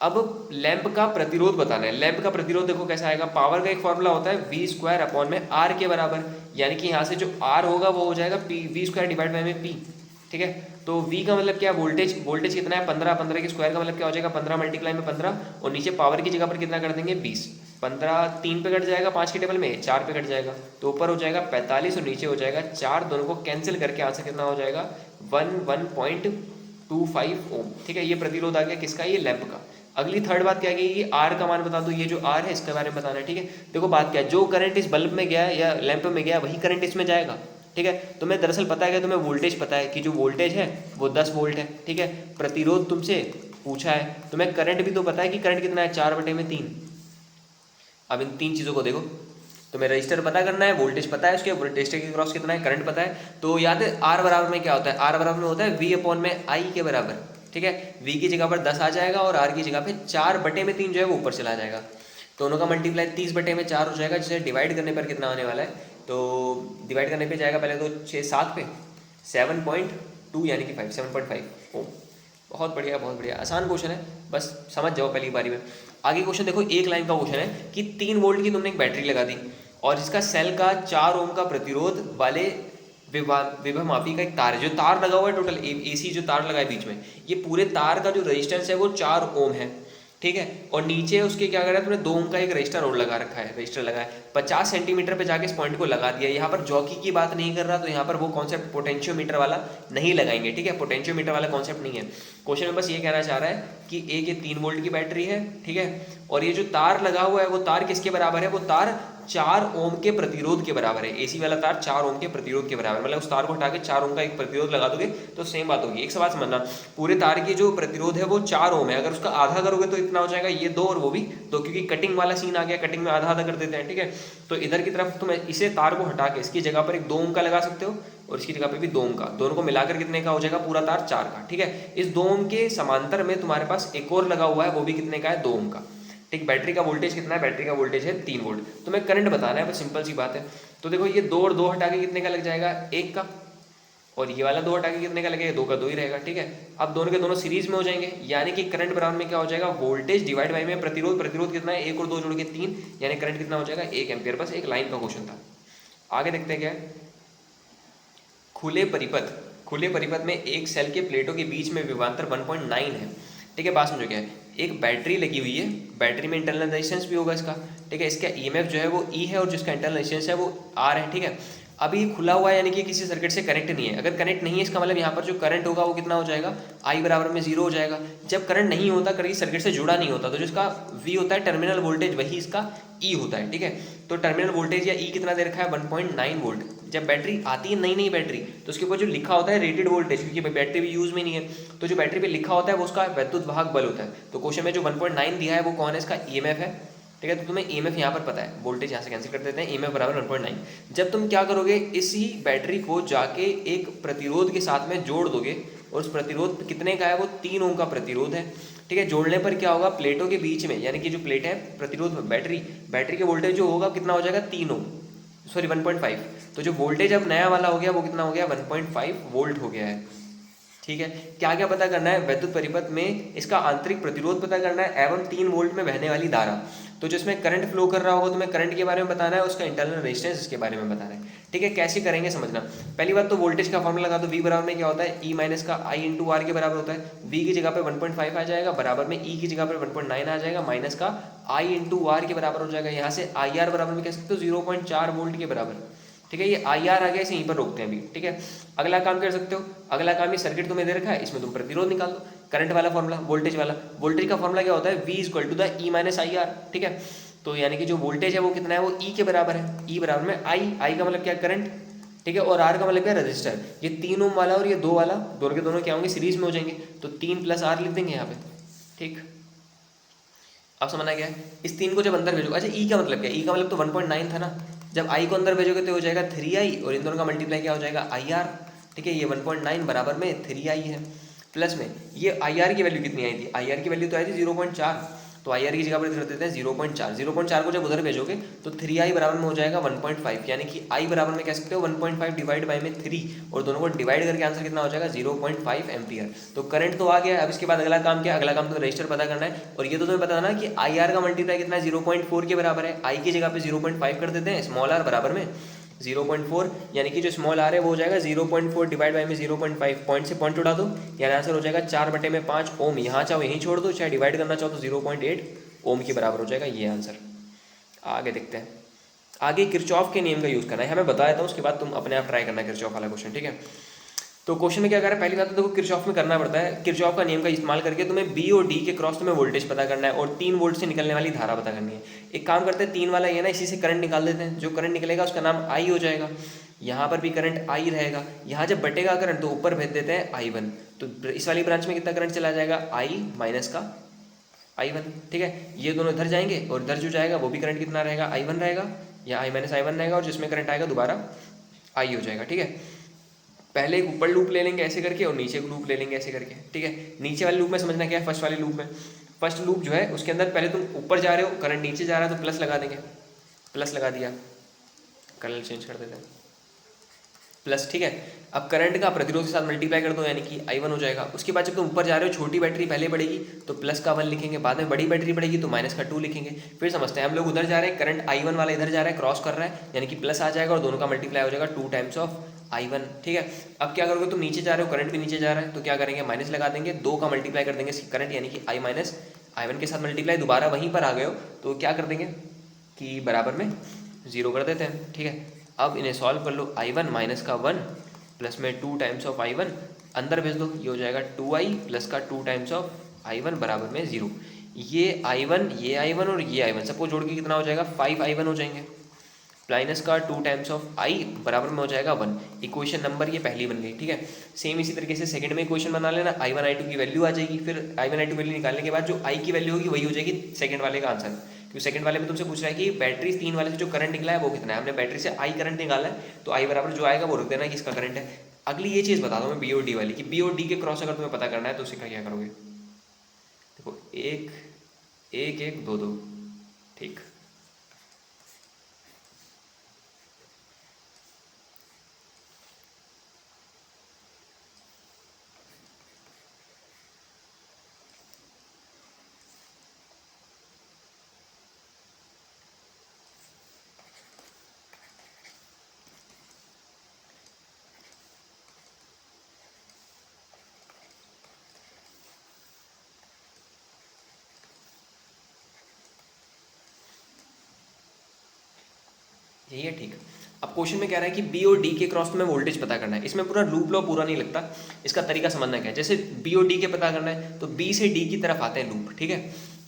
Speaker 1: अब लैंप का प्रतिरोध बताना है। लैंप का प्रतिरोध देखो कैसा आएगा, पावर का एक फॉर्मूला होता है V² में R के बराबर, यानी कि यहाँ से जो R होगा वो हो जाएगा V² डिवाइड बाई में P, ठीक है। तो V का मतलब क्या, वोल्टेज कितना है 15, 15 के स्क्वायर का मतलब क्या हो जाएगा 15 मल्टीप्लाई में 15, और नीचे पावर की जगह पर कितना कर देंगे 20, 15 3 पे कट जाएगा 5 के टेबल में, 4 पे कट जाएगा, तो ऊपर हो जाएगा 45 और नीचे हो जाएगा 4, दोनों को कैंसिल करके आंसर कितना हो जाएगा 1.25 ओम, ठीक है। ये प्रतिरोध आ गया किसका, ये लैंप का। अगली थर्ड बात क्या है कि R का मान बता दो, ये जो R है इसके बारे में बताना है, ठीक है। देखो बात क्या है, जो करंट इस बल्ब में गया या लैंप में गया वही करंट इसमें जाएगा, ठीक है। तुम्हें दरअसल पता है कि तुम्हें वोल्टेज पता है कि जो वोल्टेज है वो 10 वोल्ट है, ठीक है। प्रतिरोध तुमसे पूछा है, तुम्हें करंट भी तो पता है कि करंट कितना है 4/3। अब इन तीन चीज़ों को देखो, तुम्हें रजिस्टर पता करना है, वोल्टेज पता है उसके, रजिस्टर के क्रॉस कितना है, करंट पता है, तो याद है R बराबर में क्या होता है, R बराबर में होता है V/I के बराबर, ठीक है। V की जगह पर 10 आ जाएगा और R की जगह पे 4/3 जो है वो ऊपर चला जाएगा, दोनों का मल्टीप्लाई 30/4 हो जाएगा, जिसे डिवाइड करने पर कितना आने वाला है, तो डिवाइड करने पे जाएगा पहले तो 6 7 पे 7.2 यानी कि 7.5 ओम। बहुत बढ़िया, बहुत बढ़िया, आसान क्वेश्चन है, बस समझ जाओ पहली बारी में। आगे क्वेश्चन देखो, एक लाइन का क्वेश्चन है कि 3 वोल्ट की तुमने एक बैटरी लगा दी, और इसका सेल का 4 ओम का प्रतिरोध वाले विभव मापी का एक तार है, जो तार लगा हुआ है टोटल एसी जो तार लगा है बीच में, ये पूरे तार का जो रेजिस्टेंस है वो 4 ओम है, ठीक है। और नीचे उसके क्या कर रहा है, तुमने 2 ओम का एक रजिस्टर और लगा रखा है, रजिस्टर लगा है 50 सेंटीमीटर पे जाके इस पॉइंट को लगा दिया। यहाँ पर जॉकी की बात नहीं कर रहा, तो यहाँ पर वो कॉन्सेप्ट पोटेंशियोमीटर वाला नहीं लगाएंगे, ठीक है, पोटेंशियोमीटर वाला कॉन्सेप्ट नहीं है। क्वेश्चन में बस ये कहना चाह रहा है कि एक ये 3 वोल्ट की बैटरी है, ठीक है, और ये जो तार लगा हुआ है वो तार किसके बराबर है, वो तार 4 ओम के प्रतिरोध के बराबर है। एसी वाला तार 4 ओम के प्रतिरोध के बराबर, मतलब उस तार को हटा के 4 ओम का एक प्रतिरोध लगा दोगे तो सेम बात होगी। एक सवाल समझना, पूरे तार की जो प्रतिरोध है वो 4 ओम है, अगर उसका आधा करोगे तो इतना हो जाएगा, ये 2 और वो भी 2, क्योंकि कटिंग वाला सीन आ गया, कटिंग में आधा आधा कर देते हैं, ठीक है। तो इधर की तरफ तुम इसे तार को हटा के इसकी जगह पर एक 2 ओम का लगा सकते हो और इसकी जगह पे भी 2 ओम का, दोनों को मिलाकर कितने का हो जाएगा, पूरा तार 4 का, ठीक है। इस 2 ओम के समांतर में तुम्हारे पास एक और लगा हुआ है, वो भी कितने का है, 2 ओम का, ठीक। बैटरी का वोल्टेज कितना है, बैटरी का वोल्टेज है 3 वोल्ट। तुम्हें करंट बताना है, बस सिंपल सी बात है। तो देखो ये 2 और 2 हटा के कितने का लग जाएगा, 1 का, और ये वाला 2 हटा के कितने का लगेगा, 2 का 2 ही रहेगा, ठीक है। अब दोनों के दोनों सीरीज में हो जाएंगे, यानी कि करंट बराबर में क्या हो जाएगा, वोल्टेज डिवाइड बाई में प्रतिरोध, प्रतिरोध कितना है 1 और 2 जोड़ के 3, यानी करंट कितना हो जाएगा 1 एम्पियर। बस एक लाइन का क्वेश्चन था। आगे देखते हैं क्या है। खुले परिपथ में एक सेल के प्लेटों के बीच में विभवांतर 1.9 है, ठीक है। बात समझो क्या है, एक बैटरी लगी हुई है, बैटरी में इंटरनल रेजिस्टेंस भी होगा इसका, ठीक है। इसका ईएमएफ जो है वो ई है और जिसका इंटरनल रेजिस्टेंस है वो आर है, ठीक है। अभी खुला हुआ है, यानी कि किसी सर्किट से कनेक्ट नहीं है। अगर कनेक्ट नहीं है इसका मतलब यहाँ पर जो करंट होगा वो कितना हो जाएगा, आई बराबर में 0 हो जाएगा। जब करंट नहीं होता, कभी सर्किट से जुड़ा नहीं होता, तो जो इसका वी होता है टर्मिनल वोल्टेज, वही इसका ई होता है, ठीक है। तो टर्मिनल वोल्टेज या ई कितना दे रखा है, 1.9 वोल्ट। जब बैटरी आती है नई बैटरी, तो उसके ऊपर जो लिखा होता है रेटेड वोल्टेज, क्योंकि बैटरी भी यूज में नहीं है, तो जो बैटरी पे लिखा होता है वो उसका वैद्युत वाहक बल होता है। तो क्वेश्चन में जो 1.9 दिया है वो कौन है, इसका ईएमएफ है, ठीक है। तो तुम्हें ईएमएफ यहाँ पर पता है, वोल्टेज यहाँ से कैंसिल कर देते हैं, ईएमएफ बराबर 1.9। जब तुम क्या करोगे, इसी बैटरी को जाके एक प्रतिरोध के साथ में जोड़ दोगे, और उस प्रतिरोध कितने का है, वो 3 ओम का प्रतिरोध है, ठीक है। जोड़ने पर क्या होगा, प्लेटों के बीच में, यानी कि जो प्लेट है प्रतिरोध बैटरी के वोल्टेज जो होगा कितना हो जाएगा, 3 ओम, सॉरी 1.5। तो जो वोल्टेज अब नया वाला हो गया वो कितना हो गया, 1.5 वोल्ट हो गया है, ठीक है। क्या क्या पता करना है, वैद्युत परिपथ में इसका आंतरिक प्रतिरोध पता करना है एवं 3 वोल्ट में बहने वाली धारा। तो जिसमें करंट फ्लो कर रहा होगा तुम्हें करंट के बारे में बताना है, उसका इंटरनल रेजिस्टेंस इसके बारे में बताना है, ठीक है। कैसे करेंगे समझना। पहली बात तो वोल्टेज का फॉर्मूला लगा दो, वी बराबर में क्या होता है, ई माइनस का आई इंटू आर के बराबर होता है। वी की जगह पे 1.5 आ जाएगा, बराबर में ई की जगह पे 1.9 आ जाएगा, माइनस का आई इंटू आर के बराबर हो जाएगा। यहाँ से आई आर बराबर में कह सकते हो 0.4 वोल्ट के बराबर, ठीक है। ये आई आर आ गया, इसे यहीं पर रोकते हैं अभी, ठीक है। अगला काम कर सकते हो, अगला काम ये सर्किट तुम्हें दे रखा है, इसमें तुम प्रतिरोध निकाल दो, करंट वाला फॉर्मूला, वोल्टेज वाला। वोल्टेज का फॉर्मूला क्या होता है, V equal to the E minus I R, ठीक है। तो यानी कि जो वोल्टेज है वो कितना है, वो ई के बराबर है, ई बराबर में आई का मतलब क्या, करंट, ठीक है, और आर का मतलब क्या, रजिस्टर। ये 3 ओम वाला और ये 2 वाला, दोनों के दोनों क्या होंगे, सीरीज में हो जाएंगे, तो 3 + R लिख देंगे यहाँ पे, ठीक। अब समझना क्या है, इस 3 को जब अंदर भेजोगे, अच्छा ई का मतलब क्या, ई का मतलब तो 1.9 था ना, जब आई को अंदर भेजोगे तो हो जाएगा 3i, और इन दोनों का मल्टीप्लाई क्या हो जाएगा, आई आर, ठीक है। ये 1.9 बराबर में 3i है, प्लस में ये आई आर की वैल्यू कितनी आई थी, आई आर की वैल्यू तो आई थी 0.4, तो आई आर की जगह पर कर देते हैं 0.4। 0.4 को जब उधर भेजोगे तो 3i बराबर में हो जाएगा 1.5, यानी कि i बराबर में कह सकते हो 1.5 डिवाइड बाई में 3, और दोनों को डिवाइड करके आंसर कितना हो जाएगा, 0.5 एम्पियर। तो करंट तो आ गया। अब इसके बाद अगला काम क्या, अगला काम तो रजिस्टर पता करना है, और ये तो तुम्हें पता ना कि आई आर का मल्टीप्लाई कितना है, 0.4 के बराबर है। आई की जगह पे 0.5 कर देते हैं, स्मॉल आर बराबर में 0.4, यानी कि जो स्मॉल आर है वो हो जाएगा 0.4 डिवाइड बाई में 0.5, पॉइंट से पॉइंट उड़ा दो, यानी आंसर हो जाएगा 4/5 ओम। यहाँ चाहो यहीं छोड़ दो, चाहे डिवाइड करना चाहो तो 0.8 ओम के बराबर हो जाएगा ये आंसर। आगे देखते हैं, आगे किरचॉफ के नियम का यूज़ करना है, हमें बता देता हूँ, उसके बाद तुम अपने आप ट्राई करना है किरचॉफ वाला क्वेश्चन, ठीक है। तो क्वेश्चन में क्या कर रहा है, पहली बात तो देखो किरचॉफ में करना पड़ता है, किरचॉफ का नियम का इस्तेमाल करके तुम्हें बी और डी के क्रॉस तुम्हें वोल्टेज पता करना है, और 3 वोल्ट से निकलने वाली धारा पता करनी है। एक काम करते हैं, 3 वाला ये ना, इसी से करंट निकाल देते हैं, जो करंट निकलेगा उसका नाम आई हो जाएगा, यहाँ पर भी करंट आई रहेगा, यहाँ जब बटेगा करंट तो ऊपर भेज देते हैं I1, तो इस वाली ब्रांच में कितना करंट चला जाएगा, I माइनस का I1, ठीक है। ये दोनों इधर जाएंगे, और इधर जो जाएगा वो भी करंट कितना रहेगा, I1 रहेगा, या I माइनस I1 रहेगा, और जिसमें करंट आएगा दोबारा I हो जाएगा, ठीक है। पहले एक ऊपर लूप ले लेंगे ऐसे करके, और नीचे एक लूप ले लेंगे ऐसे करके, ठीक है। नीचे वाले लूप में समझना क्या है, फर्स्ट वाले लूप में, फर्स्ट लूप जो है उसके अंदर पहले तुम ऊपर जा रहे हो, करंट नीचे जा रहा है तो प्लस लगा देंगे, प्लस लगा दिया, कलर चेंज कर देते हैं, प्लस, ठीक है। अब करंट का प्रतिरोध के साथ मल्टीप्लाई कर दो, यानी कि I1 हो जाएगा। उसके बाद जब तुम ऊपर जा रहे हो, छोटी बैटरी पहले पड़ेगी तो प्लस का 1 लिखेंगे, बाद में बड़ी बैटरी पड़ेगी तो माइनस का 2 लिखेंगे। फिर समझते हैं, हम लोग उधर जा रहे हैं, करंट I1 वाला इधर जा रहा है, क्रॉस कर रहा है, यानी कि प्लस आ जाएगा और दोनों का मल्टीप्लाई हो जाएगा 2 टाइम्स ऑफ I1, ठीक है। अब क्या करोगे, तुम नीचे जा रहे हो, करंट भी नीचे जा रहा है, तो क्या करेंगे, माइनस लगा देंगे, 2 का मल्टीप्लाई कर देंगे करंट, यानी कि I माइनस I1 के साथ मल्टीप्लाई, दोबारा वहीं पर आ गए हो तो क्या कर देंगे कि बराबर में 0 कर देते हैं, ठीक है। अब इन्हें सॉल्व कर लो, I1 माइनस का 1 प्लस में 2 टाइम्स ऑफ I1 अंदर भेज दो, ये हो जाएगा 2i प्लस का 2 टाइम्स ऑफ I1 बराबर में 0। ये I1, ये I1 और ये I1 सबको जोड़ के कितना हो जाएगा, 5I1 हो जाएंगे, माइनस का 2 टाइम्स ऑफ I बराबर में हो जाएगा 1। इक्वेशन नंबर ये पहली बन गई, ठीक है। सेम इसी तरीके से सेकंड में इक्वेशन बना लेना, I1 I2 की वैल्यू आ जाएगी, फिर I1 I2 वैल्यू निकालने के बाद जो I की वैल्यू होगी वही हो जाएगी सेकंड वाले का आंसर। क्योंकि सेकंड वाले में तुमसे पूछ रहा है कि बैटरी 3 वाले से जो करंट निकला है वो कितना है, हमने बैटरी से I करंट निकाला है, तो I बराबर जो आएगा वो रख देना कि इसका करंट है। अगली ये चीज़ बता दो मैं, बी और डी वाली, कि बी और डी के क्रॉस अगर तुम्हें पता करना है तो उसका क्या करोगे। देखो 1 1 1 2 2, ठीक। यही है, ठीक। अब क्वेश्चन में कह रहा है कि बी और डी के क्रॉस तुम्हें वोल्टेज पता करना है। इसमें पूरा लूप लॉ पूरा नहीं लगता, इसका तरीका समझना क्या है। जैसे बी और डी के पता करना है तो बी से डी की तरफ आते हैं लूप, ठीक है।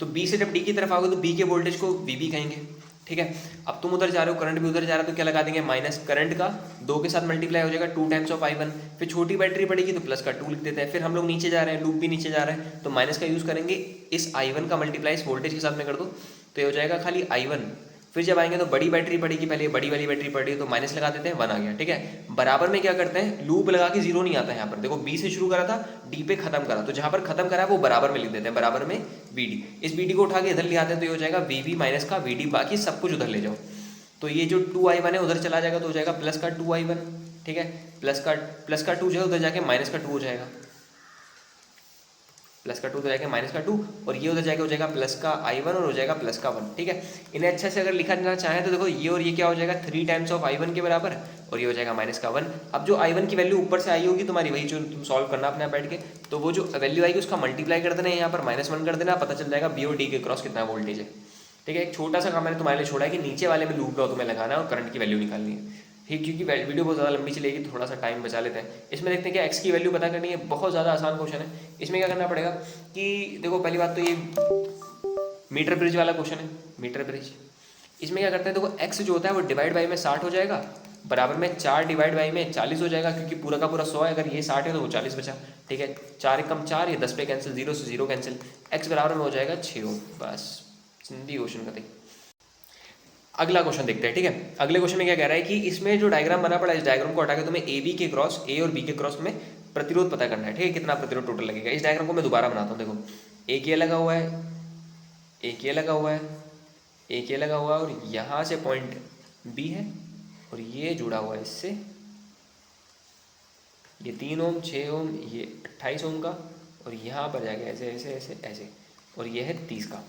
Speaker 1: तो बी से जब डी की तरफ आओगे तो बी के वोल्टेज को वी बी कहेंगे, ठीक है। अब तुम उधर जा रहे हो, करंट भी उधर जा रहा है, तो क्या लगा देंगे, माइनस करंट का 2 के साथ मल्टीप्लाई हो जाएगा 2 टाइम्स ऑफ I1। फिर छोटी बैटरी पड़ेगी तो प्लस का 2 लिख देते हैं। फिर हम लोग नीचे जा रहे हैं, लूप भी नीचे जा रहा है, तो माइनस का यूज़ करेंगे, इस I1 का मल्टीप्लाई इस वोल्टेज के साथ में कर दो तो ये हो जाएगा खाली I1। फिर जब आएंगे तो बड़ी बैटरी पड़ेगी, पहले बड़ी वाली बैटरी पड़ी तो माइनस लगा देते हैं, 1 आ गया, ठीक है। बराबर में क्या करते हैं, लूप लगा के 0 नहीं आता है यहाँ पर। देखो बी से शुरू करा था, डी पे खत्म करा, तो जहाँ पर खत्म करा है वो बराबर में लिख देते हैं, बराबर में VD। इस VD को उठा के इधर ले आते हैं तो ये हो जाएगा VV माइनस का VD, बाकी सब कुछ उधर ले जाओ तो ये जो 2I1 है उधर चला जाएगा तो हो जाएगा प्लस का 2I1, ठीक है। प्लस का 2 जो है उधर जाके माइनस का 2 हो जाएगा, प्लस का 2 तो जाएगा माइनस का 2, और ये उधर जाके हो जाएगा प्लस का I1 और हो जाएगा प्लस का 1, ठीक है। इन्हें अच्छे से अगर लिखा जाना चाहें तो देखो ये और ये क्या हो जाएगा, 3 टाइम्स ऑफ I1 के बराबर, और ये हो जाएगा माइनस का 1। अब जो I1 की वैल्यू ऊपर से आई होगी तुम्हारी, वही जो तुम सॉल्व करना अपने आप बैठ के, तो वो जो वैल्यू आएगी उसका मल्टीप्लाई कर देना, यहाँ पर -1 कर देना, पता चल जाएगा बी और डी के क्रॉस कितना वोल्टेज है, ठीक है। एक छोटा सा काम मैंने तुम्हारे लिए छोड़ा है कि नीचे वाले में लूप लॉ तुम्हें लगाना है और करंट की वैल्यू निकालनी है, ठीक। क्योंकि वीडियो बहुत ज़्यादा लंबी चलेगी तो थोड़ा सा टाइम बचा लेते हैं। इसमें देखते हैं कि एक्स की वैल्यू पता करनी है, बहुत ज़्यादा आसान क्वेश्चन है। इसमें क्या करना पड़ेगा कि देखो पहली बात तो ये मीटर ब्रिज वाला क्वेश्चन है, मीटर ब्रिज। इसमें क्या करते हैं, देखो एक्स जो होता है वो डिवाइड बाई में 60 हो जाएगा, बराबर में 4 डिवाइड बाई में 40 हो जाएगा, क्योंकि पूरा का पूरा 100 है, अगर ये 60 है तो वो 40 बचा, ठीक है। 4 कम 4, ये 10 पे कैंसिल, 0 से 0 कैंसिल, एक्स बराबर में हो जाएगा 6 ओम, बस सिंधी क्वेश्चन का। अगला क्वेश्चन देखते हैं, ठीक है। अगले क्वेश्चन में क्या कह रहा है कि इसमें जो डायग्राम बना पड़ा है, इस डायग्राम को हटा के तुम्हें ए बी के क्रॉस, ए और बी के क्रॉस में प्रतिरोध पता करना है, ठीक है। कितना प्रतिरोध टोटल लगेगा। इस डायग्राम को मैं दोबारा बनाता हूँ, देखो एक ये लगा हुआ है, एक ये लगा हुआ है, एक ये लगा हुआ है, और यहाँ से पॉइंट बी है, और ये जुड़ा हुआ है इससे, ये 3 ओम, 6 ओम, ये 28 ओम का, और यहाँ पर जाके ऐसे ऐसे ऐसे ऐसे, और ये है 30 का,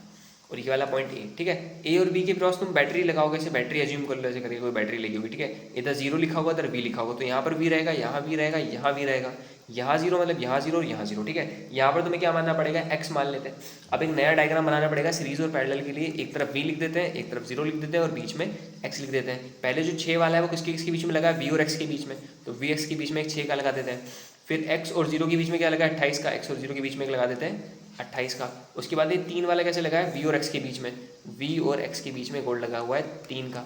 Speaker 1: और ये वाला पॉइंट ए, ठीक है। ए और बी के क्रॉस तुम बैटरी लगाओगे, ऐसे बैटरी एज्यूम कर लो, ऐसे करके कोई बैटरी लगी होगी, ठीक है। इधर 0 लिखा होगा, इधर बी लिखा होगा, तो यहाँ पर बी रहेगा, यहाँ बी रहेगा, यहाँ बी रहेगा, यहाँ 0 मतलब यहाँ 0 और यहाँ 0, ठीक है। यहाँ पर तुम्हें क्या मानना पड़ेगा, एक्स मान लेते हैं। अब एक नया डायग्राम बनाना पड़ेगा सीरीज और पैरेलल के लिए। एक तरफ बी लिख देते हैं, एक तरफ 0 लिख देते हैं, और बीच में एक्स लिख देते हैं। पहले जो 6 वाला है वो किसके बीच में लगा है, वी और एक्स के बीच में, तो वी एक्स के बीच में एक 6 का लगा देते हैं। फिर एक्स और 0 के बीच में क्या लगा है, 28 का, एक्स और 0 के बीच में लगा देते हैं 28 का। उसके बाद ये 3 वाला कैसे लगा है, वी और एक्स के बीच में, वी और एक्स के बीच में गोल्ड लगा हुआ है 3 का।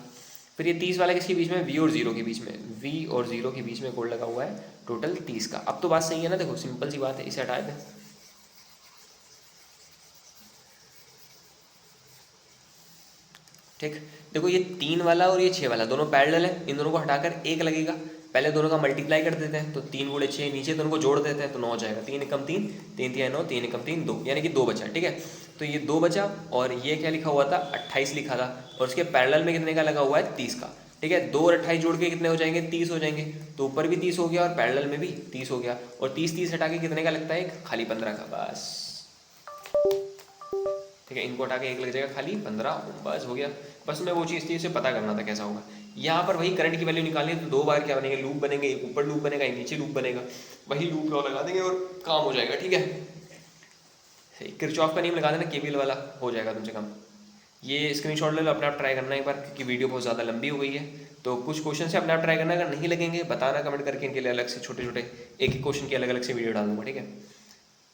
Speaker 1: फिर ये 30 वाला किसके बीच में, वी और 0 के बीच में, वी और 0 के बीच में गोल्ड लगा हुआ है टोटल 30 का। अब तो बात सही है ना, देखो सिंपल सी बात है, इसे हटा दें, ठीक। देखो ये 3 वाला और ये 6 वाला दोनों पैरेलल है, इन दोनों को हटाकर 1 लगेगा। पहले दोनों का मल्टीप्लाई कर देते हैं, तो 3 गुणे 6, नीचे दोनों को जोड़ देते हैं तो 9 हो जाएगा। 3 एकम 3, 3 3 9, 3 एकम 3 2, यानी कि 2 बचा, ठीक है। तो ये 2 बचा, और ये क्या लिखा हुआ था, 28 लिखा था, और उसके पैरेलल में कितने का लगा हुआ है, 30 का, ठीक है। 2 और 28 जोड़ के कितने हो जाएंगे, 30 हो जाएंगे। तो ऊपर भी 30 हो गया और पैरेलल में भी 30 हो गया। और 30 हटा के कितने का लगता है, एक खाली 15 का, बस। ठीक है, इनको हटा के एक लग जाएगा खाली 15, बस हो गया। बस मैं वो चीज़ थी, उसे पता करना था कैसा होगा। यहाँ पर वही करंट की वैल्यू निकालनी है, तो 2 बार क्या बनेंगे, लूप बनेंगे, एक ऊपर लूप बनेगा, एक नीचे लूप बनेगा। वही लूप लॉ लगा देंगे और काम हो जाएगा। ठीक है, किरचॉफ का नियम लगा देना, केवीएल वाला हो जाएगा तुमसे काम। ये स्क्रीनशॉट ले लो, अपने आप ट्राई करना एक बार, क्योंकि वीडियो बहुत ज़्यादा लंबी हो गई है। तो कुछ क्वेश्चन से अपने आप ट्राई करना, अगर नहीं लगेंगे बताना कमेंट करके, इनके लिए अलग से छोटे छोटे एक एक क्वेश्चन की अलग अलग से वीडियो डाल दूँगा। ठीक है,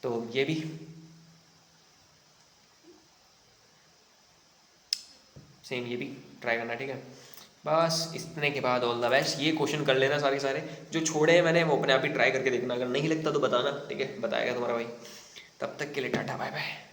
Speaker 1: तो ये भी सेम, ये भी ट्राई करना। ठीक है, बस इतने के बाद ऑल द बेस्ट। ये क्वेश्चन कर लेना सारे सारे, जो छोड़े हैं मैंने वो अपने आप ही ट्राई करके देखना, अगर नहीं लगता तो बताना। ठीक है, बताएगा तुम्हारा भाई। तब तक के लिए टाटा बाय बाय।